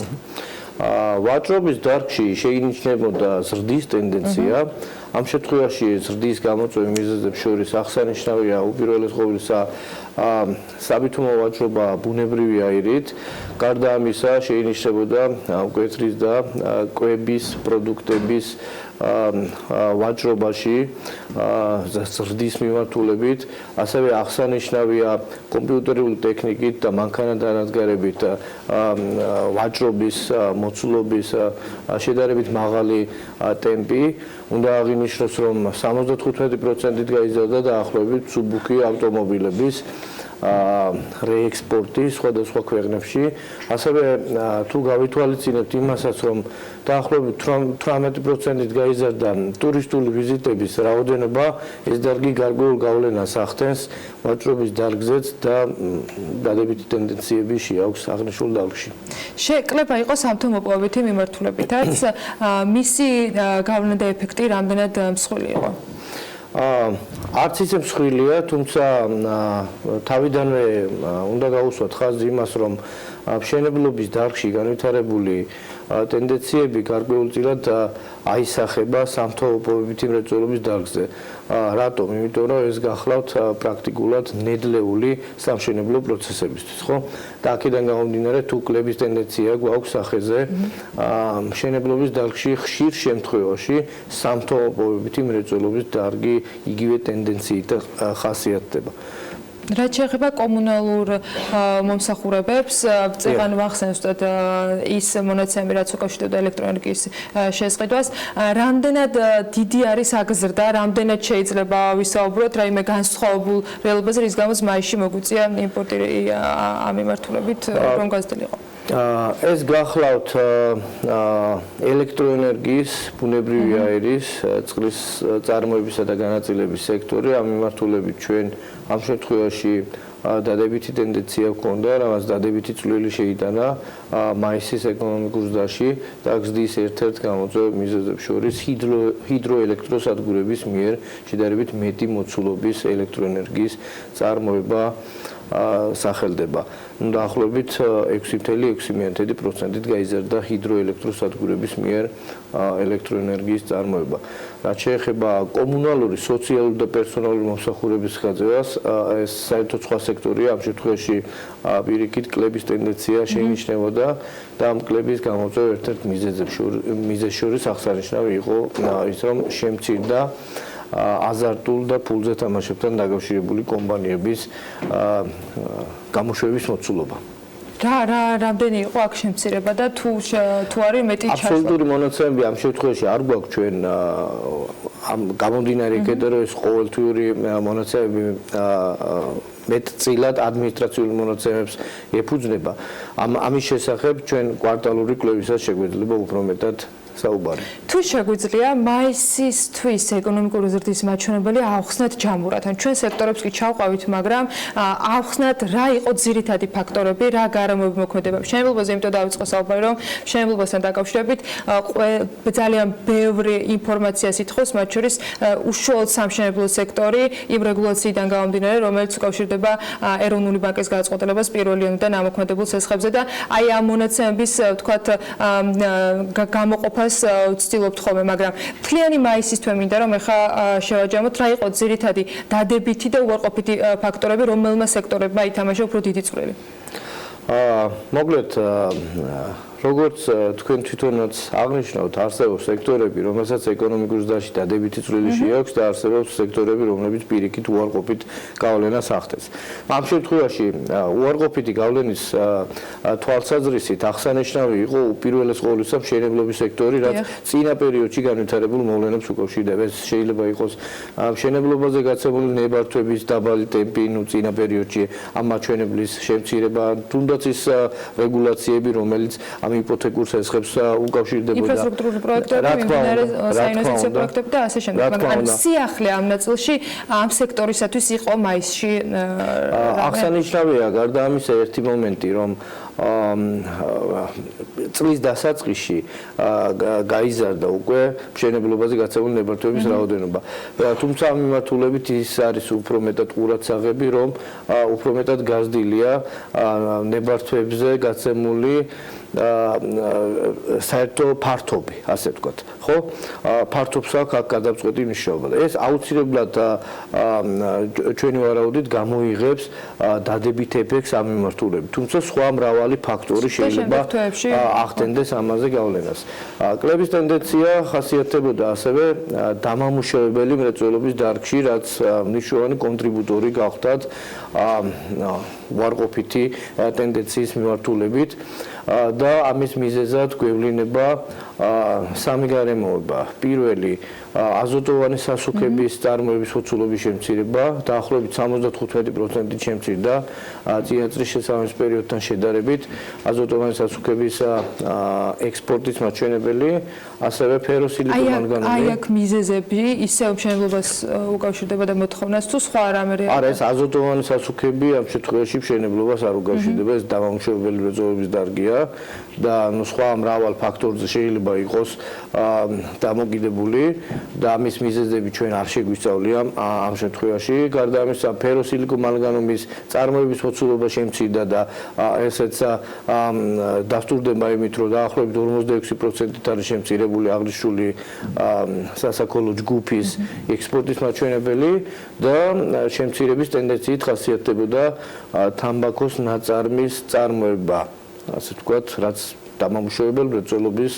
ვაჭრობის დარგში შეინიშნებოდა ზრდის ტენდენცია. ამ შემთხვევაში ზრდის გამოწვევი მიზეზებს შორის აღსანიშნავია უპირველეს ყოვლისა საბითუმო ვაჭრობა ბუნებრივი აირით. გარდა ამისა შეინიშნებოდა მკვეთრის და კვების პროდუქტების ვაჭრობაში ზრდის მიმართულებით, ასევე აღსანიშნავია კომპიუტერული ტექნიკით და მანქანადანადგარებით ვაჭრობის მოცულობის შედარებით მაღალი ტემპი. უნდა აღინიშნოს, რომ 75%-ით გაიზარდა დაახლოებით მსუბუქი ავტომობილების რეექსპორტი სხვადასხვა ქვეყნებში. ასევე თუ გავითვალისწინებთ იმასაც, რომ დაახლოებით 18%-ით გაიზარდა ტურისტული ვიზიტების რაოდენობა, ეს დარგი გარკვეულ გავლენას ახდენს ვაჭრობის დარგზეც და დადებითი ტენდენციები შეაქვს აღნიშნულ დარგში. შეკლება იყო სამთო-მოპოვებითი მიმართულებითაც, მისი გავლენა და ეფექტი რამდენად მსხვილი იყო? არც ისე მსხვილია, თუმცა თავიდანვე უნდა გაუსვათ ხაზი იმას, რომ მშენებლობის დარგში განვითარებული ტენდენციები გარკვეულწილად აისახება სამთო-მოპოვებითი მრეწველობის დარგზე. რატომ? იმიტომ რომ ეს გახლავთ პრაქტიკულად ნედლეული სამშენებლო პროცესებისთვის, ხო? და აქედან გამომდინარე, თუ კლების ტენდენცია გვაქვს სახეზე, მშენებლობის დარგში ხშირ შემთხვევაში სამთო-მოპოვებითი მრეწველობის დარგი იგივე ტენდენციით ხასიათდება. რაც შეეხება კომუნალურ მომსახურებებს, წეგან ვახსენე ზუსტად ის მონაცემები, რაც უკავშირდება ელექტროენერგიის შესყიდვას, რამდენად დიდი არის აგზრდა, რამდენად შეიძლება ვისაუბროთ რაიმე განსხვავებულ რეალობაზე, რის გამოც მაისში მოგვიწია იმპორტი ამ მიმართულებით რომ გაზრდილიყო. ეს გახლავთ ელექტროენერგიის, ბუნებრივი აირის, წყლის წარმოებისა და განაწილების სექტორი. ამ მიმართულებით ჩვენ ამ შემთხვევაში დადებითი ტენდენცია ჰქონდა, რამაც დადებითი წვლილი შეიტანა მაისის ეკონომიკურ ზრდაში და გზდის ერთ-ერთ გამოწვევ მიზეზებს შორის ჰიდროელექტროსადგურების მიერ შედარებით მეტი მოცულობის ელექტროენერგიის წარმოება სახელდება. დაახლოებით 6.6%-ით გაიზარდა ჰიდროელექტროსადგურების მიერ ელექტროენერგიის წარმოება. რაც შეეხება კომუნალური, სოციალური და პერსონალური მომსახურების ხაზებას, ეს საერთოდ სხვა სექტორია, ამ შემთხვევაში პირიქით კლების ტენდენცია შეინიშნებოდა და ამ კლების გამოწვევ ერთ-ერთ მიზეზს შორის აღსანიშნავი იყო ის, რომ შემცირდა აზარტულ და ფულზე თამაშებთან დაკავშირებული კომპანიების გამოშვების მოცულობა. რამდენი იყო აქ შემცირება და თუ არის მეტი ჩასვლა? აბსოლუტური მონაცემები ამ შემთხვევაში არ გვაქვს ჩვენ ამ გამომდინარე იქედან რომ ეს ყოველთვიური მონაცემები მეტწილად ადმინისტრაციული მონაცემებს ეფუძნება. ამის შესახებ ჩვენ კვარტალური კვლევისაც შეგვეძლება უფრო მეტად საუბარი. თუ შეგვიძლია მაისისთვის ეკონომიკური ზრდის მაჩვენებელი ავხსნათ ჯამურად. ჩვენ სექტორებს კი ჩავყავით, მაგრამ ავხსნათ რა იყო ძირითადი ფაქტორები, რა გარემოები მოქმედება მშენებლობაზე, იმიტომ დავიწყო საუბარი, რომ მშენებლობასთან დაკავშირებით ძალიან ბევრი ინფორმაცია სითხოს, მათ შორის უშუალოდ სამშენებლო სექტორი იმ რეგულაციიდან გამომდინარე, რომელიც უკავშირდება ეროვნული ბანკის გადაწყვეტილებას პირველი ომიდან ამოქმედებულ ცეცხლებზე და აი ამ მონაცემების ვთქვათ გამოყოფა ვცდილობთ ხოლმე, მაგრამ მთლიანი მაისის თვე მინდა რომ ეხა შევაჯამოთ რა იყო ძირითადი დადებითი და უარყოფითი ფაქტორები, რომელმა სექტორებმა ითამაშა უფრო დიდი წვლილი. მოკლედ როგორც თქვენ თვითონაც აღნიშნავთ, არსებობს სექტორები, რომელსაც ეკონომიკურ ზრდაში დადებითი წვლილი შეაქვს და არსებობს სექტორები, რომლებიც პირიქით უარყოფით გავლენას ახდენს. ამ შემთხვევაში უარყოფითი გავლენის თვალსაზრისით აღსანიშნავი იყო უპირველეს ყოვლისა მშენებლობის სექტორი, რაც წინა პერიოდში განვითარებულ მოვლენებს უკავშირდება. ეს შეიძლება იყოს მშენებლობაზე გაცემული ნებართვების დაბალი ტემპი, წინა პერიოდში ამ მაჩვენებლის შემცირება, თუნდაც ის რეგულაციები, რომელიც იპოთეკურ სესხებს უკავშირდებოდა. ინფრასტრუქტურული პროექტები, მიმდინარე საინვესტიციო პროექტები და ასე შემდეგ. მაგრამ სიახლე ამ ნაწილში ამ სექტორისათვის იყო მაისში აღსანიშნავია გარდა ამისა ერთი მომენტი, რომ წლის დასაწყისში გაიზარდა უკვე მშენებლობაზე გაცემული ნებართვების რაოდენობა. თუმცა ამ მიმართულებით ის არის უფრო მეტად ყურადსაღები, რომ უფრო მეტად გაზრდილია ნებართვებზე გაცემული საერთო ფართობი, ასე ვთქვათ, ხო? ფართობს აქვს აქ გადამწყვეტი მნიშვნელობა. ეს აუცილებლად ჩვენი ვარაუდით გამოიღებს დადებით ეფექტს ამ მიმართულებით. თუმცა სხვა მრავალი მრავალი ფაქტორი შეიძლება ახდენდეს ამაზე გავლენას. კლების ტენდენცია ხასიათდებოდა ასევე დამამუშავებელი მრეწველობის დარგში, რაც მნიშვნელოვანი კონტრიბუტორი გახდათ უარყოფითი ტენდენციის მიმართულებით და ამის მიზეზად გვევლინება სამი გარემოება. პირველი აზოტოვანი სასუქების წარმოების ხოცულობის შემცირება, დაახლოებით 75% შემცირდა წინა წლის შესაბამის პერიოდთან შედარებით, აზოტოვანი სასუქების ექსპორტის მაჩვენებელი, ასევე ფეროსილიკომანგანუმი. აი აქ მიზეზები ისევ მშენებლობას უკავშირდება და მოთხოვნას თუ სხვა რამე რეალია? არა, ეს აზოტოვანი სასუქები ამ შემთხვევაში მშენებლობას არ უკავშირდება, ეს დამამუშავებელი მრეწველობის დარგია და სხვა მრავალ ფაქტორზე შეიძლება იყოს დამოკიდებული და ამის მიზეზები ჩვენ არ შეგვისწავლია ამ შემთხვევაში. გარდა ამისა, ფეროსილიკომანგანუმის წარმოების ხოცულობა შემცირდა და ესეც დასტურდება იმით, რომ დაახლოებით 46%-ით არის შემცირებული აღნიშნული სასაქონლო ჯგუფის ექსპორტის მაჩვენებელი და შემცირების ტენდენციით ხასიათდებოდა თამბაქოს ნაწარმის წარმოება, ასე ვთქვათ, რაც დამამუშავებელი მრეწველობის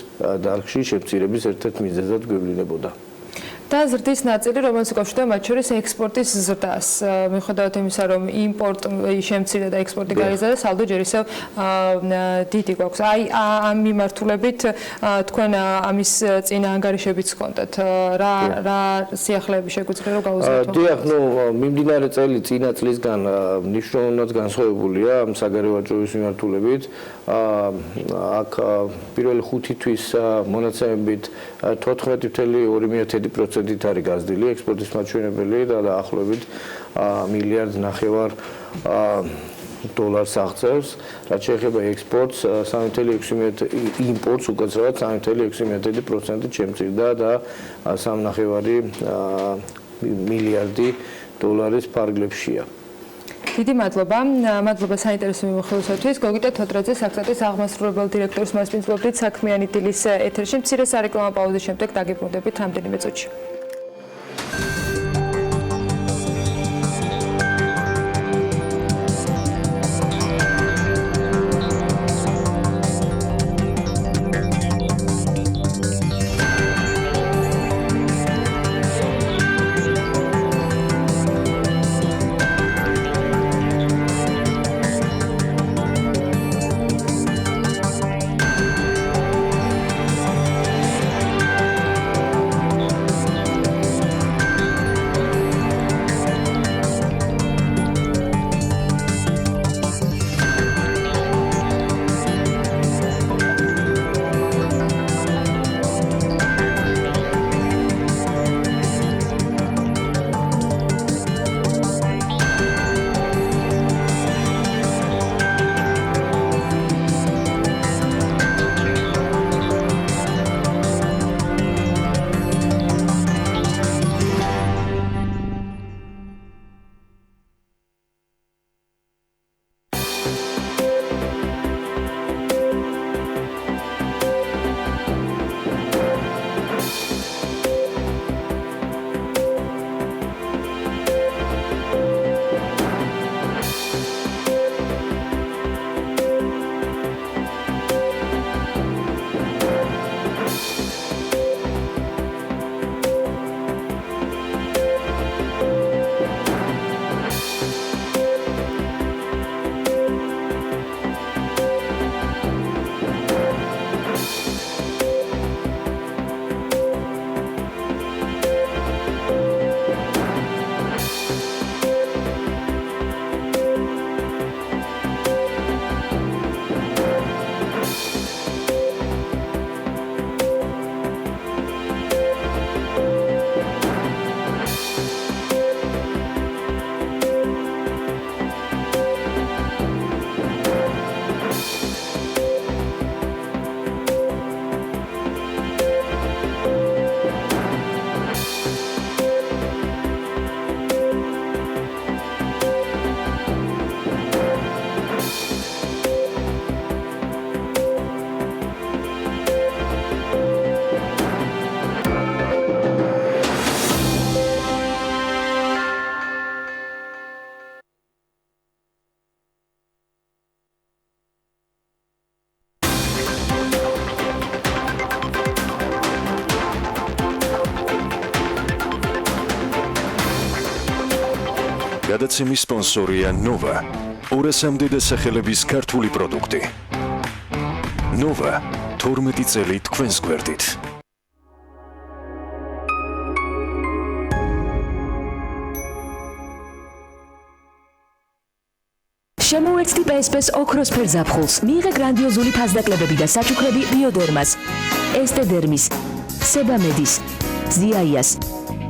დარგში შემცირების ერთ-ერთ მიზეზად გვევლინებოდა. და ზრდის ნაწილი, რომელიც უკავშირდება მათ შორის ექსპორტის ზრდას. მიუხედავად იმისა, რომ იმპორტი შემცირდა და ექსპორტი გაიზარდა, სალდო ჯერ ისევ დიდი გვაქვს. აი ამ მიმართულებით თქვენ ამის წინა ანგარიშებიც ჰქონდათ. რა სიახლეები შეგვიძლია რომ გავუზრდოთ? დიახ, მიმდინარე წელი წინა წლისგან მნიშვნელოვნად განსხვავებულია ამ საგარეო ვაჭრობის მიმართულებით. აქ პირველი 5 თვის მონაცემებით 14.2% არის გაზრდილი ექსპორტის მაჩვენებელი და დაახლოებით მილიარდ ნახევარ დოლარს აღწევს, რაც შეეხება ექსპორტს, 3.6 იმპორტს უკაცრავად 3.6% შემცირდა და 3.5 მილიარდი დოლარის ფარგლებშია. დიდი მადლობა. მადლობა საინტერესო მიმოხილვისათვის. გოგიტა თოტრაძე, საქსატის აღმასრულებელი დირექტორის მასპინძლობდით საქმიანი დილის ეთერში. მცირე სარეკლამო პაუზის შემდეგ დაგიბრუნდებით რამდენიმე წუთში. გადაცემის სპონსორია Nova. 200-მდე დასახელების ქართული პროდუქტი. Nova 12 წელი თქვენს გვერდით. შემოუერთდი PSP-ს ოქროსფერ ზაფხულს. მიიღე გრანდიოზული ფასდაკლებები და საჩუქრები ბიოდერმას, ესტედერმის, სებამედის, ზიაიას,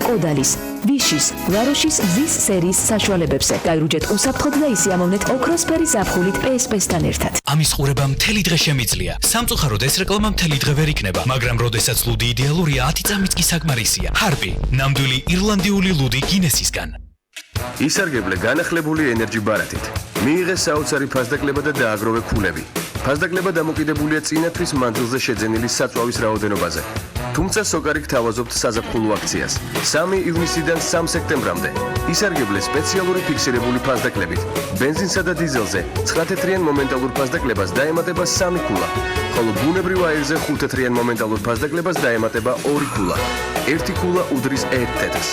კოდალის, ვიშის, ლაროშის ზის სერიის საშუალებებზე. გაირუჯეთ უსაფრთხოდ და ისიამოვნეთ ოქროსფერი ზაფხულით PSP-სთან ერთად. ამის ყურება მთელი დღე შემიძლია. სამწუხაროდ ეს რეკლამა მთელი დღე ვერ იქნება, მაგრამ როდესაც ლუდი იდეალურია, 10 წამიც კი საკმარისია. ჰარპი, ნამდვილი ირლანდიული ლუდი გინესისგან. ისარგებლე განახლებული ენერგი ბარათით. მიიღე საოცარი ფასდაკლება და დააგროვე ქულები. ფასდაკლება დამოკიდებულია წინათვლის მანძილზე შეძენილი საწვავის რაოდენობაზე. თუმცა სოკარი გთავაზობთ საზაფხულო აქციას. 3 ივნისიდან 3 სექტემბრამდე. ისარგებლე სპეციალური ფიქსირებული ფასდაკლებით. ბენზინსა და დიზელზე 9 თეთრიან მომენტალურ ფასდაკლებას დაემატება 3 ქულა, ხოლო ბუნებრივ აირზე 5 თეთრიან მომენტალურ ფასდაკლებას დაემატება 2 ქულა. 1 ქულა უდრის 1 თეთრს.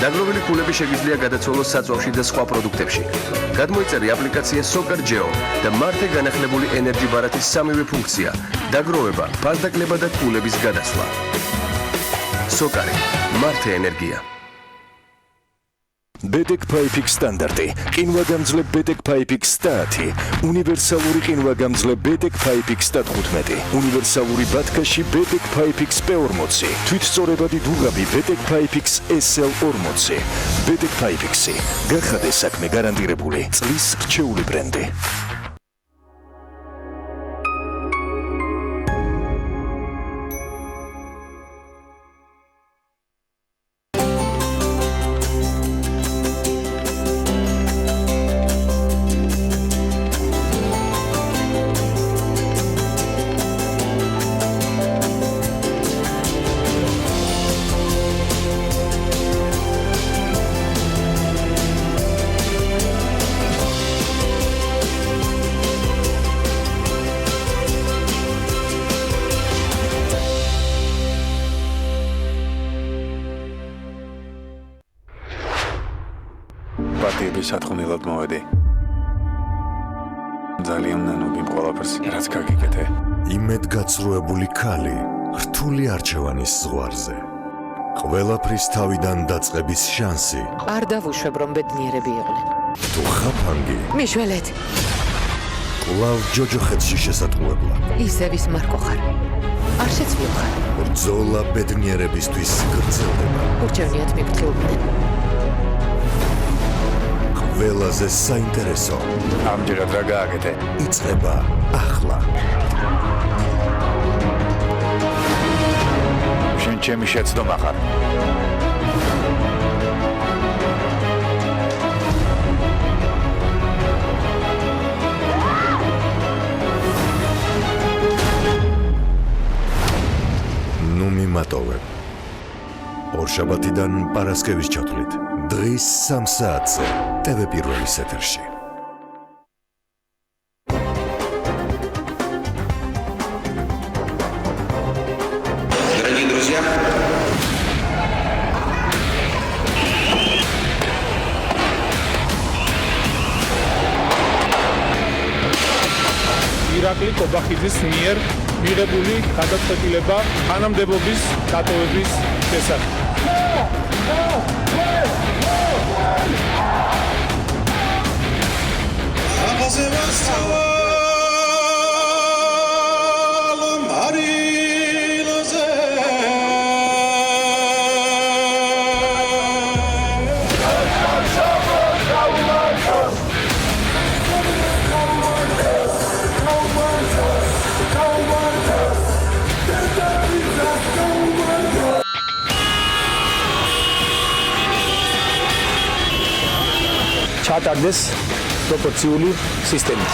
დაგროვილი ქულები შეგიძლია გადაცვალოს საწვავში და სხვა პროდუქტებში. გადმოიწერე აპლიკაცია Soccer Geo და მართე განახლებული ენერგი ბარათის სამივე ფუნქცია: დაგროვება, ფასდაკლება და ქულების გადაცვლა. Soccer, მართე ენერგია. BTEC Pipix სტანდარტი, ყინვაგამძლე BTEC Pipix 100, უნივერსალური ყინვაგამძლე BTEC Pipix 15, უნივერსალური ბათქაში BTEC Pipix P40, თვითწორებადი დუღაბი BTEC Pipix SL40. BTEC Pipix-ი, გახადე საქმე გარანტირებული, წლის რჩეული ბრენდი. პარტიების სათხოვნელად მოვედი. ძალიან ნანობი ყველაფერს რაც გაგიკეთე. იმედგაცრუებული ქალი, რთული არჩევანის ზღვარზე. ყველაფრის თავიდან დაწყების შანსი. არ დავუშვებ რომ ბედნიერები იყვნენ. თუ ხაფანგი, მიშველეთ. კვლავ ჯოჯოხეთში შესატყუებლა. ისევ ის მარკო ხარ. არ შეცვლილ ხარ. ბრძოლა ბედნიერებისთვის გრძელდება. ურჩევნიათ მიფრთხილდნენ. ყველაზე საინტერესო. ამჯერად რა გააკეთე? იწყება ახლა. შენ ჩემი შეცდომა ხარ. ნუ მიმატოვებ. ორშაბათიდან პარასკევის ჩათვლით. დღის 3 საათზე TV პირველის ეთერში. Дорогие друзья, ირაკლი კობახიძის მიერ მიღებული გადაწყვეტილება თანამდებობის დატოვების შესახებ. ჩატარდეს პროპორციული სისტემით.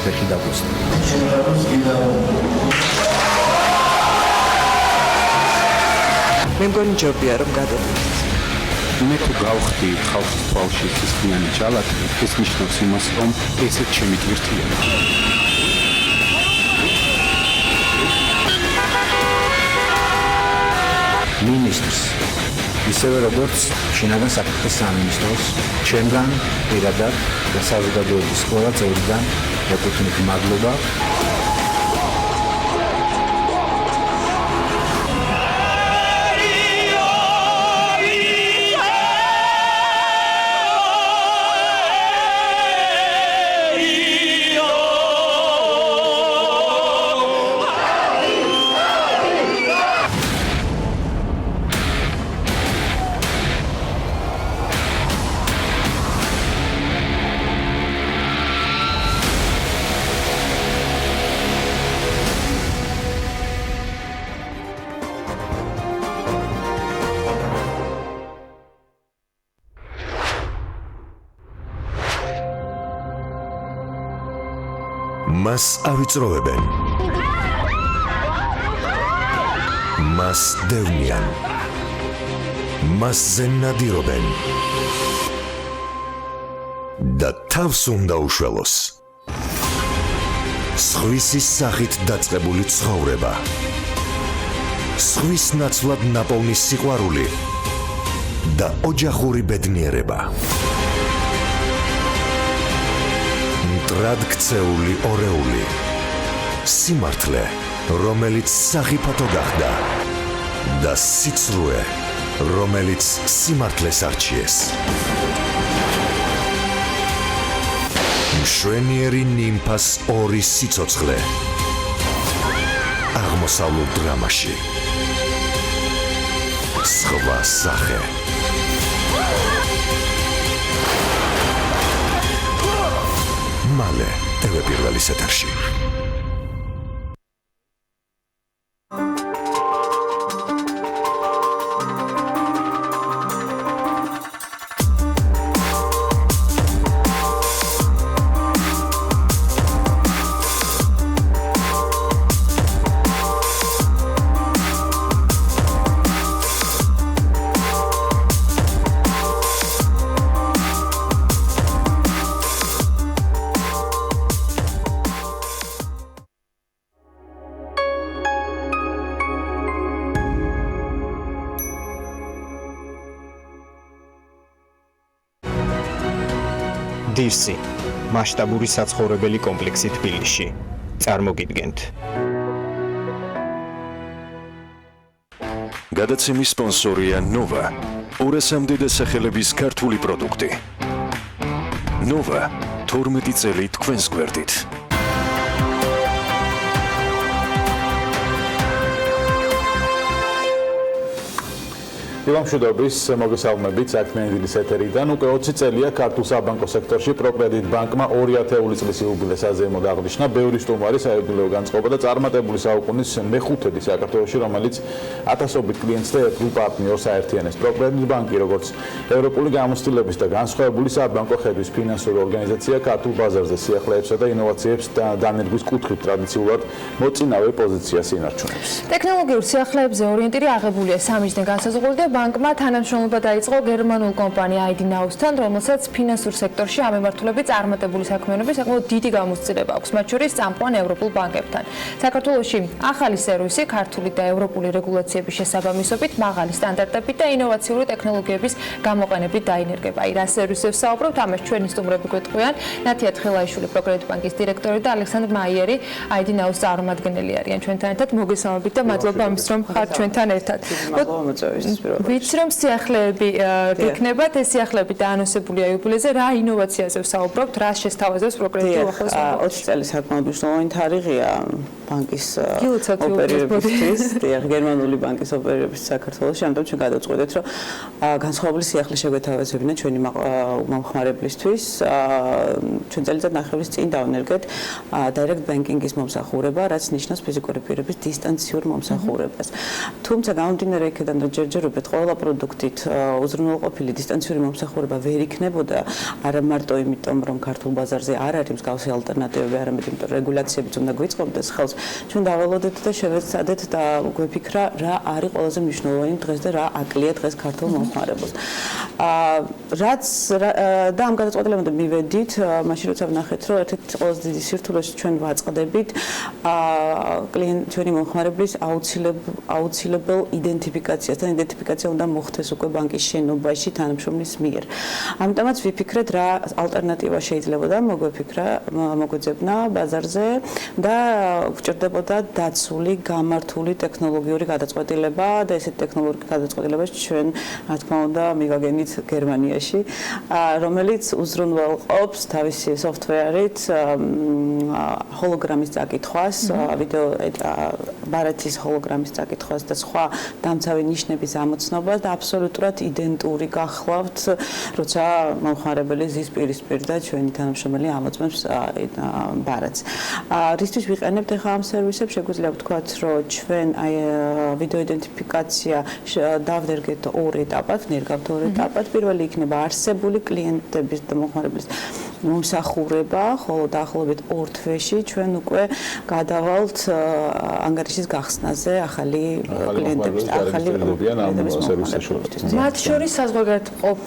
საფრთხეში დაგვესწრა. მე მგონი ჯობია რომ გადავიდეთ. მე თუ გავხდი ხალხის თვალში სისხლიანი ჯალათი, ეს ნიშნავს იმას, რომ ესეც ჩემი გვირთია. მინისტრს ისევე როგორც შინაგან საქმეთა სამინისტროს ჩემგან პირადად და საზოგადოების ყველა წევრიდან ეკუთვნით მადლობა. მას ავიწროვებენ. მას დევნიან. მასზე ნადირობენ. და თავს უნდა უშველოს. სხვისის სახით დაწყებული ცხოვრება. სხვის ნაცვლად ნაპოვნი სიყვარული და ოჯახური ბედნიერება. მტრად ქცეული ორეული. სიმართლე, რომელიც სახიფათო გახდა და სიცრუე, რომელიც სიმართლეს არჩიეს. მშვენიერი ნიმფას ორი სიცოცხლე. აღმოსავლურ დრამაში. სხვა სახე. მალე TV პირველის ეთერში. დირსი მასშტაბური საცხოვრებელი კომპლექსი თბილისში. წარმოგიდგენთ. გადაცემის სპონსორია ნოვა. 200-მდე დასახელების ქართული პროდუქტი. ნოვა 12 წელი თქვენს გვერდით. მშვიდობის მოგესალმებით საქმიანი დილის ეთერიდან. უკვე 20 წელია ქართულ საბანკო სექტორში პროკრედიტ ბანკმა 2000 წლის იუბილეს აზეიმოდ აღნიშნა. ბევრი სტუმარი საიუბილეო განწყობა და წარმატებული საუკუნის მეხუთედი საქართველოში, რომელიც ათასობით კლიენტს და ერთგულ პარტნიორს აერთიანებს. პროკრედიტ ბანკი, როგორც ევროპული გამოცდილების და განსხვავებული საბანკო ხედვის ფინანსური ორგანიზაცია, ქართულ ბაზარზე სიახლეებსა და ინოვაციებს დანერგვის კუთხით ტრადიციულად მოწინავე პოზიციას ინარჩუნებს. ტექნოლოგიურ სიახლეებზე ორიენტირი აღებულია სამიზნე განსაზღვრული და ბანკმა თანამშრომლობა დაიწყო გერმანულ კომპანია ID Now-სთან, რომელსაც ფინანსურ სექტორში ამემართულებით წარმატებული საქმიანობის საკმაოდ დიდი გამოცდილება აქვს, მათ შორის წამყვან ევროპულ ბანკებთან. საქართველოში ახალი სერვისი ქართული და ევროპული რეგულაციების შესაბამისობით მაღალი სტანდარტებით და ინოვაციური ტექნოლოგიების გამოყენებით დაინერგება. რა სერვისებს საუბრობთ, ამას ჩვენი სტუმრები გვეტყვიან. ნათია თხილაიშვილი, პროკრედიტ ბანკის დირექტორი და ალექსანდრ მაიერი, ID Now-ს წარმომადგენელი არიან ჩვენთან ერთად. მოგესალმებით და მადლობა ამის რომ ხართ ჩვენთან ერთად. ვიცი რომ სიახლეები გექნებათ, ეს სიახლეები დაანონსებულია იუბილეზე, რა ინოვაციაზე ვსაუბრობთ, რა შესთავაზებს პროგრესი უახლოეს? 20 წელი საკმაოდ მნიშვნელოვანი თარიღია. ბანკის ოპერაციებისთვის, გერმანული ბანკის ოპერაციებისთვის საქართველოში, ამიტომ ჩვენ გადავწყვეტეთ, რომ განსხვავებული სიახლე შეგვეთავაზებინა ჩვენი მომხმარებლისთვის. ჩვენ წელიწად ნახევრის წინ დავნერგეთ direct banking-ის მომსახურება, რაც ნიშნავს ფიზიკური პირების დისტანციურ მომსახურებას. თუმცა გამომდინარე იქედან, რომ ჯერჯერობით ყველა პროდუქტით უზრუნველყოფილი დისტანციური მომსახურება ვერ იქნებოდა, არა მარტო იმიტომ, რომ ქართულ ბაზარზე არ არის მსგავსი ალტერნატივები, არამედ იმიტომ, რომ რეგულაციებიც უნდა გვიწყობდეს ხელს. ჩვენ დავალოდეთ და შევეცადეთ და გვეფიქრა, რა არის ყველაზე მნიშვნელოვანი დღეს და რა აკლია დღეს ქართულ მომხმარებელს. და ამ გადაწყვეტილებამდე მივედით, მაშინ როცა ვნახეთ, რომ ერთ-ერთი ყველაზე დიდი სირთულეში ჩვენ ვაწყდებით ჩვენი მომხმარებლის აუცილებელ იდენტიფიკაციას. და იდენტიფიკაცია უნდა მოხდეს უკვე ბანკის შენობაში თანამშრომლის მიერ. ამიტომაც ვიფიქრეთ, რა ალტერნატივა შეიძლებოდა მოგვეძებნა ბაზარზე და გვჭირდებოდა დაცული, გამართული ტექნოლოგიური გადაწყვეტილება და ესეთ ტექნოლოგიური გადაწყვეტილება ჩვენ, რა თქმა უნდა, მივაგენით გერმანიაში, რომელიც უზრუნველყოფს თავისი სოფტვერით ჰოლოგრამის წაკითხვას, ვიდეო ბარათის ჰოლოგრამის წაკითხვას და სხვა დამცავი ნიშნების ამოცნობას და აბსოლუტურად იდენტური გახლავთ, როცა მომხმარებელი ზის პირისპირ და ჩვენი თანამშრომელი ამოწმებს ბარათს. რისთვის ვიყენებთ ახლა ამ სერვისებს? შეგვიძლია ვთქვათ, რომ ჩვენ ვიდეო იდენტიფიკაცია დავდერგეთ ორ ეტაპად, ნერგავთ ორ ეტაპად. პირველი იქნება არსებული კლიენტების და მომხმარებლის მომსახურება, ხოლო დაახლოებით 2 თვეში ჩვენ უკვე გადავალთ ანგარიშის გახსნაზე ახალი კლიენტების, ახალი სერვისებში. მათ შორის საზღვარგარეთმყოფ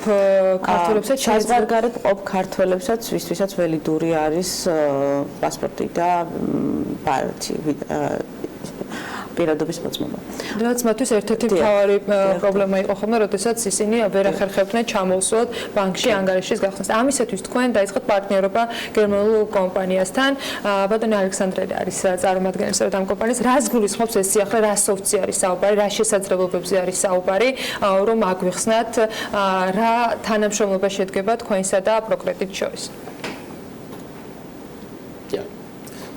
ქართველებსაც საზღვარგარეთმყოფ ქართველებსაც, ვისთვისაც ველიდური არის პასპორტი და პირადობის მოწმობა. რაც მათთვის ერთ-ერთი მთავარი პრობლემა იყო ხოლმე, როდესაც ისინი ვერ ახერხებდნენ ჩამოსვლათ ბანკში ანგარიშის გახსნას. ამისათვის თქვენ დაიწყეთ პარტნიორობა გერმანულ კომპანიასთან. ბატონი ალექსანდრელი არის წარმომადგენელი ამ კომპანიის. რას გულისხმობს ეს სიახლე, რა სოფტი არის საუბარი, რა შესაძლებლობებზე არის საუბარი, რომ აგვიხსნათ, რა თანამშრომლობა შედგება თქვენსა და პროკრედიტ შორის?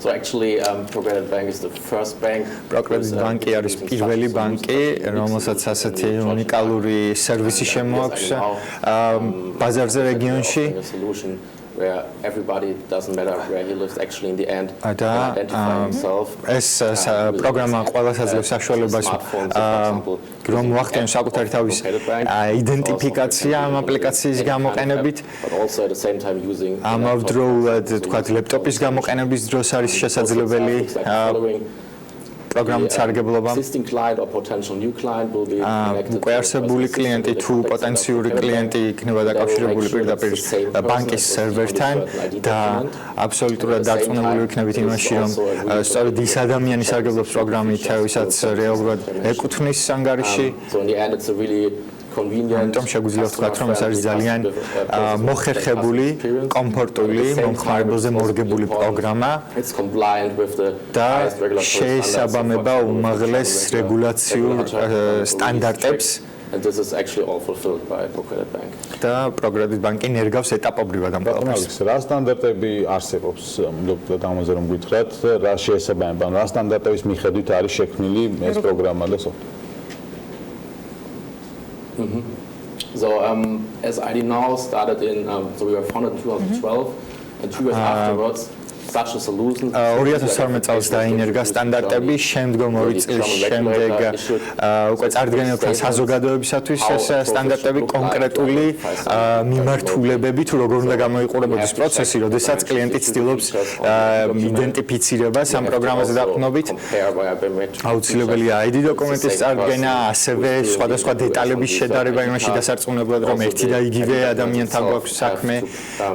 So actually, Procredit Bank is the first bank. Procredit Bank არის პირველი ბანკი, რომელსაც ასეთი უნიკალური სერვისი შემოაქვს ბაზარზე რეგიონში. Where everybody doesn't matter where he lives actually in the end identify himself. ეს პროგრამა ყველას აძლევს საშუალებას რომ მოახდინოს საკუთარი თავის იდენტიფიკაცია ამ აპლიკაციის გამოყენებით. ამავდროულად თქვათ ლეპტოპის გამოყენების დროს არის შესაძლებელი პროგრამის სარგებლობა. უკვე არსებული klienti თუ პოტენციური klienti იქნება დაკავშირებული პირდაპირ ბანკის სერვერთან და აბსოლუტურად დარწმუნებული იქნებით იმაში, რომ სწორედ ის ადამიანი სარგებლობს პროგრამით, ვისაც რეალურად ეკუთვნის ანგარიში. ამიტომ შეგვიძლია ვთქვათ, რომ ეს არის ძალიან მოხერხებული, კომფორტული, მომხმარებელზე მორგებული პროგრამა და შეესაბამება უმაღლეს რეგულაციურ სტანდარტებს. And this is actually all fulfilled by Procredit Bank. და Procredit Bank-ი ნერგავს ეტაპობრივად ამ ყველაფერს. რა სტანდარტები არსებობს? მოგდოთ ამაზე რომ გითხრათ, რა შეესაბამება, რა სტანდარტების მიხედვით არის შექმნილი ეს პროგრამა და სოფტვერი? So as ID Now started in, so we were founded in 2012, and 2 years afterwards, such a solution. 2012 წელს დაინერგა სტანდარტები, შემდგომ 2 წლის შემდეგ უკვე წარდგენილთა საზოგადოებისათვის ეს სტანდარტები კონკრეტული მიმართულებები თუ როგორ უნდა გამოიყურებოდეს პროცესი, როდესაც კლიენტი ცდილობს იდენტიფიცირებას ამ პროგრამაზე დაყრდნობით. აუცილებელია ID დოკუმენტის წარდგენა, ასევე სხვადასხვა დეტალების შედარება იმაში დასარწმუნებლად, რომ ერთი და იგივე ადამიანთან გვაქვს საქმე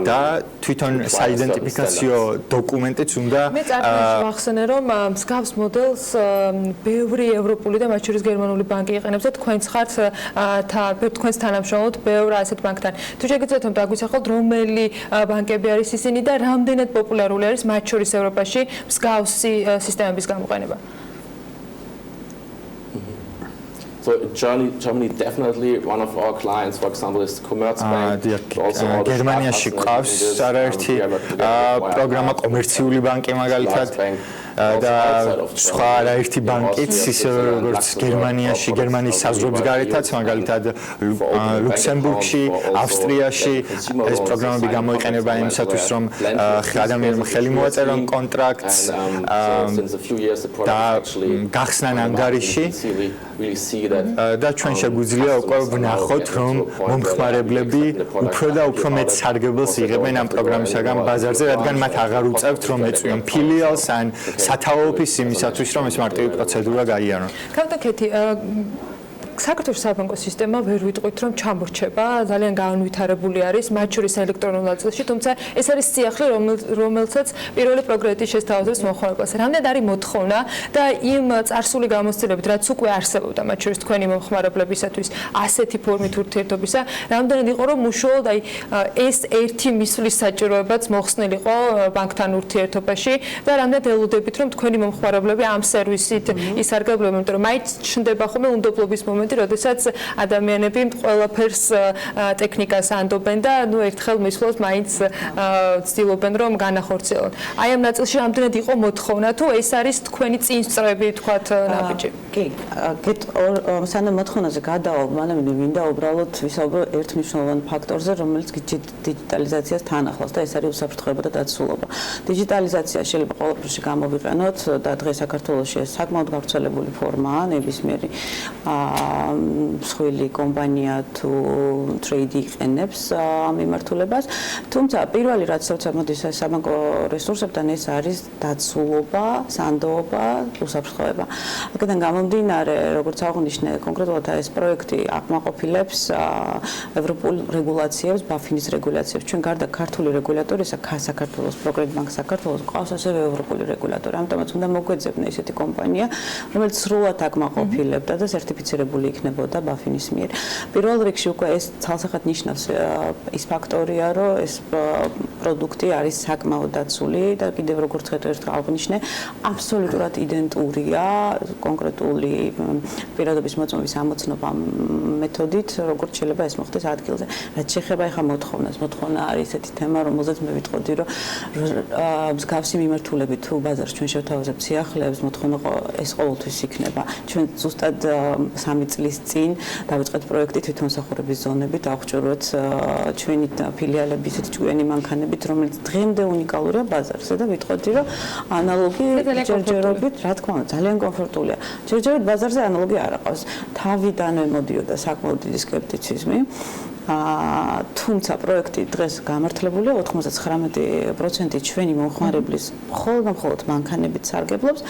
და თვითონ საიდენტიფიკაციო დოკუმენტიც უნდა მე წარმოიდგინე ახსენე რომ მსგავს მოდელს ბევრი ევროპული და მათ შორის გერმანული ბანკი იყენებს და თქვენც ხართ თქვენს თანამშრომლობთ ბევრ ასეთ ბანკთან. თუ შეგიძლიათ რომ დაგვისახოთ რომელი ბანკები არის ისინი და რამდენად პოპულარული არის მათ შორის ევროპაში მსგავსი სისტემების გამოყენება? So Germany definitely one of our clients, for example, is Commerzbank. გერმანიაში ყავს არაერთი პროგრამა კომერციული ბანკი მაგალითად და სხვა არაერთი ბანკიც ისევე როგორც გერმანიაში, გერმანიის საზღვრების გარეთაც, მაგალითად ლუქსემბურგში, ავსტრიაში ეს პროგრამები გამოიყენება იმისათვის, რომ ადამიანებმა ხელი მოაწერონ კონტრაქტს და გახსნან ანგარიში და ჩვენ შეგვიძლია უკვე ვნახოთ, რომ მომხმარებლები უფრო და უფრო მეტ სარგებელს იღებენ ამ პროგრამისაგან ბაზარზე, რადგან მათ აღარ უწევთ, რომ ეწვიონ ფილიალს ან სათავო ოფისს იმისათვის, რომ ეს მარტივი პროცედურა გაიარონ. კავტაკეთი საქართველოს საბანკო სისტემა ვერ ვიტყვით, რომ ჩამორჩება, ძალიან განვითარებული არის, მათ შორის ელექტრონულ ნაწილში, თუმცა ეს არის სიახლე, რომელსაც პირველი პროგრესის შესთავაზებს მომხმარებელს. რამდენად არის მოთხოვნა და იმ წარსული გამოცდილებით, რაც უკვე არსებობდა, მათ შორის თქვენი მომხმარებლებისათვის ასეთი ფორმით ურთიერთობისა, რამდენად იყო, რომ უშუალოდ ეს ერთი მისვლის საჭიროებაც მოხსნილიყო ბანკთან ურთიერთობაში და რამდენად ელოდებით, რომ თქვენი მომხმარებლები ამ სერვისით ისარგებლობენ, იმიტომ რომ მაინც ჩნდება ხოლმე უნდობლობის მომენტი, როდესაც ადამიანები ყველაფერს ტექნიკას ანდობენ და ერთხელ მისვლას მაინც ცდილობენ რომ განახორციელონ. აი ამ ნაწილში რამდენად იყო მოთხოვნა თუ ეს არის თქვენი წინსწრები თქვათ ნაბიჯი? კი, სანამ მოთხოვნაზე გადავალ, მანამდე მინდა უბრალოდ ვისაუბრო ერთ მნიშვნელოვან ფაქტორზე, რომელიც დიჯიტალიზაციას თან ახლავს და ეს არის უსაფრთხოება და დაცულობა. დიჯიტალიზაცია შეიძლება ყოველფერში გამოვიყენოთ და დღეს საქართველოში ეს საკმაოდ გავრცელებული ფორმაა, ნებისმიერი მსხვილი კომპანია თუ ტრეიდი იყენებს ამ მიმართულებას. თუმცა პირველი რაც როცა მოდის საბანკო რესურსებთან ეს არის დაცულობა, სანდოობა, უსაფრთხოება. აქედან გამომდინარე, როგორც აღნიშნე, კონკრეტულად ეს პროექტი აკმაყოფილებს ევროპულ რეგულაციებს, ბაფინის რეგულაციებს. ჩვენ გარდა ქართული რეგულატორისა, საქართველოს პროგრედ ბანკ საქართველოს ყავს ასევე ევროპული რეგულატორი. ამიტომაც უნდა მოგვეძებნა ესეთი კომპანია, რომელიც სრულად აკმაყოფილებდა და სერტიფიცირებული იქნებოდა ბაფინის მიერ. პირველ რიგში უკვე ეს ცალსახად ნიშნავს ის ფაქტორია, რომ ეს პროდუქტი არის საკმაოდ დაცული და კიდევ როგორც ერთხელ აღნიშნე, აბსოლუტურად იდენტურია კონკრეტული პირადობის მოწმობის ამოცნობა მეთოდით, როგორც შეიძლება ეს მოხდეს ადგილზე. რაც შეეხება ახლა მოთხოვნას, მოთხოვნა არის ესეთი თემა, რომელზეც მე ვიტყოდი, რომ მსგავსი მიმართულებით თუ ბაზარს ჩვენ შევთავაზებთ სიახლეებს, მოთხოვნა ეს ყოველთვის იქნება. ჩვენ ზუსტად 3 წლის წინ დავიწყეთ პროექტი თვითმსახურების ზონებით, აღჭურვეთ ჩვენი ფილიალები ისეთი ჭკვიანი მანქანებით, რომელიც დღემდე უნიკალურია ბაზარზე და ვიტყოდი, რომ ანალოგი ჯერჯერობით, რა თქმა უნდა, ძალიან კომფორტულია. ჯერჯერობით ბაზარზე ანალოგი არ აყავს. თავიდანვე მოდიოდა საკმაოდ დიდი სკეპტიციზმი. თუმცა პროექტი დღეს გამართლებულია 99% ჩვენი მომხმარებლის მხოლოდ მანქანებით სარგებლობს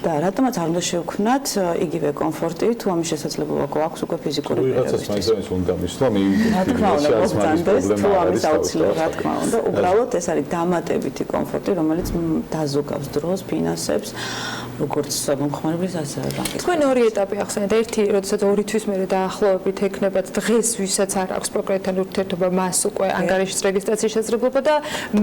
და რატომაც არ უნდა შევქმნათ იგივე კომფორტი თუ ამის შესაძლებლობა გვაქვს უკვე ფიზიკური პირებისთვის. ვიღაცას მაინც უნდა მისვლა რა თქმა უნდა მოგწანდეს თუ ამის აუცილებლად რა თქმა უნდა უბრალოდ ეს არის დამატებითი კომფორტი რომელიც დაზოგავს დროს ფინანსებს როგორც მომხმარებლის ასევე ბანკის. თქვენ ორი ეტაპი ახსენეთ. ერთი, როდესაც 2 თვის მერე დაახლოებით ექნებათ დღეს ვისაც არ აქვს პროგრამთან ურთიერთობა, მას უკვე ანგარიშის რეგისტრაციის შესაძლებლობა და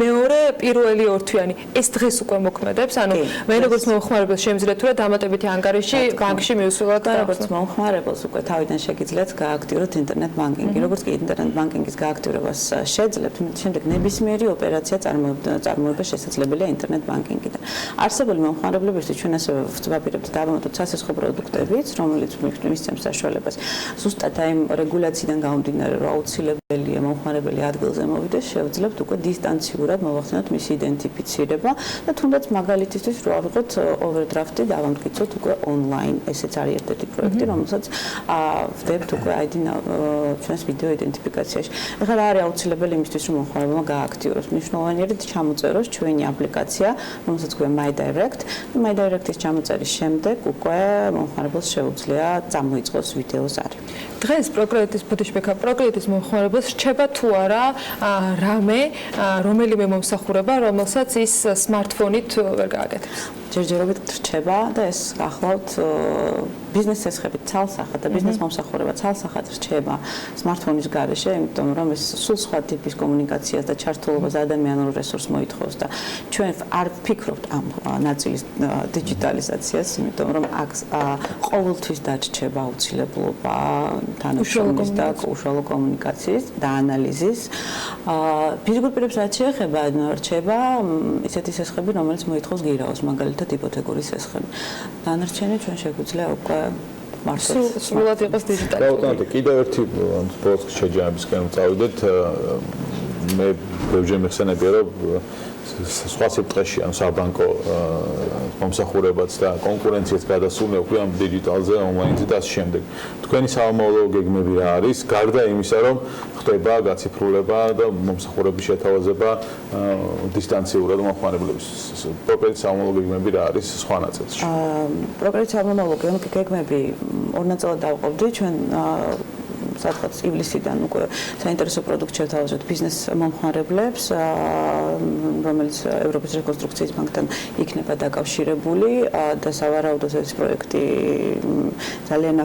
მეორე პირველი 2 თვიანი. ეს დღეს უკვე მოქმედებს. ანუ მე როგორც მომხმარებელს შემიძლია თუ რა დამატებითი ანგარიში ბანკში მივსვლათ და როგორც მომხმარებელს უკვე თავიდან შეგიძლიათ გააქტიუროთ ინტერნეტ ბანკინგი. როგორც კი ინტერნეტ ბანკინგის გააქტიურებას შეძლებთ, შემდეგ ნებისმიერი ოპერაცია წარმოება შესაძლებელია ინტერნეტ ბანკინგიდან. არსებული მომხმარებლებისთვის ჩვენ ვწვავებთ დავამატოთ სასესხო პროდუქტებიც, რომელიც მისცემს საშუალებას. ზუსტად აი რეგულაციიდან გამომდინარე, რომ აუცილებელია მომხმარებელი ადგილზე მოვიდეს, შევძლებთ უკვე დისტანციურად მოვახსენოთ მისი იდენტიფიცირება და თუნდაც მაგალითისთვის რო ავიღოთ ოვერდრაფტი დავამტკიცოთ უკვე ონლაინ. ესეც არის ერთ-ერთი პროექტი, რომელსაც ვდებთ უკვე ID ჩვენს ვიდეო იდენტიფიკაციაში. ეხლა რა არის აუცილებელი იმისთვის, რომ მომხმარებელმა გააქტიუროს? მნიშვნელოვანია ჩამოწეროს ჩვენი აპლიკაცია, რომელსაც ქვია My Direct. My Direct-ის ჩამოწერის შემდეგ უკვე მომხმარებელს შეუძლია წამოიწყოს ვიდეოს არი. დღეს პროგრამის მომხმარებელს რჩება თუ არა რამე რომელიმე მომსახურება, რომელსაც ის smartphone-ით ვერ გააკეთებს. ჯერჯერობით რჩება და ეს ახლავთ ბიზნეს წესხებით ცალსახად და ბიზნეს მომსახურება ცალსახად რჩება smartphone-ის გარეშე, იმიტომ რომ ეს სულ სხვა ტიპის კომუნიკაციას და ჩართულობას ადამიანურ რესურსს მოითხოვს და ჩვენ არ ვფიქრობთ ამ ნაწილის დიჯიტალიზაციას, იმიტომ რომ აქ ყოველთვის დარჩება აუცილებლობა თანამშრომლის და უშუალო კომუნიკაციის და ანალიზის. ფიზიკურ პირებს რაც შეეხება, რჩება ისეთი სესხები, რომელიც მოითხოვს გირაოს, მაგალითად მაგალითად იპოთეკური სესხები. დანარჩენი ჩვენ შეგვიძლია უკვე სრულად იყოს დიჯიტალიზებული. გაუტანოთ კიდევ ერთი ბოლოს შეჯამებისკენ წავიდეთ. მე ბევრჯერ მიხსენებია რომ სხვა სიტყვაში ან საბანკო მომსახურებაც და კონკურენციაც გადასულია უკვე ამ დიჯიტალზე, ონლაინზე და ამ შემდეგ. თქვენი სამომავლო გეგმები რა არის? გარდა იმისა, რომ ხდება გაციფრულება და მომსახურების შეთავაზება დისტანციურად მომხმარებლების. პროექტის სამომავლო გეგმები რა არის სხვა ნაწილში? პროექტის სამომავლო გეგმები ორ ნაწილად დავყოფდი. ჩვენ სადღაც ივლისიდან უკვე საინტერესო პროდუქტ შევთავაზეთ ბიზნეს მომხმარებლებს, რომელიც ევროპის რეკონსტრუქციის ბანკთან იქნება დაკავშირებული და სავარაუდოდ ეს პროექტი ძალიან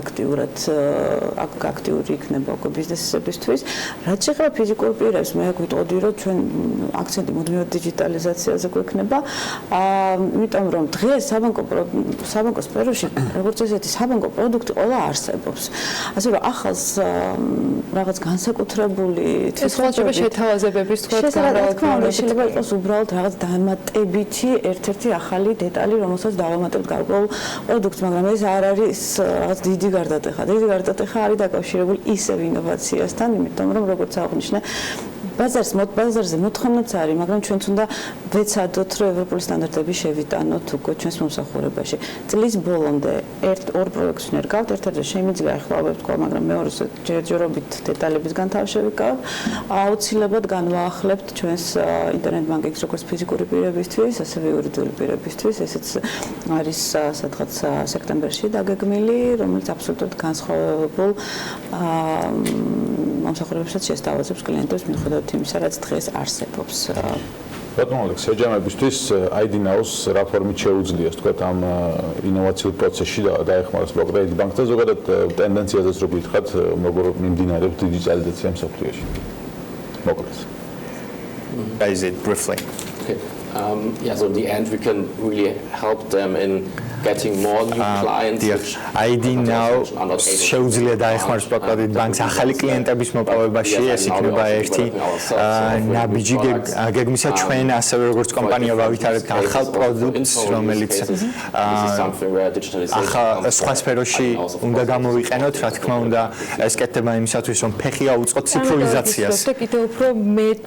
აქტიური იქნება უკვე ბიზნესებისთვის. რაც შეეხება ფიზიკურ პირებს, მე გვიტყოდი, რომ ჩვენ აქცენტი მუდმივად დიჯიტალიზაციაზე გვექნება, იმიტომ რომ დღეს საბანკო სფეროში როგორც ესეთი საბანკო პროდუქტი ყველა არსებობს. ასე რომ ახალს რაღაც განსაკუთრებული ცეცხლაჭრების შეთავაზებების თქვა შეიძლება იყოს უბრალოდ რაღაც დამატებითი ერთ-ერთი ახალი დეტალი, რომელსაც დავამატებთ გარკვეულ პროდუქტს, მაგრამ ეს არ არის რაღაც დიდი გარდატეხა. დიდი გარდატეხა არის დაკავშირებული ისევ ინოვაციასთან, იმიტომ რომ როგორც აღნიშნე ბაზარზე მოთხოვნაც არის, მაგრამ ჩვენც უნდა ვეცადოთ, რომ ევროპული სტანდარტები შევიტანოთ უკვე ჩვენს მომსახურებაში. წლის ბოლომდე ორ პროექტს ვნერგავთ, ერთ-ერთი შემიძლია ახლა ვთქვა, მაგრამ მეორეს ჯერჯერობით დეტალების განთავსებით გავთ. აუცილებლად განვაახლებთ ჩვენს ინტერნეტ ბანკინგს როგორც ფიზიკური პირებისთვის, ასევე იურიდიული პირებისთვის. ესეც არის სადღაც სექტემბერში დაგეგმილი, რომელიც აბსოლუტურად განსხვავებულ მომსახურებებსაც შესთავაზებს კლიენტებს მიუხედავად იმისა, რაც დღეს არსებობს. ბატონო ალექს, შეჯამებისთვის ID Now-ს რა ფორმით შეუძლია, თქვათ, ამ ინოვაციურ პროცესში დაეხმაროს პროექტ ბანკს და ზოგადად ტენდენციაზეც რო გითხრათ, როგორ მიმდინარეობს დიჯიტალიზაცია მსოფლიოში. მოკლედ. Is it briefly? Okay. Yeah, so in the end we can really help them in getting more new clients. ID Now შეუძლია დაეხმაროს პროექტ ბანკს ახალი კლიენტების მოპოვებაში, ეს იქნება ერთი ნაბიჯი გეგმისა ჩვენ ასევე როგორც კომპანია ვავითარებთ ახალ პროდუქტს, რომელიც სხვა სფეროში უნდა გამოვიყენოთ, რა თქმა უნდა, ეს კეთდება იმისათვის, რომ ფეხი აუწყოთ ციფრულიზაციას. კიდევ უფრო მეტ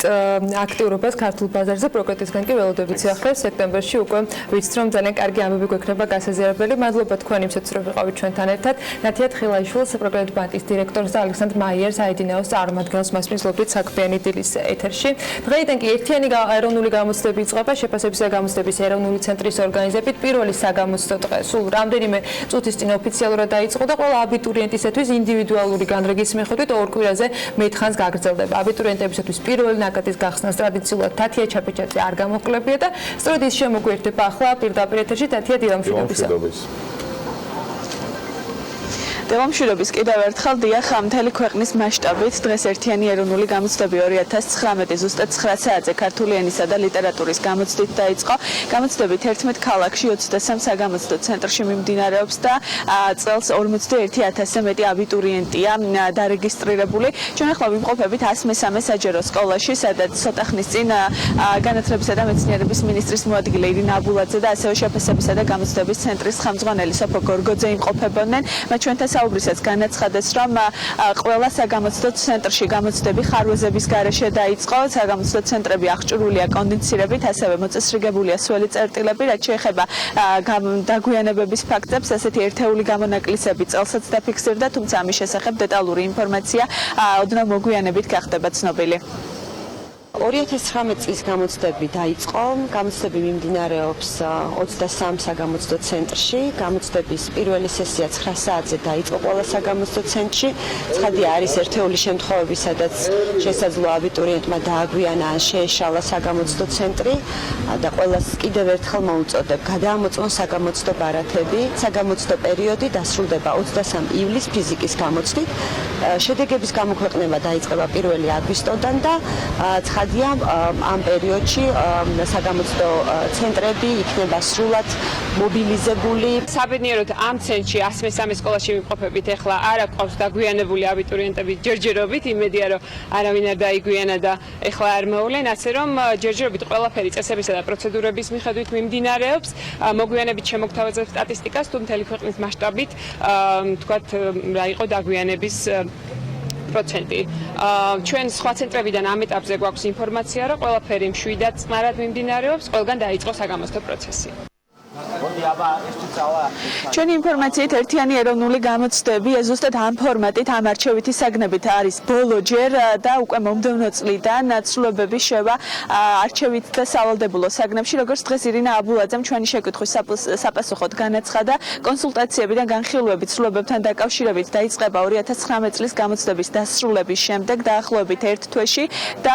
აქტიურობას ქართულ ბაზარზე პროექტისგან კი ველოდებით სიახლეს სექტემბერში უკვე ვიცით, რომ ძალიან კარგი ამბები გვექნება გასაზიარებელი. მადლობა თქვენ იმსაც რომ ვიყავით ჩვენთან ერთად. ნათია თხილაიშვილს, პროექტ ბანკის დირექტორს და ალექსანდრ მაიერს ID Now-ს წარმომადგენელს მასპინძლობთ საქმიანი დილის ეთერში. დღეიდან კი ერთიანი ეროვნული გამოცდები იწყება შეფასებისა გამოცდების ეროვნული ცენტრის ორგანიზებით. პირველი საგამოცდო დღე სულ რამდენიმე წუთის წინ ოფიციალურად დაიწყო და ყველა აბიტურიენტისათვის ინდივიდუალური განრიგის მიხედვით ორ კვირაზე მეტხანს გაგრძელდება. აბიტურიენტებისათვის პირველი ნაკადის გახსნას ტრადიციულად თათია ჩაფეჭაძე არ გამოკლებია და სწორედ ის შემოგვიერთება ახლა პირდაპირ ეთერში. თათია, დილამშვიდობისა. დილამშვიდობის კიდევ ერთხელ დიახ, მთელი ქვეყნის მასშტაბით დღეს ერთიანი ეროვნული გამოცდები 2019 ზუსტად 9 საათზე ქართული ენისა და ლიტერატურის გამოცდით დაიწყო. გამოცდები 11 ქალაქში 23 საგამოცდო ცენტრში მიმდინარეობს და წელს 41000-ზე მეტი აბიტურიენტია დარეგისტრირებული. ჩვენ ახლა ვიმყოფებით 103 საჯარო სკოლაში, სადაც ცოტა ხნის წინ განათლებისა და მეცნიერების მინისტრის მოადგილე ირინა აბულაძე და ასევე შეფასებისა და გამოცდების ცენტრის ხელმძღვანელი სოფო გორგოძე იმყოფებოდნენ. მათ ჩვენთან საუბრისას განაცხადეს, რომ ყველა საგამოცდო ცენტრში გამოცდები ხარვეზების გარეშე დაიწყო. საგამოცდო ცენტრები აღჭურვილია კონდიცირებით, ასევე მოწესრიგებულია სველი წერტილები, რაც შეეხება დაგვიანებების ფაქტებს, ასეთი ერთეული გამონაკლისები წელსაც დაფიქსირდა, თუმცა ამის შესახებ დეტალური ინფორმაცია ოდნავ მოგვიანებით გახდება ცნობილი. 2019 წლის გამოცდები დაიწყო. გამოცდები მიმდინარეობს 23 საგამოცდო ცენტრში. გამოცდების პირველი სესია 9 საათზე დაიწყო ყველა საგამოცდო ცენტრში. ცხადია, არის ერთეული შემთხვევები, სადაც შესაძლოა აბიტურიენტმა დააგვიანა ან შეეშალა საგამოცდო ცენტრი და ყველას კიდევ ერთხელ მოუწოდებ, გადაამოწმონ საგამოცდო ბარათები. საგამოცდო პერიოდი დასრულდება 23 ივლისს ფიზიკის გამოცდით. შედეგების გამოქვეყნება დაიწყება 1 აგვისტოდან და ცხადია ამ პერიოდში საგამოცდო ცენტრები იქნება სრულად მობილიზებული. საბედნიეროდ ამ ცენტრში 103 სკოლაში ვიმყოფებით, ეხლა არ აქვს დაგვიანებული აბიტურიენტები ჯერჯერობით, იმედია რომ არავინ არ დაიგვიანა და ეხლა არ მოვლენ, ასე რომ ჯერჯერობით ყველაფერი წესებისა და პროცედურების მიხედვით მიმდინარეობს. მოგვიანებით შემოგთავაზებთ სტატისტიკას, თუ მთელი ქვეყნის მასშტაბით თქვათ რა იყო დაგვიანების პროცენტი. ჩვენ სხვა ცენტრებიდან ამ ეტაპზე გვაქვს ინფორმაცია, რომ ყველაფერი მშვიდად წყნარად მიმდინარეობს, ყველგან დაიწყო საგამოცდო პროცესი. ჩვენი ინფორმაციით ერთიანი ეროვნული გამოცდები ზუსტად ამ ფორმატით, ამ არჩევითი საგნებით არის ბოლოჯერ და უკვე მომდევნო წლიდან ცვლილებები შევა არჩევით და სავალდებულო საგნებში, როგორც დღეს ირინა აბულაძემ ჩვენი შეკითხვის საპასუხოდ განაცხადა, კონსულტაციები და განხილვები ცვლილებებთან დაკავშირებით დაიწყება 2019 წლის გამოცდების დასრულების შემდეგ, დაახლოებით 1 თვეში და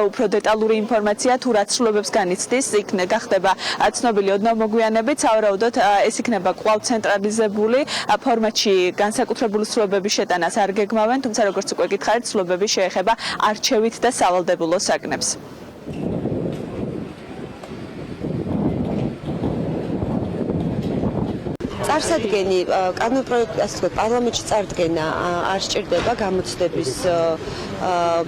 უფრო დეტალური ინფორმაცია თუ რა ცვლილებებს განიცდის, იქ გახდება ცნობილი ოდნავ მოგვიანებით. სავარაუდოდ ეს იქნება კვლავ ცენტრალიზებული ფორმატში განსაკუთრებული ცვლილებების შეტანას არ გეგმავენ, თუმცა როგორც უკვე გითხარით, ცვლილებები შეეხება არჩევით და სავალდებულო საგნებს. წარსადგენი კანონპროექტი, ასე ვთქვათ, პარლამენტში წარდგენა არ სჭირდება გამოცდების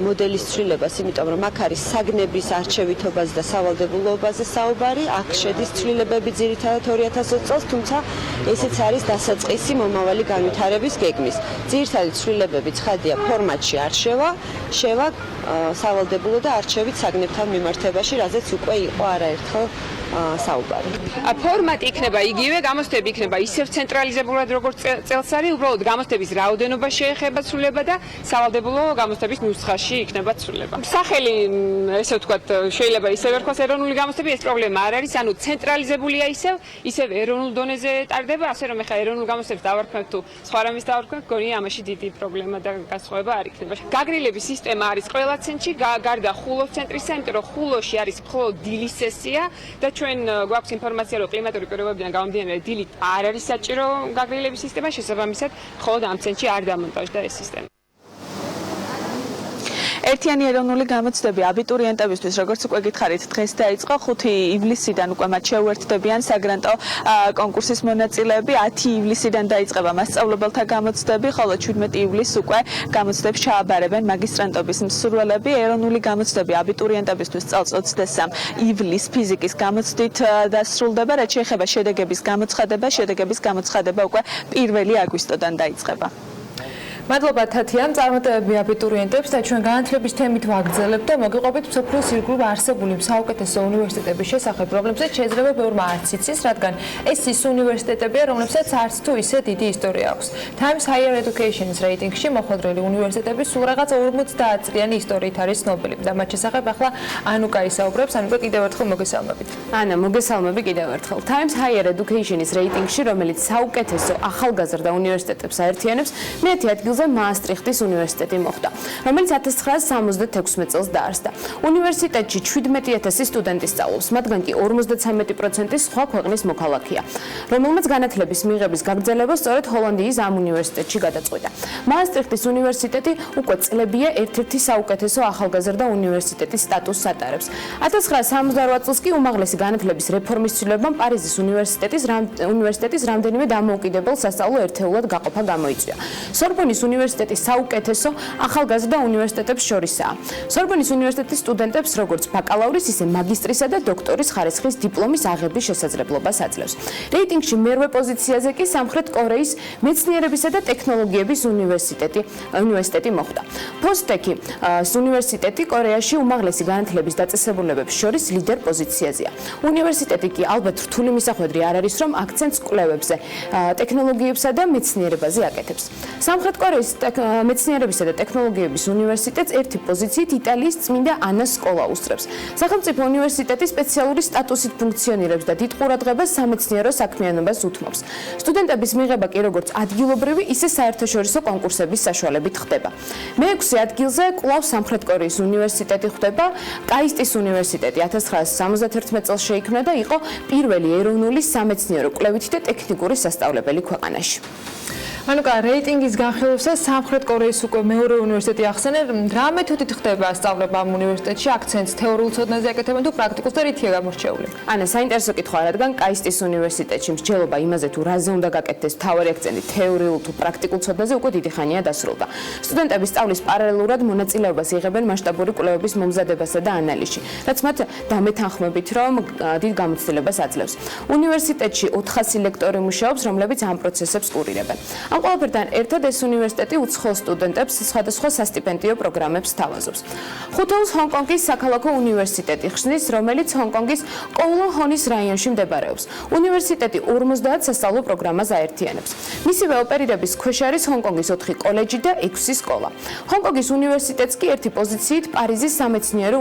მოდელის ცვლილებას, იმიტომ რომ აქ არის საგნების არჩევითობაზე და სავალდებულოებაზე საუბარი, აქ შედის ცვლილებები ძირითადად 2020 წელს, თუმცა ესეც არის დასაწყისი მომავალი განვითარების გეგმის. ძირითადი ცვლილებები ცხადია ფორმატში არ შევა სავალდებულო და არჩევით საგნებთან მიმართებაში, რაზეც უკვე იყო არაერთხელ საუბარი. ფორმატი იქნება იგივე, გამოცდები იქნება ისევ ცენტრალიზებულად როგორც წელს არის, უბრალოდ გამოცდების რაოდენობა შეეხება ცვლილება და სავალდებულო გამოცდების ნუსხაში იქნება ცვლილება. სახელი, ესე ვთქვათ, შეიძლება ისევ ერქვას ეროვნული გამოცდები, ეს პრობლემა არ არის, ანუ ცენტრალიზებულია ისევ ეროვნულ დონეზე ტარდება, ასე რომ ეხა ეროვნულ გამოცდებს დავარქმევთ თუ სხვა რამის დავარქმევთ, გონია ამაში დიდი პრობლემა და განსხვავება არ იქნება. გაგრილების სისტემა არის ყველა ცენტრში, გარდა ხულოს ცენტრისა, იმიტომ რომ ხულოში არის მხოლოდ დილის სესია და ჩვენ გვაქვს ინფორმაცია, რომ კლიმატური პირობებიდან გამომდინარე დილით არ არის საჭირო გაგრილების სისტემა, შესაბამისად, მხოლოდ ამ ცენტრში არ დამონტაჟდა ეს სისტემა. ერთიანი ეროვნული გამოცდები აბიტურიენტებისთვის, როგორც უკვე გითხარით, დღეს დაიწყო 5 ივლისიდან უკვე მათ შეუერთდებიან საგრანტო კონკურსის მონაწილეები, 10 ივლისიდან დაიწყება მასწავლებელთა გამოცდები, ხოლო 17 ივლისს უკვე გამოცდებს ჩააბარებენ მაგისტრანტობის მსურველები. ეროვნული გამოცდები აბიტურიენტებისთვის წელს 23 ივლისს ფიზიკის გამოცდით დასრულდება, რაც შეეხება შედეგების გამოცხადება უკვე 1 აგვისტოდან დაიწყება. მადლობა თათიამ, წარმატებები აბიტურიენტებს და ჩვენ განათლების თემით ვაგრძელებთ და მოგიყვებით მსოფლიოს ირგვლივ არსებული საუკეთესო უნივერსიტეტების შესახებ, რომლებსაც შეიძლება ბევრმა არც იცის, რადგან ეს ის უნივერსიტეტებია, რომლებსაც არც თუ ისე დიდი ისტორია აქვს. Times Higher Education's რეიტინგში მოხვედრილი უნივერსიტეტები სულ რაღაც 50 წლიანი ისტორიით არის ცნობილი და მათ შესახებ ახლა ანუკა ისაუბრებს. ანუკა, კიდევ ერთხელ მოგესალმებით. ანა, მოგესალმები კიდევ ერთხელ. Times Higher Education's რეიტინგში, რომელიც საუკეთესო ახალგაზრდა უნივერსიტეტებს აერთიანებს, მე-10 ადგილზე მაასტრიხტის უნივერსიტეტი მოხვდა, რომელიც 1976 წელს დაარსდა. უნივერსიტეტში 17000 სტუდენტი სწავლობს, მათგან კი 53% სხვა ქვეყნის მოქალაქეა, რომელმაც განათლების მიღების გაგრძელება სწორედ ჰოლანდიის ამ უნივერსიტეტში გადაწყვიტა. მაასტრიხტის უნივერსიტეტი უკვე წლებია ერთ-ერთი საუკეთესო ახალგაზრდა უნივერსიტეტის სტატუსს ატარებს. 1978 წელს კი უმაღლესი განათლების რეფორმის ცვლილებამ პარიზის უნივერსიტეტის რამდენიმე დამოუკიდებელ სასწავლო ერთეულად გაყოფა გამოიწვია. სორბონის უნივერსიტეტის საუკეთესო ახალგაზრდა უნივერსიტეტებს შორისაა. სორბონის უნივერსიტეტის სტუდენტებს როგორც ბაკალავრის, ისე მაგისტრისა და დოქტორის ხარისხის დიპლომის აღების შესაძლებლობას აძლევს. რეიტინგში მერვე პოზიციაზე კი სამხრეთ კორეის მეცნიერებისა და ტექნოლოგიების უნივერსიტეტი მოხვდა. ფოსტექი უნივერსიტეტი კორეაში უმაღლესი განათლების დაწესებულებებს შორის ლიდერ პოზიციაზეა. უნივერსიტეტი კი ალბათ რთული მისახვედრი არ არის, რომ აქცენტს კვლევებზე, ტექნოლოგიებსა და მეცნიერებაზე აკეთებს. სამხრეთ კორეის მეცნიერებისა და ტექნოლოგიების უნივერსიტეტს ერთი პოზიციით იტალიის წმინდა ანას სკოლა უსწრებს. სახელმწიფო უნივერსიტეტი სპეციალური სტატუსით ფუნქციონირებს და დიდ ყურადღებას სამეცნიერო საქმიანობას უთმობს. სტუდენტების მიღება კი როგორც ადგილობრივი, ისე საერთაშორისო კონკურსების საშუალებით ხდება. მე-6 ადგილზე კვლავ სამხრეთ კორეის უნივერსიტეტი ხვდება. კაისტის უნივერსიტეტი 1971 წელს შეიქმნა და იყო პირველი ეროვნული სამეცნიერო კვლევითი და ტექნიკური სასწავლებელი ქვეყანაში. მანუკა რეიტინგის განხილვისას სამხრეთ კორეის უკვე მეორე უნივერსიტეტი ახსენეთ, რა მეთოდით ხდება სწავლება ამ უნივერსიტეტში, აქცენტს თეორიულ ცოდნაზე აკეთებენ თუ პრაქტიკულს და რითია გამორჩეული? ანა, საინტერესო კითხვა, რადგან კაისტის უნივერსიტეტში მსჯელობა იმაზე თუ რაზე უნდა გაკეთდეს თავარი აქცენტი თეორიულ თუ პრაქტიკულ ცოდნაზე უკვე დიდი ხანია დასრულდა. სტუდენტები სწავლის პარალელურად მონაწილეობას იღებენ მასშტაბური კვლევების მომზადებასა და ანალიზში, რაც მათ დამეთანხმებით, რომ დიდ გამოცდილებას აძლევს. უნივერსიტეტში 400 ლექტორი მუშაობს, რომლებიც ამ პროცესებს კურირებენ. ამ ყველაფერთან ერთად ეს უნივერსიტეტი უცხოელ სტუდენტებს სხვადასხვა სასტიპენდიო პროგრამებს სთავაზობს. ხუთეულს ჰონკონგის საქალაქო უნივერსიტეტი ხსნის, რომელიც ჰონკონგის კოულონ-ჰონის რაიონში მდებარეობს. უნივერსიტეტი 50 სასწავლო პროგრამას აერთიანებს. მისივე ოპერირების ქვეშ არის ჰონკონგის 4 კოლეჯი და 6 სკოლა. ჰონკონგის უნივერსიტეტს კი ერთი პოზიციით პარიზის სამეცნიერო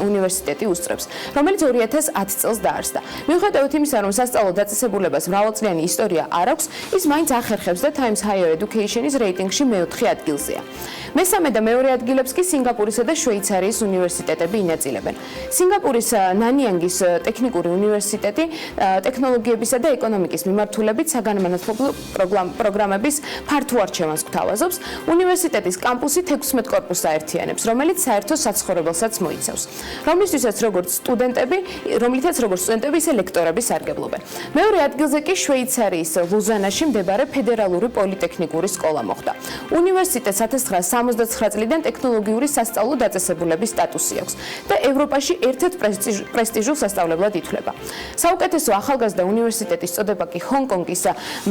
უნივერსიტეტი უსწრებს, რომელიც 2010 წელს დაარსდა. მიუხედავად იმისა, რომ სასწავლო დაწესებულებას მრავალწლიანი ისტორია არ აქვს, ის მაინც ახერხებს და Times Higher Education-ის რეიტინგში მეოთხე ადგილზეა. მესამე და მეორე ადგილებს კი სინგაპურისა და შვეიცარიის უნივერსიტეტები ინაწილებენ. სინგაპურის ნანიანგის ტექნიკური უნივერსიტეტი ტექნოლოგიებისა და ეკონომიკის მიმართულებით საგანმანათლებლო პროგრამების ფართო არჩევანს გვთავაზობს. უნივერსიტეტის კამპუსი 16 კორპუსს აერთიანებს, რომელიც საერთო საცხოვრებელსაც მოიცავს, რომლითაც როგორც სტუდენტები, ისე ლექტორები სარგებლობენ. მეორე ადგილზე კი შვეიცარიის ლუზანაში მდებარე ფედერალური პოლიტექნიკური სკოლა მოხვდა. უნივერსიტეტს 1979 წლიდან ტექნოლოგიური სასწავლო დაწესებულების სტატუსი აქვს და ევროპაში ერთ-ერთ პრესტიჟულ სასწავლებლად ითვლება. საუკეთესო ახალგაზრდა უნივერსიტეტის წოდება კი ჰონკონგის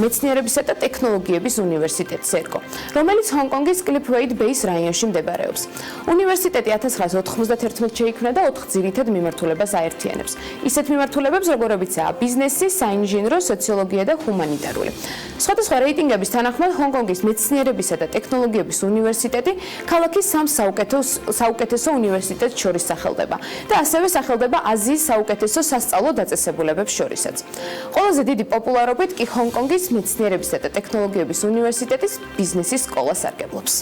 მეცნიერებისა და ტექნოლოგიების უნივერსიტეტს ერგო, რომელიც ჰონკონგის კლიფ-ვეით ბეის რაიონში მდებარეობს. უნივერსიტეტი 1991 შეიქმნა და 4 ძირითად მიმართულებას აერთიანებს. ისეთ მიმართულებებს, როგორებიცაა ბიზნესი, საინჟინრო, სოციოლოგია და ჰუმანიტარული. სხვადასხვა რეიტინგების თანახმად ჰონკონგის მეცნიერებისა და ტექნოლოგიების უნივერსიტეტი ქალაქის 3 საუკეთესო უნივერსიტეტს შორის სახელდება და ასევე სახელდება აზიის საუკეთესო სასწავლო დაწესებულებებს შორისაც. ყველაზე დიდი პოპულარობით კი ჰონკონგის მეცნიერებისა და ტექნოლოგიების უნივერსიტეტის ბიზნესის სკოლა სარგებლობს.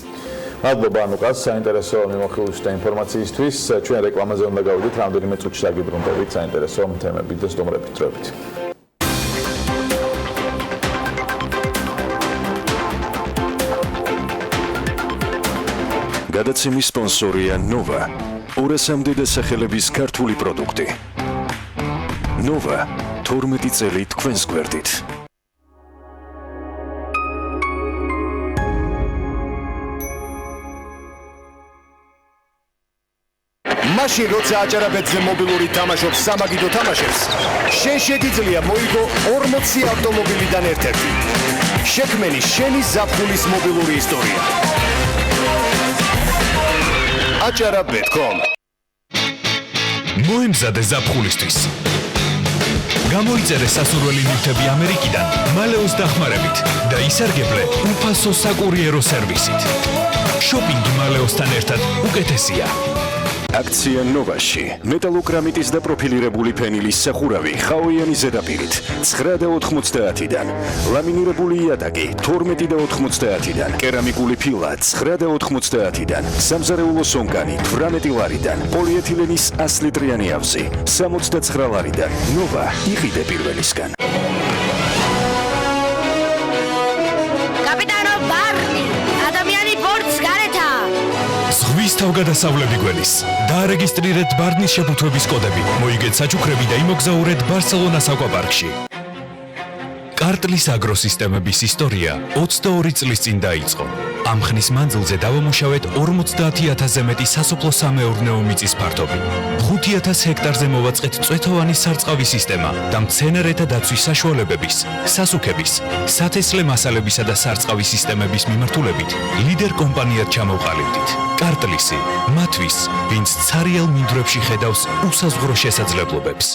მადლობა ანუკას საინტერესო მიმოხილვის და ინფორმაციისთვის. ჩვენ რეკლამაზე უნდა გავიდეთ, რამდენიმე წუთში დაგიბრუნდებით საინტერესო თემებით და სტუმრებით დროებით. გადაცემის სპონსორია Nova. 200-მდე დასახელების ქართული პროდუქტი. Nova 12 წელი თქვენს გვერდით. მაშინ როცა აჭარაბეთზე მობილური თამაშობს სამაგიდო თამაშებს, შენ შეგიძლია მოიგო 40 ავტომობილიდან ერთ-ერთი. შექმენი შენი ზაფხულის მობილური ისტორია. acarabet.com მოიმზადე ზაფხულისთვის. გამოიწერე სასურველი ნივთები ამერიკიდან მალეოს დახმარებით და ისარგებლე უფასო საკურიერო სერვისით. შოპინგი მალეოსთან ერთად უკეთესია. აქცია Nova-ში მეტალოგრამიტის და პროფილირებული ფენილის სახურავი ხაოიანი ზედაპირით 9.90-დან, ლამინირებული იატაკი 12.90-დან, კერამიკული ფილა 9.90-დან, სამზარეულო სონკანი 18 ლარიდან, პოლიეთილენის 100 ლიტრიანი ავზი 69 ლარიდან. Nova იყიდე პირველისგან. კაპიტანო ბარნი, ადამიანი ბორცს გარეთა. ზღვის თავგადასავლები გველის. დაარეგისტრირეთ ბარნის შეფუთვების კოდები, მოიგეთ საჩუქრები და იმოგზაურეთ ბარსელონას აკვაპარკში. კარტლის აგროსისტემების ისტორია 22 წლის წინ დაიწყო. ამ ხნის მანძილზე დავამუშავეთ 50,000-ზე მეტი სასოფლო-სამეურნეო მიწის ფართობი. 5,000 ჰექტარზე მოვაწყეთ წვეთოვანი სარწყავი სისტემა და მცენარეთა დაცვის საშუალებების, სასუქების, სათესლე მასალებისა და სარწყავი სისტემების მიმართულებით ლიდერ კომპანიად ჩამოვყალიბდით. კარტლისი, მათთვის, ვინც ცარიელ მინდვრებში ხედავს უსაზღვრო შესაძლებლობებს.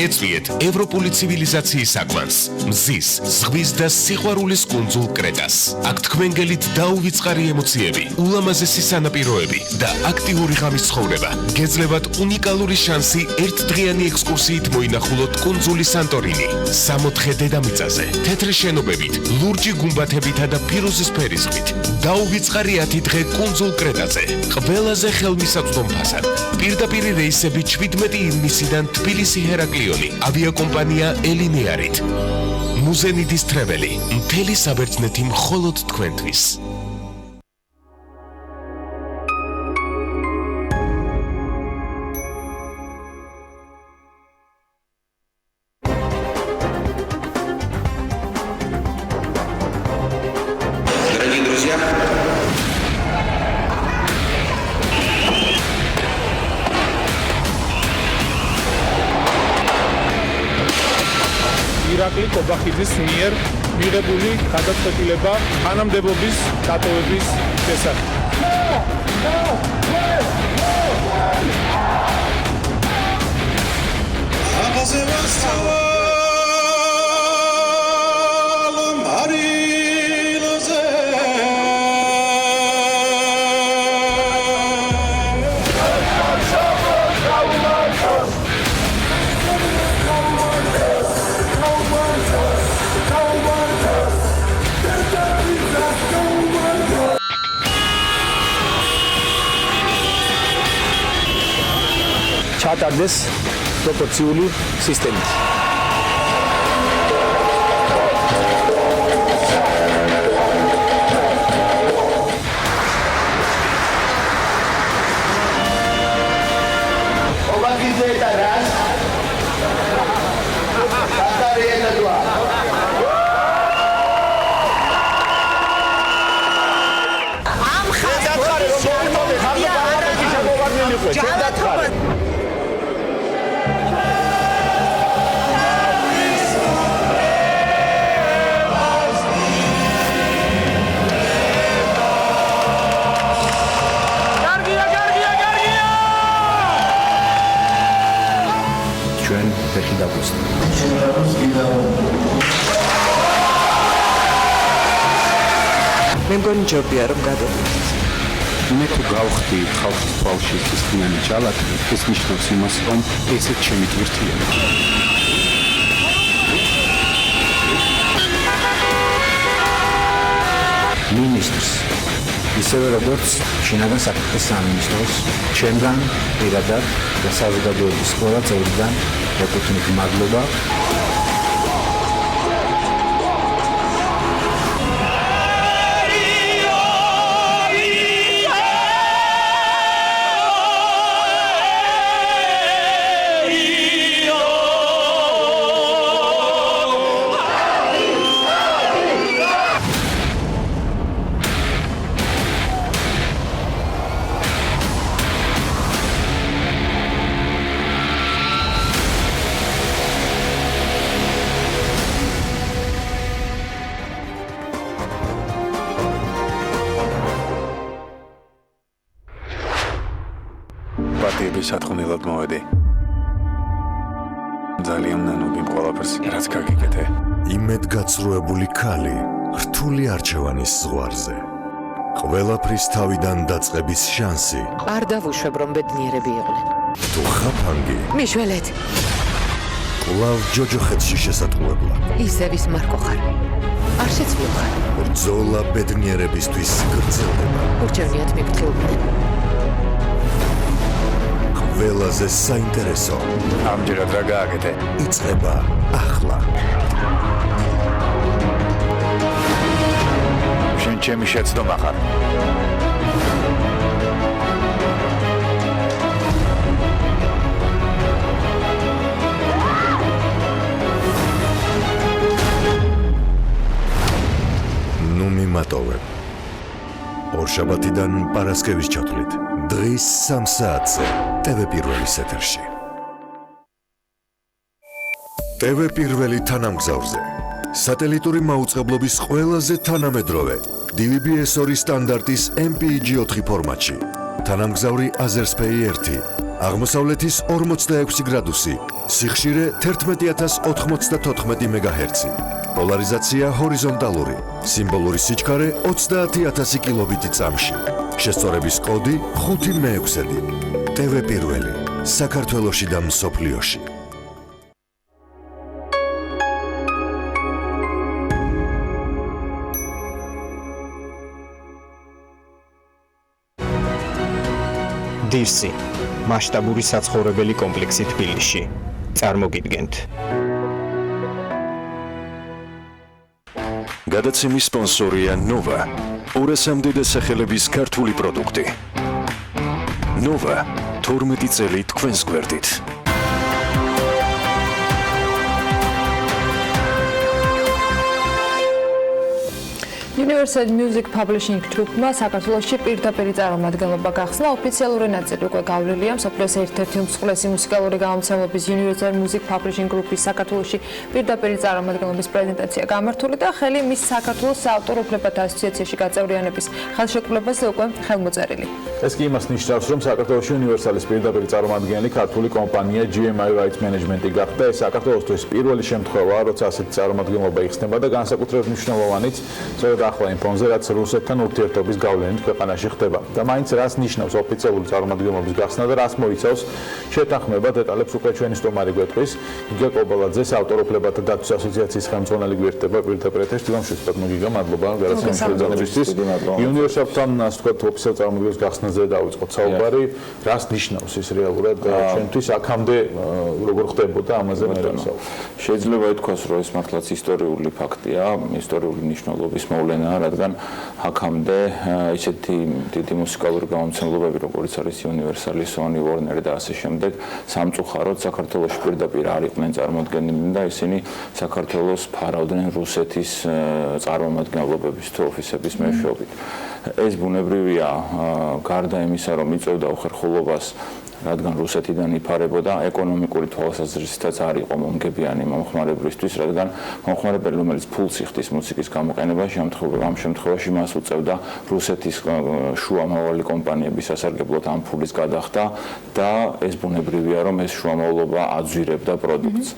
ეწვიეთ ევროპული ცივილიზაციის საკვანს, მზის, ზღვის და სიყვარულის კუნძულ კრეტას. აქ თქვენ გელით დაუვიწყარი ემოციები, ულამაზესი სანაპიროები და აქტიური ღამის ცხოვრება. გეძლევათ უნიკალური შანსი ერთდღიანი ექსკურსიით მოინახულოთ კუნძული სანტორინი, 64 დედამიწაზე, თეთრი შენობებით, ლურჯი გუმბათებითა და ფირუზის ფერისხმით. დაუვიწყარი 10 დღე კუნძულ კრეტაზე. ყველაზე ხელმისაწვდომ ფასად. პირდაპირი რეისები 17 ივნისიდან თბილისი ჰერაკლიონი, ავიაკომპანია ელინეარით. მუზენიდის ტრეველი, მთელი საბერძნეთი მხოლოდ თქვენთვის. ირაკლი კობახიძის მიერ მიღებული გადაწყვეტილება თანამდებობის დატოვების შესახებ. ჩატარდეს პროპორციული სისტემით. ჩვენ ფეხი დაგვისნა. მე მგონი ჯობია რომ გადავიდეთ. მე თუ გავხდი ხალხის თვალში ქრისტიანი ჯალათი, ეს ნიშნავს იმას, რომ ესეც ჩემი ტვირთია. მინისტრს ისევე როგორც შინაგან საქმეთა სამინისტროს ჩემგან პირადად და საზოგადოების ყველა წევრიდან ეკუთვნით მადლობა. პარტიების სათხოვნილად მოვედი. ძალიან ნანობი ყველაფერს, რაც გაგიკეთე. იმედგაცრუებული ქალი, რთული არჩევანის ზღვარზე. ყველაფრის თავიდან დაწყების შანსი. არ დავუშვებ რომ ბედნიერები იყვნენ. თუ ხაფანგი, მიშველეთ. კვლავ ჯოჯოხეთში შესატყუებლა. ისევ ის მარკო ხარ. არ შეცვლილ ხარ. ბრძოლა ბედნიერებისთვის გრძელდება. ურჩევნიათ მიფრთხილდნენ. ყველაზე საინტერესო. ამჯერად რა გააკეთე? იწყება ახლა. შენ ჩემი შეცდომა ხარ. ნუ მიმატოვებ. ორშაბათიდან პარასკევის ჩათვლით. დღის 3 საათზე TV პირველის ეთერში. TV პირველი თანამგზავრზე. სატელიტური მაუწყებლობის ყველაზე თანამედროვე DVB-S2 სტანდარტის MPEG-4 ფორმატში. თანამგზავრი Azerspay 1, აღმოსავლეთის 46 გრადუსი, სიხშირე 11094 MHz, პოლარიზაცია ჰორიზონტალური, სიმბოლური სიჩქარე 30000 კილობიტი წამში. შესწორების კოდი 5-6. TV პირველი, საქართველოში და მსოფლიოში. დირსი მასშტაბური საცხოვრებელი კომპლექსი თბილისში. წარმოგიდგენთ. გადაცემის სპონსორია ნოვა. 200-მდე დასახელების ქართული პროდუქტი. ნოვა 12 წელი თქვენს გვერდით. Universal Music Publishing Group-მა საქართველოში პირდაპირ წარმომადგენლობა გახსნა. ოფიციალური ნაწილი უკვე გავლილია. მსოფლიოს ერთ-ერთი უმსხვილესი მუსიკალური გამომცემლობის Universal Music Publishing Group-ის საქართველოში პირდაპირ წარმომადგენლობის პრეზენტაცია გამართული და ხელი მის საქართველოს საავტორო უფლებათა ასოციაციაში გაწევრიანების ხელშეკრულებაზე უკვე ხელმოწერილი. ეს კი იმას ნიშნავს, რომ საქართველოში Universal-ის პირდაპირ წარმომადგენელი ქართული კომპანია GMI Rights Management-ი გახდა. ეს საქართველოსთვის პირველი შემთხვევაა, როცა ასეთი წარმომადგენლობა იხსნება და განსაკუთრებით მნიშვნელოვანიც, სწორედ ახლა იმ ფონზე, რაც რუსეთთან ურთიერთობის გავლენით ქვეყანაში ხდება. და მაინც რას ნიშნავს ოფიციალური წარმომადგენლობის გახსნა და რას მოიცავს შეთანხმება, დეტალებს უკვე ჩვენი სტუმარი გვეტყვის. გიგა კობალაძეს ავტორ უფლებათა დაცვის ასოციაციის ხელმძღვანელი გვერდება პირდაპირ ეთერში. მშვიდობ მოგიგა, მადლობა გადაცემის ხელმძღვანელობისთვის. Universal-თან ასე ვთქვათ, ოფიციალურ წარმომადგენლობის გახსნაზე დავიწყოთ საუბარი. რას ნიშნავს ის რეალურად ჩვენთვის აქამდე როგორ ხდებოდა ამაზე მე ვსაუბრობ. შეიძლება ითქვას, რომ ეს მართლაც ისტორიული ფაქტია, ისტორიული მნიშვნელობის მოვლენა, რადგან აქამდე ისეთი დიდი მუსიკალური გამომცემლობები, როგორც არის Universal, Sony, Warner და ასე შემდეგ, სამწუხაროდ საქართველოში პირდაპირ არ იყვნენ წარმოდგენილნი და ისინი საქართველოს ფარავდნენ რუსეთის წარმომადგენლობების თუ ოფისების მეშვეობით. ეს ბუნებრივია, გარდა იმისა, რომ იწევდა უხერხულობას, რადგან რუსეთიდან იფარებოდა, ეკონომიკური თვალსაზრისითაც არ იყო მომგებიანი მომხმარებლისთვის, რადგან მომხმარებელი, რომელიც ფულს იხდის მუსიკის გამოყენებაში, ამ შემთხვევაში მას უწევდა რუსეთის შუამავალი კომპანიების სასარგებლოდ ამ ფულის გადახდა და ეს ბუნებრივია, რომ ეს შუამავლობა აძვირებდა პროდუქტს.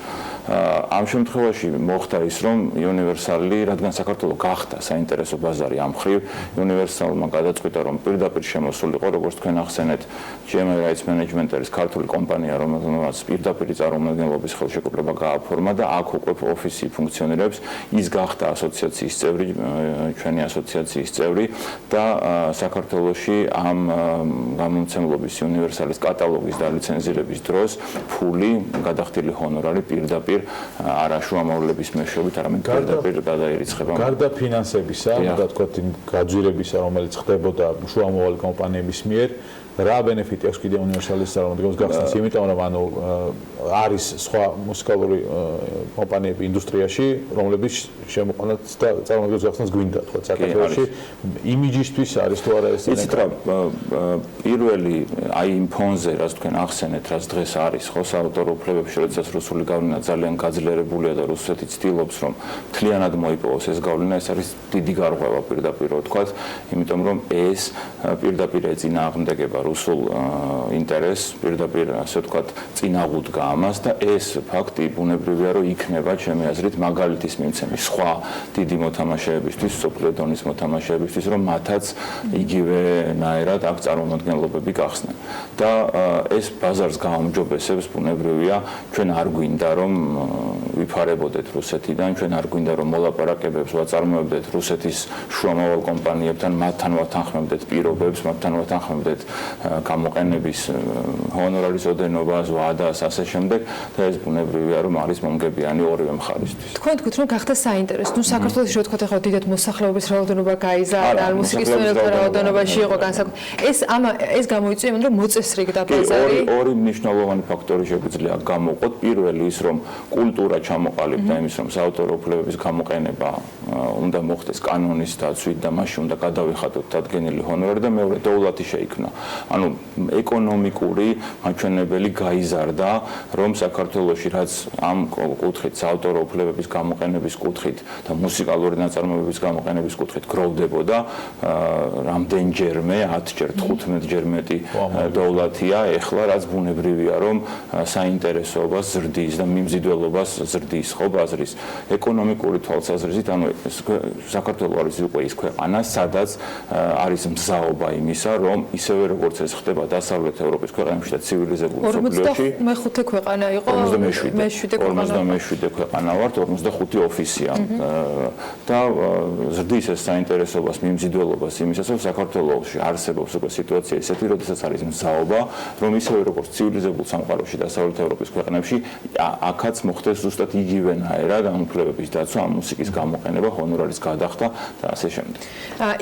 ამ შემთხვევაში მოხდა ის, რომ Universal-ი, რადგან საქართველო გახდა საინტერესო ბაზარი ამ მხრივ, Universal-მა გადაწყვიტა, რომ პირდაპირ შემოსულიყო, როგორც თქვენ ახსენეთ, GMI Rights Management არის ქართული კომპანია, რომელსაც პირდაპირ წარმომადგენლობის ხელშეკრულება გააფორმა და აქ უკვე ოფისი ფუნქციონირებს. ის გახდა ასოციაციის წევრი, ჩვენი ასოციაციის წევრი და საქართველოში ამ გამომცემლობის Universal-ის კატალოგის და ლიცენზირების დროს ფული, გადახდილი ჰონორარი პირდაპირ არა შუამავლების მეშვეობით, არამედ პირდაპირ გადაირიცხება. გარდა ფინანსებისა, და თქვათ იმ გაძვირებისა, რომელიც ხდებოდა შუამავალი კომპანიების მიერ, რა ბენეფიტი აქვს კიდე Universal-ის წარმომადგენლობის გახსნას, იმიტომ რომ ანუ არის სხვა მუსიკალური კომპანიები ინდუსტრიაში, რომლებიც შემოყვანათ და წარმომადგენლობის გახსნას გვინდა, თქვათ საქართველოში იმიჯისთვის არის თუ არა ეს. იცით რა, პირველი აი იმ ფონზე, რაც თქვენ ახსენეთ, რაც დღეს არის, ხო, საავტორო უფლებებში, როდესაც რუსული გავლენა ძალიან გაძლიერებულია და რუსეთი ცდილობს, რომ მთლიანად მოიპოვოს ეს გავლენა, ეს არის დიდი გარღვევა პირდაპირ ვთქვათ, იმიტომ რომ ეს პირდაპირ ეწინააღმდეგება რუსულ ინტერესს, პირდაპირ ასე ვთქვათ, წინაღუდგა ამას და ეს ფაქტი ბუნებრივია, რომ იქნება ჩემი აზრით მაგალითის მიმცემი სხვა დიდი მოთამაშეებისთვის, სოფლიო დონის მოთამაშეებისთვის, რომ მათაც იგივენაირად აქ წარმომადგენლობები გახსნან. და ეს ბაზარს გააუმჯობესებს, ბუნებრივია, ჩვენ არ გვინდა რომ ვიფარებოდეთ რუსეთიდან, ჩვენ არ გვინდა რომ მოლაპარაკებებს ვაწარმოებდეთ რუსეთის შუამავალ კომპანიებთან, მათთან ვათანხმებდეთ პირობებს, მათთან ვათანხმებდეთ გამოყენების ჰონორარის ოდენობას, ვადას, ასე შემდეგ და ეს ბუნებრივია, რომ არის მომგებიანი ორივე მხარისთვის. თქვენ თქვით, რომ გახდა საინტერესო. ნუ საქართველოში რო თქვათ, ახლა დიდად მოსახლეობის რაოდენობა გაიზარდა, მუსიკის სტუდენტთა რაოდენობაში იყო განსაკუთრებით. ეს გამოიწვია იმან, რომ მოწესრიგდა ბაზარი. ორი მნიშვნელოვანი ფაქტორი შეგვიძლია გამოვყოთ. პირველი ის, რომ კულტურა ჩამოყალიბდა იმის, რომ საავტორო უფლებების გამოყენება უნდა მოხდეს კანონის დაცვით და მასში უნდა გადავიხადოთ დადგენილი ჰონორარი და მეორე დოვლათი შეიქმნა. ანუ ეკონომიკური მაჩვენებელი გაიზარდა, რომ საქართველოში რაც ამ კუთხით საავტორო უფლებების გამოყენების კუთხით და მუსიკალური ნაწარმოებების გამოყენების კუთხით გროვდებოდა, რამდენჯერმე 10ჯერ 15ჯერ მეტი დოვლათია, ეხლა რაც ბუნებრივია, რომ საინტერესოობას ზრდის და მიმზიდველობას ზრდის, ხო, ბაზრის ეკონომიკური თვალსაზრისით, ანუ საქართველო არის უკვე ის ქვეყანა, სადაც არის მზაობა იმისა, რომ ისევე როგორც ეს ხდება დასავლეთ ევროპის ქვეყნებში და ცივილიზებულ მსოფლიოში. 45 ქვეყანა იყო. 57 ქვეყანა ვართ, 45 ოფისია. და ზრდის ეს საინტერესობას, მიმზიდველობას იმისას, რომ საქართველოში არსებობს უკვე სიტუაცია ისეთი, როდესაც არის მზაობა, რომ ისევე როგორც ცივილიზებულ სამყაროში დასავლეთ ევროპის ქვეყნებში, აქაც მოხდეს ზუსტად იგივენაირად ამ უფლებების დაცვა, ამ მუსიკის გამოყენება, ჰონორარის გადახდა და ასე შემდეგ.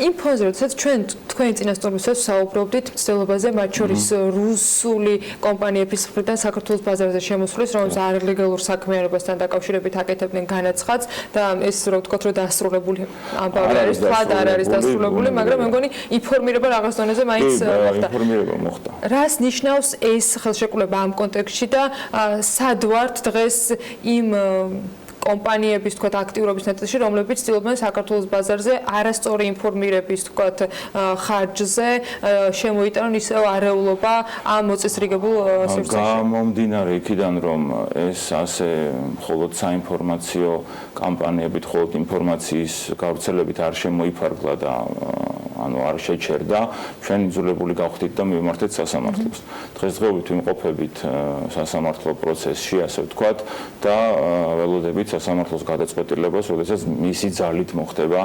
იმ ფონზე, როდესაც ჩვენ თქვენი წინასწარმოებისას საუბრობდით მცდელობაზე, მათ შორის რუსული კომპანიების მხრიდან საქართველოს ბაზარზე შემოსვლის, რომელიც არალეგალურ საქმიანობასთან დაკავშირებით აკეთებდნენ განაცხადს და ეს რო ვთქვათ, რომ დასრულებული ამბავი არის, თქვათ არ არის დასრულებული, მაგრამ მე მგონი ინფორმირება რაღაც დონეზე მაინც მოხდა. ინფორმირება მოხდა. რას ნიშნავს ეს ხელშეკრულება ამ კონტექსტში და სად ვართ დღეს იმ კომპანიების თქვათ აქტიურობის ნაწილში, რომლებიც ცდილობენ საქართველოს ბაზარზე არასწორი ინფორმირების თქვათ ხარჯზე შემოიტანონ ისევ არეულობა ამ მოწესრიგებულ სივრცეში. გამომდინარე იქიდან, რომ ეს ასე მხოლოდ საინფორმაციო კამპანიებით, მხოლოდ ინფორმაციის გავრცელებით არ შემოიფარგლა და ანუ არ შეჩერდა, ჩვენ იძულებული გავხდით და მივმართეთ სასამართლოს. დღესდღეობით ვიმყოფებით სასამართლო პროცესში, ასე ვთქვათ, და ველოდებით სასამართლოს გადაწყვეტილებას, როდესაც მისი ძალით მოხდება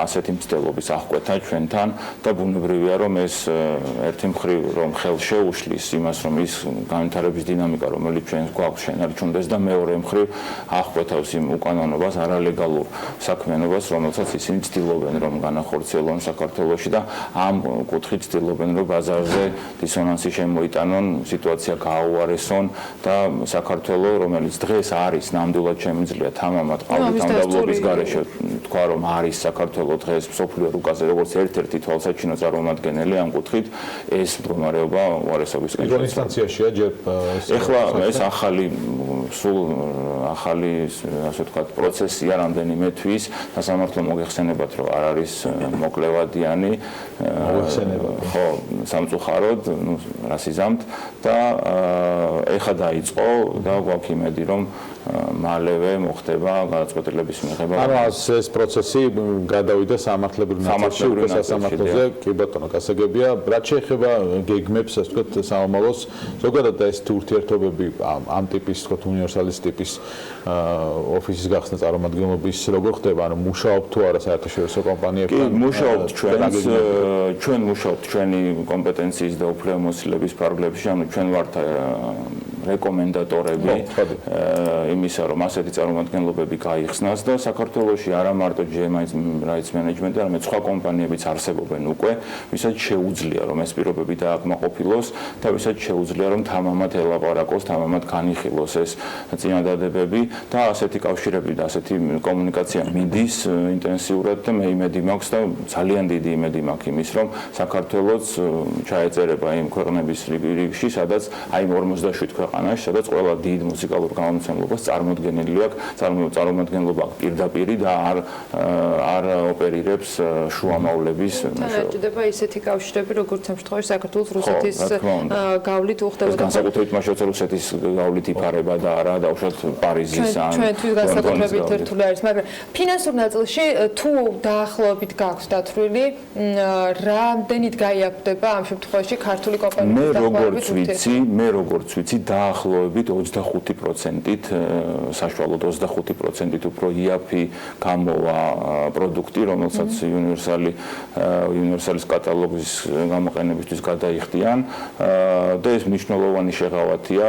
ასეთი მცდელობის აღკვეთა ჩვენთან და ბუნებრივია, რომ ეს ერთი მხრივ რომ ხელ შეუშლის იმას, რომ ის განვითარების დინამიკა, რომელიც ჩვენს გვაქვს, შენარჩუნდეს და მეორე მხრივ აღკვეთავს იმ უკანონობას, არალეგალურ საქმიანობას, რომელსაც ისინი ცდილობენ, რომ განახორციელონ საქართველოში და ამ კუთხით ცდილობენ, რომ ბაზარზე დისონანსი შემოიტანონ, სიტუაცია გააუარესონ და საქართველოს, რომელიც დღეს არის ნამდვილად შემიძლია თამამად ყავით ამბავლობის გარეშე თქვა, რომ არის საქართველოს დღეს მსოფლიო რუკაზე როგორც ერთ-ერთი თვალსაჩინო წარმომადგენელი ამ კუთხით, ეს მდგომარეობა უარესობის პირველ ინსტანციაშია ჯერ ეხლა ეს ახალი სულ ახალი ასე ვთქვათ პროცესია რამდენიმე თვის სასამართლო მოგეხსენებათ, რომ არ არის მოკლევადიანი ხო სამწუხაროდ რას იზამთ და ეხლა დაიწყო და გვაქვს იმედი, რომ მალევე მოხდება გადაწყვეტილების მიღება. ანუ ეს პროცესი გადავიდა სამართლებრივ სასამართლოზე, კი ბატონო, გასაგებია. რაც შეეხება გეგმებს, ასე ვთქვათ, სამომავლოს, ზოგადად ეს ურთიერთობები ამ ტიპის, ვთქვათ, უნივერსალის ტიპის ოფისის გახსნა წარმომადგენლობის როგორ ხდება, ანუ მუშაობთ თუ არა საერთაშორისო კომპანიებთან? კი, მუშაობთ ჩვენ მუშაობთ ჩვენი კომპეტენციის და უფლებამოსილების ფარგლებში, ანუ ჩვენ ვართ რეკომენდატორები იმისა, რომ ასეთი წარმომადგენლობები გაიხსნას და საქართველოში არა მარტო GMI Rights Management, არამედ სხვა კომპანიებიც არსებობენ უკვე, ვისაც შეუძლია, რომ ეს პირობები დააკმაყოფილოს და ვისაც შეუძლია, რომ თამამად ელაპარაკოს, თამამად განიხილოს ეს წინადადებები და ასეთი კავშირები და ასეთი კომუნიკაცია მიდის ინტენსიურად და მე იმედი მაქვს და ძალიან დიდი იმედი მაქვს იმის, რომ საქართველოს ჩაეწერება იმ ქვეყნების რიგში, სადაც აი 47 ქვეყანაში, სადაც ყველა დიდ მუსიკალურ გამომცემლობას წარმოდგენილი აქვს, წარმომადგენლობა პირდაპირ და არ ოპერირებს შუამავლების მეშვეობით. ჭირდება ისეთი კავშირები, როგორც ამ შემთხვევაში საქართველოს რუსეთის გავლით უხდება. განსაკუთრებით მაშინ რუსეთის გავლით იფარება და არა დაუშვათ პარიზის ან ჩვენთვის განსაკუთრებით ერთული არის, მაგრამ ფინანსურ ნაწილში თუ დაახლოებით გაქვს დათვლილი, რამდენით გაიაფდება ამ შემთხვევაში ქართული კომპანიების დაახლოებით მე როგორც ვიცი, დაახლოებით 25%-ით საშუალოდ 25%-ით უფრო იაფი გამოვა პროდუქტი, რომელსაც უნივერსალის კატალოგის გამოყენებისთვის გადაიხდიან და ეს მნიშვნელოვანი შეღავათია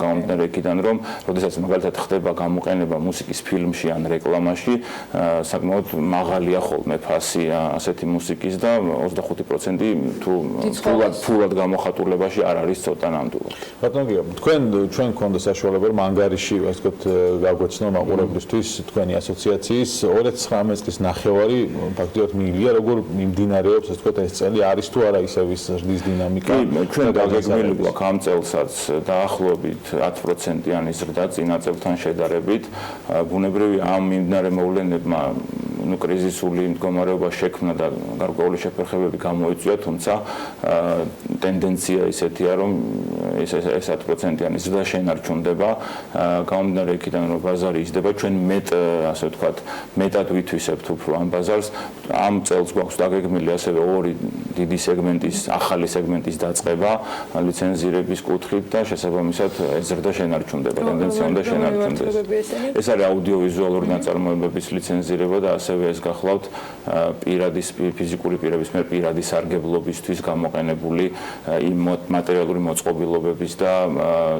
გამომდინარე იქიდან, რომ როდესაც მაგალითად ხდება გამოყენება მუსიკის ფილმში ან რეკლამაში, საკმაოდ მაღალია ხოლმე ფასი ასეთი მუსიკის და 25% თუ ფულად გამოხატულებაში არ არის ცოტა ნამდვილად. ბატონო გია, ჩვენ გქონდა საშუალება, რომ ანგარიში, ასე ვთქვათ, გაგვეცნო მაყურებლისთვის თქვენი ასოციაციის 2019 წლის ნახევარი ფაქტიურად მიიღია, როგორ მიმდინარეობს, ასე ვთქვათ, ეს წელი არის თუ არა ისევ ის ზრდის დინამიკა. ჩვენ დაგეგმილი გვაქვს ამ წელსაც დაახლოებით 10%-იანი ზრდა წინა წელთან შედარებით. ბუნებრივია ამ მიმდინარე მოვლენებმა კრიზისული მდგომარეობა შექმნა და გარკვეული შეფერხებები გამოიწვია, თუმცა ტენდენცია ისეთია, რომ ეს 10%-იანი ზრდა შენარჩუნდება, გამომდინარე იქიდან, რომ ბაზარი იზრდება, ჩვენ ასე ვთქვათ, მეტად ვითვისებთ უფრო ამ ბაზარს. ამ წელს გვაქვს დაგეგმილი ასევე ორი დიდი სეგმენტის, ახალი სეგმენტის დაწყება ლიცენზირების კუთხით და შესაბამისად ეს ზრდა შენარჩუნდება, ტენდენცია უნდა შენარჩუნდეს. ეს არის აუდიოვიზუალური ნაწარმოებების ლიცენზირება და ასევე ეს გახლავთ ფიზიკური პირების მიერ პირადი სარგებლობისთვის გამოყენებული იმ მატერიალური მოწყობილობების და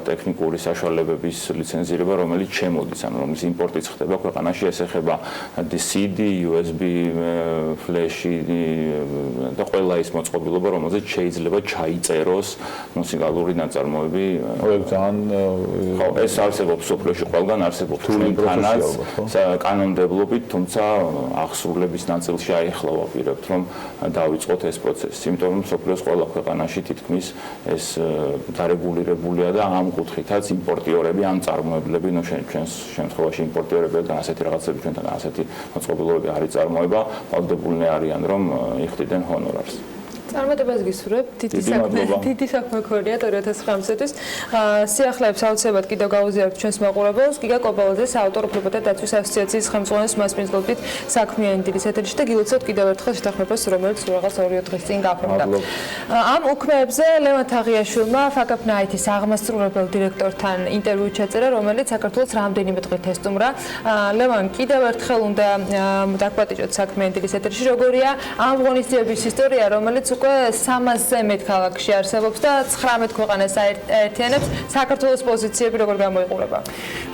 ტექნიკური საშუალებების ლიცენზირება, რომელიც შემოდის, ანუ რომლის იმპორტიც ხდება ქვეყანაში, ეს ეხება CD, USB, ფლეში და ყველა ის მოწყობილობა, რომელზეც შეიძლება ჩაიწეროს მუსიკალური ნაწარმოები. ეს არსებობს სოფლიოში ყველგან, არსებობს ჩვენთანაც კანონმდებლობით, თუმცა აღსრულების ნაწილში ახლა ვაპირებთ, რომ დავიწყოთ ეს პროცესი, იმიტომ რომ სოფლიოს ყველა ქვეყანაში თითქმის ეს დარეგულირებულია და ამ კუთხითაც იმპორტიორები, ამ წარმოებლები, ნუ ჩვენს შემთხვევაში იმპორტიორებიდან ასეთი რაღაცები ჩვენთან ასეთი მოწყობილობები არ იწარმოება, ვალდებულნი არიან, რომ იხდიდნენ ჰონორარს. წარმატებას გისურვებ. დიდი საქმე ქონია 2019-თვის. სიახლეებს აუცილებლად კიდევ გავუზიარებთ ჩვენს მაყურებელს. გიგა კობალაძე საავტორო უფლებათა დაცვის ასოციაციის ხელმძღვანელის მასპინძლობით საქმიანი დილის ეთერში და გილოცავთ კიდევ ერთხელ შეთანხმებას, რომელიც რაღაც 2 დღის წინ გაფორმდა. ამ უქმეებზე ლევან თაღიაშვილმა Fuck Up Night-ის აღმასრულებელ დირექტორთან ინტერვიუ ჩაწერა, რომელიც საქართველოს რამდენიმე დღით ესტუმრა. ლევან, კიდევ ერთხელ უნდა დაგვატიჭოთ საქმიანი დილის ეთერში, როგორია ამ ღონისძიების ისტორია, რომელიც უკვე 300-ზე მეტ ქალაქში არსებობს და 19 ქვეყანას აერთიანებს. საქართველოს პოზიციები როგორ გამოიყურება?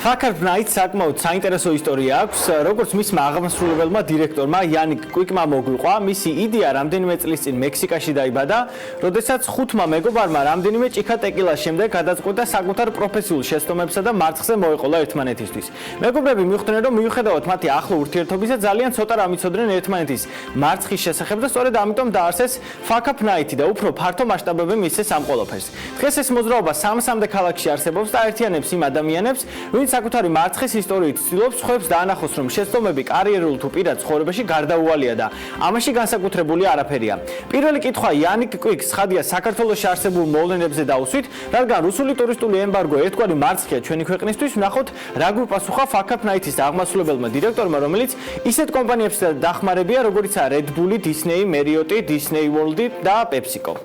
Fuck Up Night საკმაოდ საინტერესო ისტორია აქვს, როგორც მისმა აღმასრულებელმა დირექტორმა იანიკ კვიკმა მოგვიყვა. მისი იდეა რამდენიმე წლის წინ მექსიკაში დაიბადა, როდესაც 5-მა მეგობარმა რამდენიმე ჭიქა ტეკილას შემდეგ გადაწყვიტა საკუთარ პროფესიულ შეცდომებსა და მარცხზე მოეყოლა ერთმანეთისთვის. მეგობრები მიხვდნენ, რომ მიუხედავად მათი ახლო ურთიერთობისა, ძალიან ცოტა რამ იცოდნენ ერთმანეთის მარცხის შესახებ და სწორედ ამიტომ დაარსეს Fuck Up Night და უფრო ფართო მასშტაბები მისცეს ამ ყველაფერს. დღეს ეს მოძრაობა 300-მდე ქალაქში არსებობს და აერთიანებს იმ ადამიანებს, ვინც საკუთარი მარცხის ისტორიით ცდილობს სხვებს დაანახოს, რომ შეცდომები კარიერულ თუ პირად ცხოვრებაში გარდაუვალია და ამაში განსაკუთრებული არაფერია. პირველი კითხვა იანიკ კვიკს ხადია საქართველოში არსებულ მოვლენებზე დაუსვით, რადგან რუსული ტურისტული ემბარგო ერთგვარი მარცხია ჩვენი ქვეყნისთვის, ვნახოთ რა გვიპასუხა Fuck Up Night-ის აღმასრულებელმა დირექტორმა, რომელიც ისეთ კომპანიებს დახმარებია, როგორიცაა Red Bull, Disney, Marriott, Disney World და PepsiCo.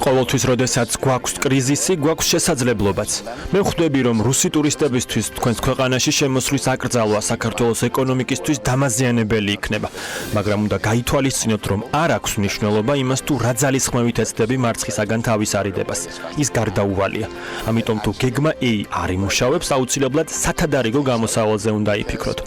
ყოველთვის, როდესაც გვაქვს კრიზისი, გვაქვს შესაძლებლობაც. მე ვხვდები, რომ რუსი ტურისტებისთვის თქვენს ქვეყანაში შემოსვლის აკრძალვა საქართველოს ეკონომიკისთვის დამაზიანებელი იქნება, მაგრამ უნდა გაითვალისწინოთ, რომ არ აქვს მნიშვნელობა იმას, თუ რა ძალისხმევით ეცდები მარცხისაგან თავის არიდებას. ის გარდაუვალია. ამიტომ თუ გეგმა A არ იმუშავებს, აუცილებლად სათადარიგო გამოსავალზე უნდა იფიქროთ.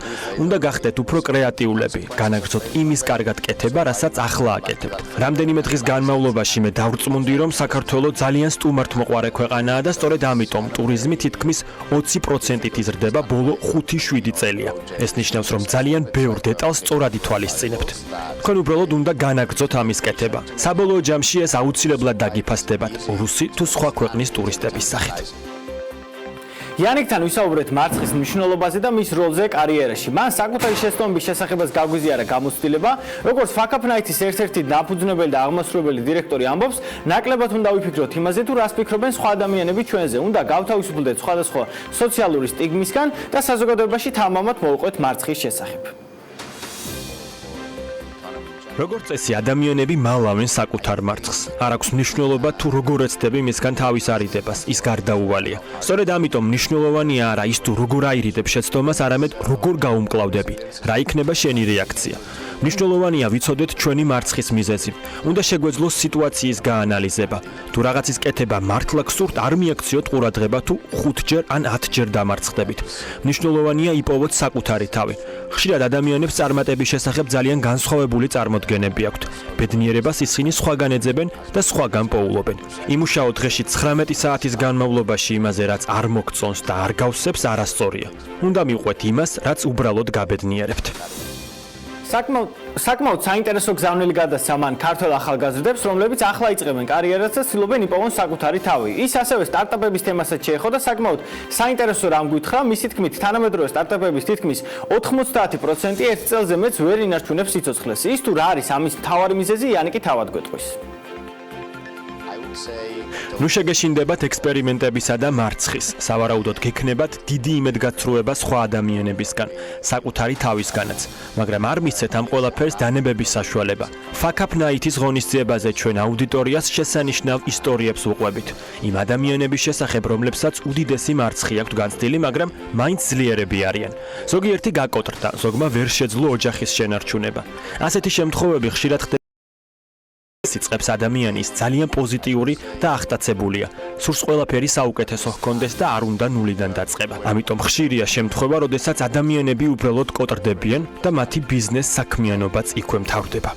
უნდა გახდეთ უფრო კრეატიულები, განაგრძოთ იმის კარგად კეთება, რასაც ახლა აკეთებთ. რამდენიმე დღის განმავლობაში მე დავწმუნდი, რომ საქართველო ძალიან სტუმართმოყვარე ქვეყანაა და სწორედ ამიტომ ტურიზმი თითქმის 20%-ით იზრდება ბოლო 5-7 წელია. ეს ნიშნავს, რომ ძალიან ბევრ დეტალს სწორად ითვალისწინებთ. თქვენ უბრალოდ უნდა განაგრძოთ ამის კეთება. საბოლოო ჯამში ეს აუცილებლად დაგიფასდებათ რუსი თუ სხვა ქვეყნის ტურისტების სახით. იანიკთან ვისაუბრეთ მარცხის მნიშვნელობაზე და მის როლზე კარიერაში. მან საკუთარი შეცდომების შესახებაც გაგვიზიარა გამოცდილება, როგორც Fuck Up Night-ის ერთ-ერთი დაფუძნებელი და აღმასრულებელი დირექტორი ამბობს, ნაკლებად უნდა ვიფიქროთ იმაზე, თუ რას ფიქრობენ სხვა ადამიანები ჩვენზე. უნდა გავთავისუფლდეთ სხვადასხვა სოციალური სტიგმისგან და საზოგადოებაში თამამად მოვყვეთ მარცხის შესახებ. როგორც წესი, ადამიანები მალავენ საკუთარ მარცხს. არ აქვს მნიშვნელობა თუ როგორ ეცდები მისგან თავის არიდებას, ის გარდაუვალია. სწორედ ამიტომ მნიშვნელოვანია არა ის თუ როგორ აირიდებ შეცდომას, არამედ როგორ გაუმკლავდები. რა იქნება შენი რეაქცია? მნიშვნელოვანია ვიცოდეთ ჩვენი მარცხის მიზეზი. უნდა შეგვეძლოს სიტუაციის გაანალიზება. თუ რაღაცის კეთება მართლა გსურთ, არ მიაქციოთ ყურადღება თუ 5-ჯერ ან 10-ჯერ დამარცხდებით. მნიშვნელოვანია იპოვოთ საკუთარი თავი. ხშირად ადამიანებს წარმატების შესახებ ძალიან განსხვავებული წარმოდგენები აქვთ. ბედნიერებას ისინი სხვაგან ეძებენ და სხვაგან პოულობენ. იმუშაოთ დღეში 19 საათის განმავლობაში იმაზე, რაც არ მოგწონს და არ გავსებს, არასწორია. უნდა მივყვეთ იმას, რაც უბრალოდ გაბედნიერებთ. საკმაოდ საინტერესო გზავნილი გადასცა მან ქართველ ახალგაზრდებს, რომლებიც ახლა იწყებენ კარიერას და ცდილობენ იპოვონ საკუთარი თავი. ის ასევე სტარტაპების თემასაც შეეხო და საკმაოდ საინტერესო რამ გითხრა, მისი თქმით, თანამედროვე სტარტაპების თითქმის 90% ერთ წელზე მეც ვერ ინარჩუნებს სიცოცხლეს. ის თუ რა არის ამის მთავარი მიზეზი, იანიკი თავად გვეტყვის. ნუ შეგეშინდებათ ექსპერიმენტებისა და მარცხის. სავარაუდოდ გექნებათ დიდი იმედგაცრუება სხვა ადამიანებისგან, საკუთარი თავისგანაც, მაგრამ არ მისცეთ ამ ყველაფერს დანებების საშუალება. Fuck-up Night-ის ღონისძიებაზე ჩვენ აუდიტორიას შესანიშნავ ისტორიებს ვუყვებით. იმ ადამიანების შესახებ, რომლებსაც უდიდესი მარცხი აქვთ განცდილი, მაგრამ მაინც ძლიერები არიან. ზოგიერთი გაკოტრდა, ზოგმა ვერ შეძლო ოჯახის შენარჩუნება. ასეთი შემთხვევები ხშირად ხდება სიწყებს ადამიანის ძალიან პოზიტიური და ახტაცებულია. სურს ყველაფერი საუკეთესო ჰქონდეს და არ უნდა ნულიდან დაწყება. ამიტომ ხშირია შემთხვევა, როდესაც ადამიანები უბრალოდ კოტრდებიან და მათი ბიზნეს საქმიანობაც იქვე მთავრდება.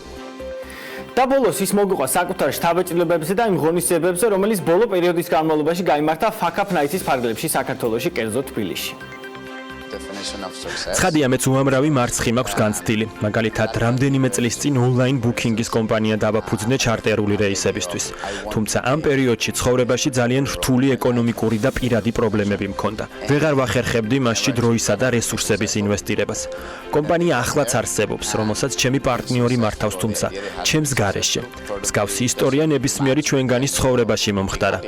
და ბოლოს ის მოგვიყვა საკუთარ შთაბეჭდილებებზე და იმ ღონისძიებებზე, რომელიც ბოლო პერიოდის განმავლობაში გაიმართა Fuck-up Night-ის ფარგლებში საქართველოში, კერძოდ თბილისში. ცხადია, მეც უამრავი მარცხი მაქვს განცდილი. მაგალითად, რამდენიმე წლის წინ ონლაინ ბუკინგის კომპანია დავაფუძნე ჩარტერული რეისებისთვის. თუმცა ამ პერიოდში ცხოვრებაში ძალიან რთული ეკონომიკური და პირადი პრობლემები მქონდა. ვეღარ ვახერხებდი მასში დროისა და რესურსების ინვესტირებას. კომპანია ახლაც არსებობს, რომელსაც ჩემი პარტნიორი მართავს, თუმცა ჩემს გარეშე. მსგავსი ისტორია ნებისმიერი ჩვენგანის ცხოვრებაში მომხდარა.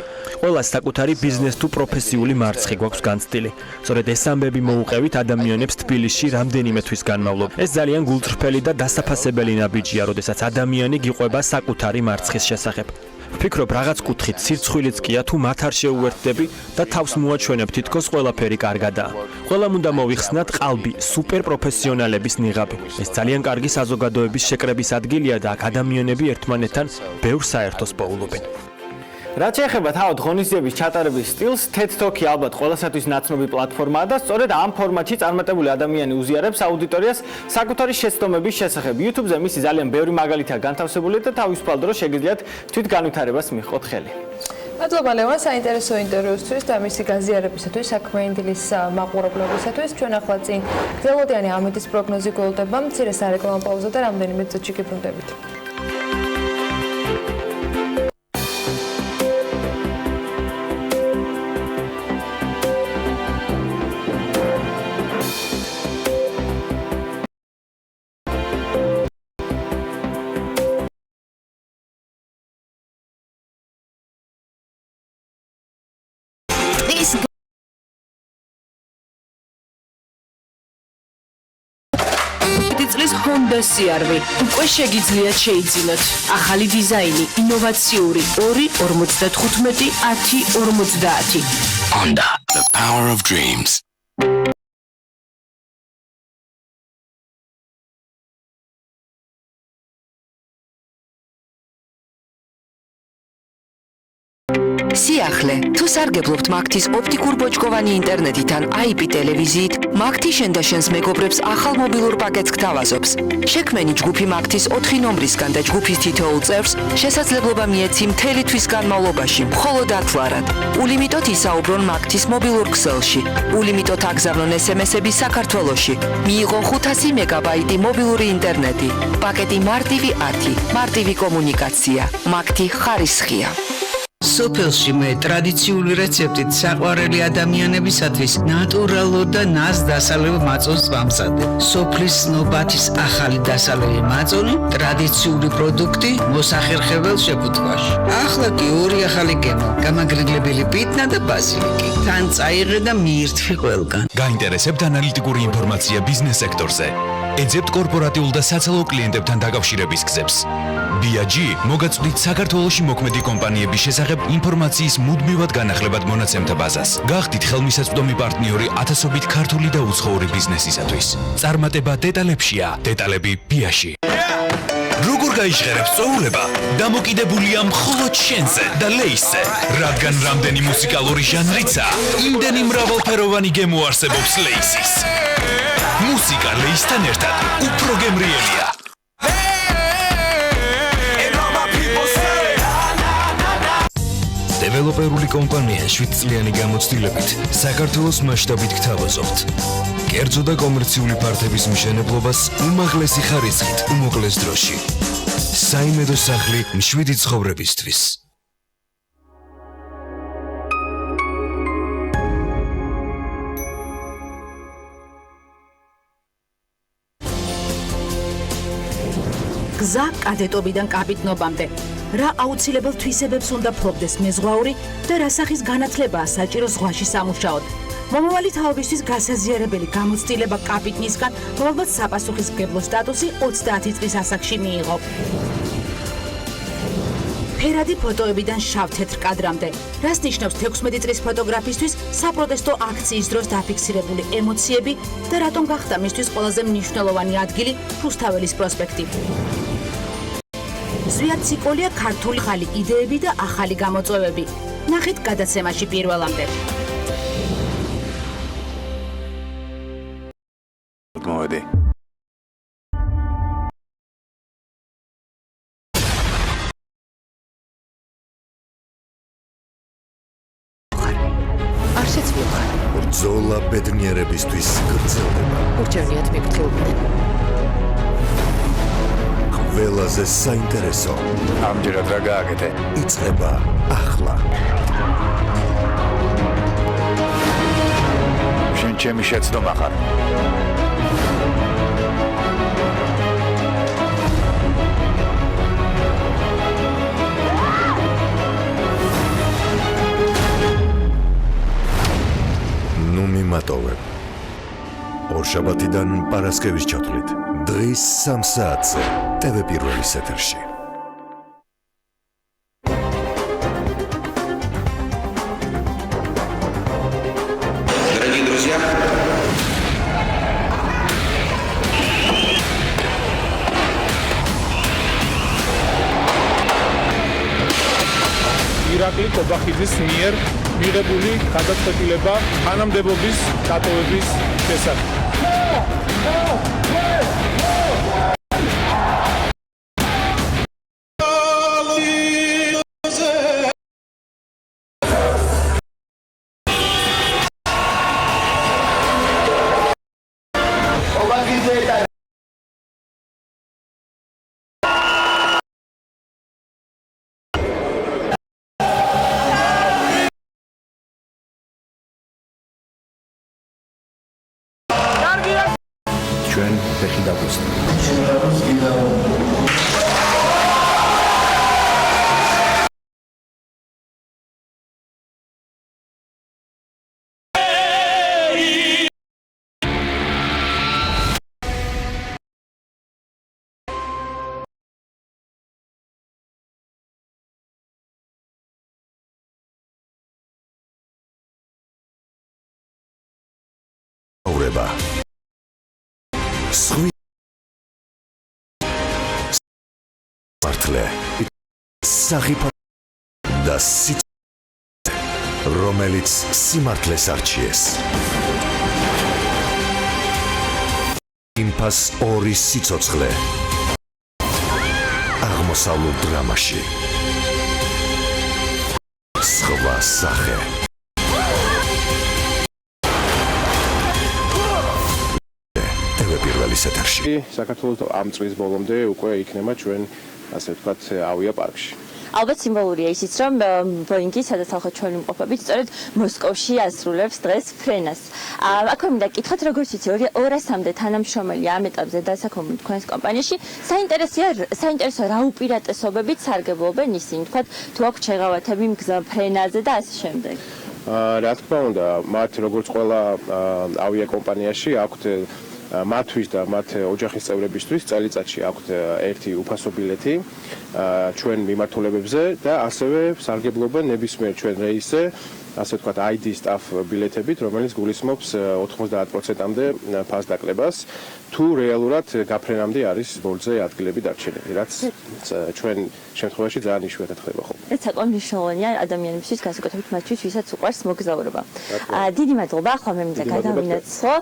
ყველას საკუთარი ბიზნეს თუ პროფესიული მარცხი გვაქვს განცდილი. სწორედ ეს ამბები მოუყევით ადამიანებს თბილისში რამდენიმე თვის განმავლობაში. ეს ძალიან გულწრფელი და დასაფასებელი ნაბიჯია, როდესაც ადამიანი გიყვება საკუთარი მარცხის შესახებ. ვფიქრობ, რაღაც კუთხით სირცხვილიც კია თუ მათ არ შეუერთდები და თავს მოაჩვენებ თითქოს ყველაფერი კარგადაა. ყველამ უნდა მოიხსნათ ყალბი სუპერპროფესიონალების ნიღაბი. ეს ძალიან კარგი საზოგადოების შეკრების ადგილია და აქ ადამიანები ერთმანეთთან ბევრ საერთოს პოულობენ. რაც შეეხება თავად ღონისძიების ჩატარების სტილს, TED Talk-ი ალბათ ყველასათვის ნაცნობი პლატფორმაა და სწორედ ამ ფორმატში წარმატებული ადამიანი უზიარებს აუდიტორიას საკუთარი შეცდომების შესახებ. YouTube-ზე მისი ძალიან ბევრი მაგალითია განთავსებული და თავისუფალ დროს შეგიძლიათ თვით განვითარებას მიჰყოთ ხელი. მადლობა ლევან საინტერესო ინტერვიუსთვის და მისი გაზიარებისათვის, საქმიანი დილის მაყურებლებისათვის. ჩვენ ახლა წინ გრძელვადიანი ამედის პროგნოზი გველდება, მცირე სარეკლამო პაუზა და რამდენიმე წუთში გიბრუნდებით. წლის Honda CR-V უკვე შეგიძლიათ შეიძინოთ. ახალი დიზაინი, ინოვაციური 2.55-10-50. Honda, the power of dreams. სიახლე, თუ სარგებლობთ მაგთის ოპტიკურ ბოჭკოვანი ინტერნეტით ან IP ტელევიზიით, მაგთი შენ და შენს მეგობრებს ახალ მობილურ პაკეტს გთავაზობს. შექმენი ჯგუფი მაგთის 4 ნომრისგან და ჯგუფის თითოეულ წევრს შესაძლებლობა მიეცი მთელი თვის განმავლობაში მხოლოდ ათლარად. ულიმიტოდ ისაუბრონ მაგთის მობილურ ქსელში. ულიმიტოდ აგზავნონ SMS-ები საქართველოში. მიიღონ 500 მეგაბაიტი მობილური ინტერნეტი. პაკეტი მარტივი 10. მარტივი კომუნიკაცია. მაგთი ხარისხია. სოფელში მე ტრადიციული რეცეპტით საყვარელი ადამიანებისათვის ნატურალურ და ნაზ დასალევ მაწონს ვამზადებ. სოფლის ცნობათის ახალი დასალევი მაწონი, ტრადიციული პროდუქტი მოსახერხებელ შეფუთვაში. ახლა კი ორი ახალი გემო, გამაგრილებელი პიტნა და ბაზილიკი. თან წაიღე და მიირთვი ყველგან. გაინტერესებთ ანალიტიკური ინფორმაცია ბიზნეს სექტორზე? ეძებთ კორპორატიულ და საცალო კლიენტებთან დაკავშირების გზებს. BAG მოგაწვდით საქართველოში მოქმედი კომპანიების შესახებ ინფორმაციის მუდმივად განახლებად მონაცემთა ბაზას. გახდით ხელმისაწვდომი პარტნიორი ათასობით ქართული და უცხოური ბიზნესისათვის. წარმატება დეტალებშია, დეტალები BAG-ში. როგორ გაიჟღერებ სწოულება? დამოკიდებულია მხოლოდ შენზე და ლეისზე. რადგან რამდენი მუსიკალური ჟანრიცა, იმდენი მრავალფეროვანი გემო არსებობს ლეისის. მუსიკა ლეისთან ერთად უფრო გემრიელია. დეველოპერული კომპანია 7 წლიანი გამოცდილებით საქართველოს მასშტაბით გთავაზობთ. კერძო და კომერციული ფართების მშენებლობას უმაღლესი ხარისხით, უმოკლეს დროში. საიმედო სახლი მშვიდი ცხოვრებისთვის. გზა კადეტობიდან კაპიტნობამდე. რა აუცილებელ თვისებებს უნდა ფლობდეს მეზღვაური და რა სახის განათლებაა საჭირო ზღვაში სამუშაოდ. მომავალი თაობისთვის გასაზიარებელი გამოცდილება კაპიტნისგან, რომელსაც საპასუხისმგებლო სტატუსი 30 წლის ასაკში მიიღო. ფერადი ფოტოებიდან შავ-თეთრ კადრამდე. რას ნიშნავს 16 წლის ფოტოგრაფისტვის საპროტესტო აქციის დროს დაფიქსირებული ემოციები და რატომ გახდა მისთვის ყველაზე მნიშვნელოვანი ადგილი რუსთაველის პროსპექტი. ზვიად ციკოლია ქართული ხალი იდეები და ახალი გამოწვევები. ნახეთ გადაცემაში პირველამდე. მოვედი. არსეც მიხარ. ბრძოლა ბედნიერებისთვის გრძელდება. ურჩევნიათ მიფრთხილდნენ. ყველაზე საინტერესო. ამჯერად რა გააკეთე? იწყება ახლა. შენ ჩემი შეცდომა ხარ. ნუ მიმატოვებ. ორშაბათიდან პარასკევის ჩათვლით. დღის 3 საათზე TV პირველის ეთერში. Дорогие друзья, ირაკლი კობახიძის მიერ მიღებული გადაწყვეტილება თანამდებობის დატოვების შესახებ. ჩვენ ფეხი დაგვისწრებთ. აურება. მართლე სახიფა და რომელიც სიმართლეს არჩიეს. იმპას 2 სიცოცხლე აღმოსავლურ დრამაში. სხვა სახე. TV პირველის ეთერში. საქართველოს ამ წლის ბოლომდე უკვე იქნება ჩვენ ასე ვთქვათ ავია პარკში. ალბათ სიმბოლურია ისიც, რომ ბოინგი, სადაც ახლა ჩვენ ვიმყოფებით, სწორედ მოსკოვში ასრულებს დღეს ფრენას. აქვე მინდა გკითხოთ, როგორც იცი, 200-მდე თანამშრომელი ამ ეტაპზე დასაქმებული თქვენს კომპანიაში, საინტერესო რა უპირატესობებით სარგებლობენ ისინი, თქვათ, თუ აქვთ შეღავათები მგზავრ ფრენაზე და ასე შემდეგ. რა თქმა უნდა, მათ როგორც ყველა ავიაკომპანიაში აქვთ მათთვის და მათ ოჯახის წევრებისთვის წელიწადში აქვთ ერთი უფასო ბილეთი ჩვენ მიმართულებებზე და ასევე სარგებლობენ ნებისმიერ ჩვენ რეისზე, ასე ვთქვათ, ID staff ბილეთებით, რომელიც გულისხმობს 90%-მდე ფასდაკლებას, თუ რეალურად გაფრენამდე არის ბორტზე ადგილები დარჩენილი, რაც ჩვენ შემთხვევაში ძალიან იშვიათად ხდება ხოლმე. საკმაოდ მნიშვნელოვანია ადამიანებისთვის, განსაკუთრებით მათთვის, ვისაც უყვარს მოგზაურობა. დიდი მადლობა, ახლა მე მინდა გადავინაცვლო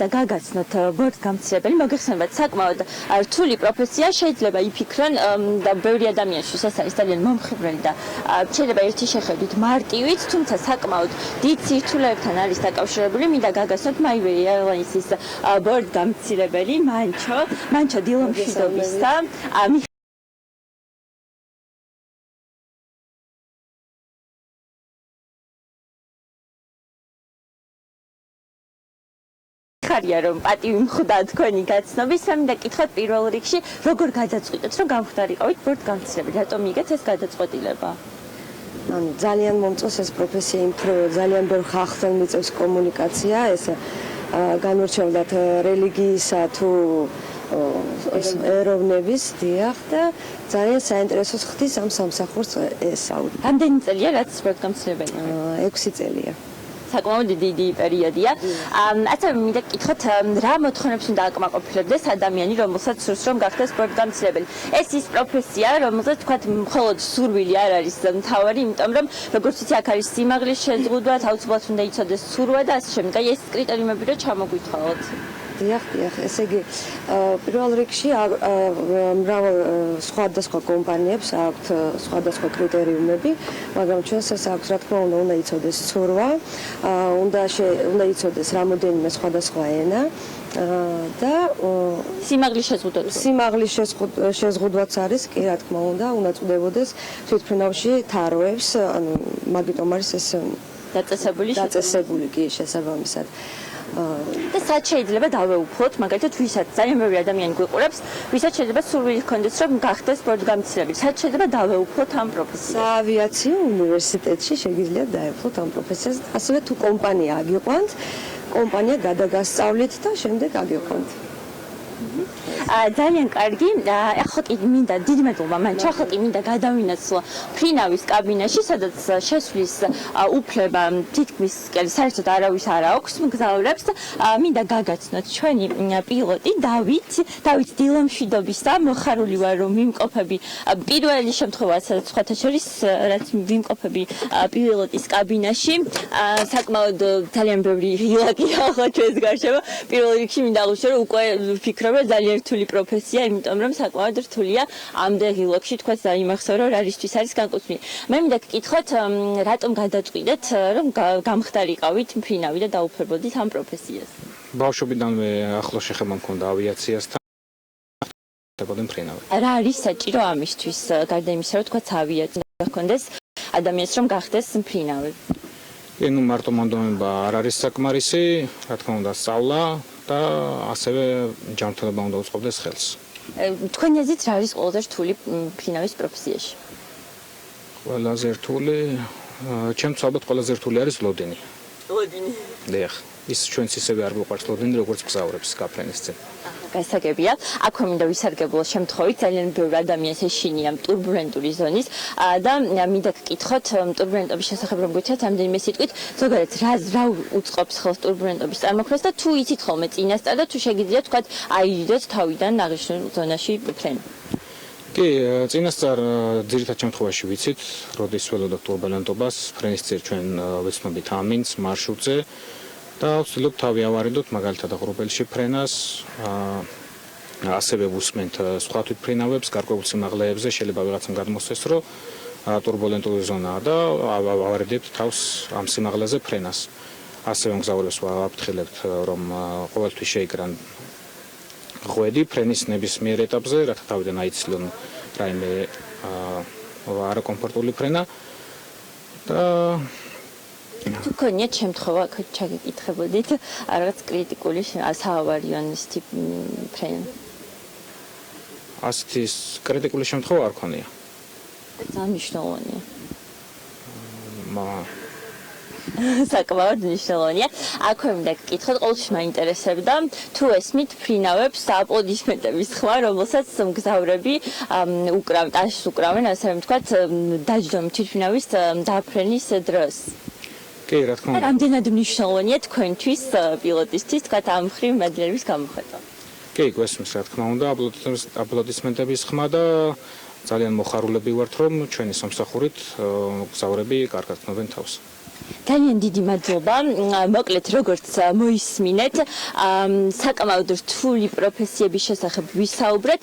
და გაგაცნოთ ბორტგამცირებელი. მოგეხსენებათ, საკმაოდ რთული პროფესია, შეიძლება იფიქრონ და ბევრი ადამიანისთვის ეს არის ძალიან მომხიბვლელი და შეიძლება ერთი შეხედვით მარტივით, თუმცა საკმაოდ დიდ სირთულეებთან არის დაკავშირებული. მინდა გაგაცნოთ MyWay Airlines-ის ბორტგამცირებელი მანჩო დილომშვიდობისა. ხარია რომ პატივი მხვდა თქვენი გაცნობის, მე მინდა გითხოთ პირველ რიგში, როგორ გადაწყვიტეთ, რომ გამხდარიყავით ბორტგამცირებელი, რატომ იგეთ ეს გადაწყვეტილება? ანუ ძალიან მომწონს ეს პროფესია, იმიტომ რომ ძალიან ბევრ ხალხთან მიწევს კომუნიკაცია, ეს განურჩევლად რელიგიისა თუ ეროვნების დიახ და ძალიან საინტერესოს ხდის ამ სამსახურს ესაუბრე. რამდენი წელია რაც ბორტგამცირებელი? 6 წელია. საკმაოდ დიდი პერიოდია. ასევე მინდა გითხოთ, რა მოთხოვნებს უნდა აკმაყოფილებდეს ადამიანი, რომელსაც სურს რომ გახდეს ბორტგამცირებელი. ეს ის პროფესია, რომელსაც თქვათ მხოლოდ სურვილი არ არის მთავარი, იმიტომ რომ როგორც ვიცი, აქ არის სიმაღლის შეზღუდვა, აუცილებლად უნდა იცოდეს სურვა და ასე შემდეგ. აი ეს კრიტერიუმები რა ჩამოგვითვალოთ? დიახ, ესე იგი პირველ რიგში მრავალ სხვადასხვა კომპანიებს აქვთ სხვადასხვა კრიტერიუმები, მაგრამ ჩვენს ეს აქვს, რა თქმა უნდა იცოდეს სურვა, უნდა იცოდეს რამოდენიმე სხვადასხვა ენა და სიმაღლის შეზღუდვა. სიმაღლის შეზღუდვაც არის, კი, რა თქმა უნდა წვდებოდეს თვითმფრინავში თაროებს, ანუ მაგიტომ არის ეს დაწესებული კი შესაბამისად. და სად შეიძლება დავეუფლოთ, მაგალითად, ვისაც ძალიან ბევრი ადამიანი გვიყურებს, ვისაც შეიძლება სურვილი ჰქონდეს, რომ გახდეს ბორტგამცირებელი, სად შეიძლება დავეუფლოთ ამ პროფესიას? საავიაციო უნივერსიტეტში შეგიძლიათ დაეუფლოთ ამ პროფესიას, ასევე თუ კომპანია აგიყვანთ, კომპანია გადაგასწავლით და შემდეგ აგიყვანთ. ძალიან კარგი. ახლა კი მინდა დიდი მადლობა მანჩო, ახლა კი მინდა გადავინაცვლო ფრინავის კაბინაში, სადაც შესვლის უფლება თითქმის საერთოდ არავის არ აქვს მგზავრებს. მინდა გაგაცნოთ ჩვენი პილოტი დავით დილომშვიდობისა. მოხარული ვარ რომ ვიმყოფები პირველი შემთხვევაა, სადაც სხვათა შორის რაც ვიმყოფები პილოტის კაბინაში. საკმაოდ ძალიან ბევრი ღილაკი ახლა ჩვენს გარშემო. პირველ რიგში მინდა აღნიშნო, რომ უკვე ვფიქრობ, რომ ძალიან რთული პროფესია, იმიტომ რომ საკმაოდ რთულია ამდენ ღილაკში თქვა დაიმახსოვრ, რომ რარისთვის არის განკუთვნილი. მე მინდა გკითხოთ, რატომ გადაწყვიტეთ, რომ გამხდარიყავით მფრინავი და დაუფლებოდით ამ პროფესიას? ბავშვობიდანვე ახლო შეხება მქონდა ავიაციასთან. ხდებოდი მფრინავი. რა არის საჭირო ამისთვის, გარდა იმისა, რომ თქვა ავიაცია გქონდეს ადამიანს რომ გახდეს მფრინავი? ნუ მარტო მონდომება არ არის საკმარისი, რა თქმა უნდა, სწავლა და ასევე ჯანმრთელობა უნდა უწყობდეს ხელს. თქვენი აზრით რა არის ყველაზე რთული მფრინავის პროფესიაში? ყველაზე რთული, ჩემთვის ალბათ ყველაზე რთული არის ლოდინი. ლოდინი. დიახ, ის ჩვენც ისევე არ გვიყვარს ლოდინი, როგორც მგზავრებს გაფრენის წინ. გასაგებია. აქვე მინდა ვისარგებლო შემთხვევით, ძალიან ბევრი ადამიანს ეშინია ტურბულენტური ზონის და მინდა გკითხოთ ტურბულენტობის შესახებ რომ გითხრათ რამდენიმე სიტყვით, ზოგადად რა უწყობს ხელს ტურბულენტობის წარმოქმნას და თუ იცით ხოლმე წინასწარ და თუ შეგიძლიათ თქვათ აირიდოთ თავიდან აღნიშნულ ზონაში ფრენი. კი, წინასწარ ძირითად შემთხვევაში ვიცით, როდის ველოდოთ ტურბულენტობას, ფრენის წინ ჩვენ ვეცნობთ ამინს მარშრუტზე. და ვცდილობ თავი ავარიდოთ მაგალითად აღრუბელში ფრენას, ასევე ვუსმენთ სხვა თვითმფრინავებს, გარკვეულ სიმაღლეებზე შეიძლება ვიღაცამ გადმოსცეს, რომ ტურბულენტური ზონაა და ავარიდებთ თავს ამ სიმაღლეზე ფრენას. ასევე მგზავრებს ვაფრთხილებთ, რომ ყოველთვის შეიკრან ღვედი ფრენის ნებისმიერ ეტაპზე, რათა თავიდან აიცილონ რაიმე არაკომფორტული ფრენა და თუ გქონიათ შემთხვევა, ჩაგეკითხებოდით რაღაც კრიტიკული საავარიონის ტიპი ფრენა? ასეთი კრიტიკული შემთხვევა არ ქონია. ძალიან მნიშვნელოვანია. საკმაოდ მნიშვნელოვანია. აქვე მინდა გკითხოთ, ყოველთვის მაინტერესებდა, თუ ესმით ფრინავებს აპლოდისმენტების ხმა, რომელსაც მგზავრები ტაშს უკრავენ, ასე რომ ვთქვათ, დაჯდომით თვითმფრინავის დაფრენის დროს. კი, რა თქმა უნდა. რამდენად მნიშვნელოვანია თქვენთვის პილოტისთვის, თქვათ, ამ ხრივ მადლიერების გამოხატვა? კი, გვესმის, რა თქმა უნდა, აპლოდისმენტების ხმა და ძალიან მოხარულები ვართ, რომ ჩვენი სამსახურით მგზავრები კარგად გრძნობენ თავს. ძალიან დიდი მადლობა. მოკლედ როგორც მოისმინეთ, საკმაოდ რთული პროფესიების შესახებ ვისაუბრეთ.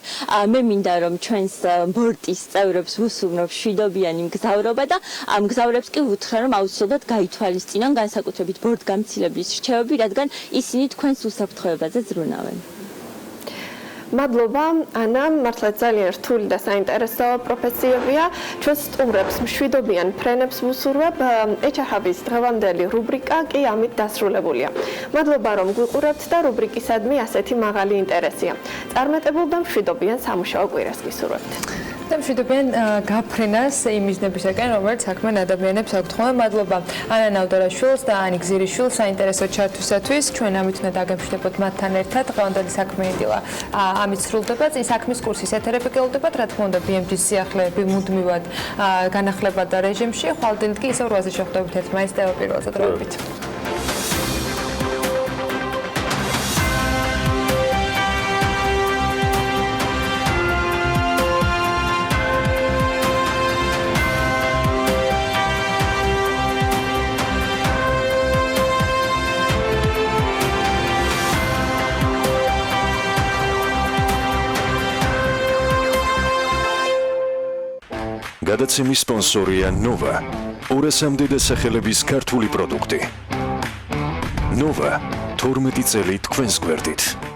მე მინდა რომ ჩვენს ბორტის წევრებს ვუსურვოთ მშვიდობიანი მგზავრობა და ამ მგზავრებს კი ვუთხრა რომ აუცილებლად გაითვალისწინონ განსაკუთრებით ბორტგამცილებლის რჩევები, რადგან ისინი თქვენს უსაფრთხოებაზე ზრუნავენ. მადლობა ანა, მართლა ძალიან რთული და საინტერესო პროფესიებია. ჩვენს სტუმრებს მშვიდობიან ფრენებს ვუსურვებ. HR-ების დღევანდელი რუბრიკა კი ამით დასრულებულია. მადლობა რომ გვიყურებთ და რუბრიკისადმი ასეთი მაღალი ინტერესია. წარმატებულ და მშვიდობიან სამუშაო კვირას გისურვებთ. და მშვიდობიან გაფრენას იმ მიზნებისაკენ, რომელიც საქმე ადამიანებს აქვთ. ხოლმე მადლობა ანა ნავდარაშვილს და ანი გზირიშვილს საინტერესო ჩართვისათვის. ჩვენ ამით უნდა დაგემშვიდობოთ მათთან ერთად. დღევანდელი საქმე იდილა ამით სრულდება. წინ საქმის კურსის ეთერები გელოდებათ, რა თქმა უნდა, BMG-ის სიახლეები მუდმივად განახლებად და რეჟიმში. ხვალდილით კი ისევ 8-ზე შეხვდებით ერთმანეთს და პირველზე დროებით. გადაცემის სპონსორია Nova. 200-მდე დასახელების ქართული პროდუქტი. Nova 12 წელი თქვენს გვერდით.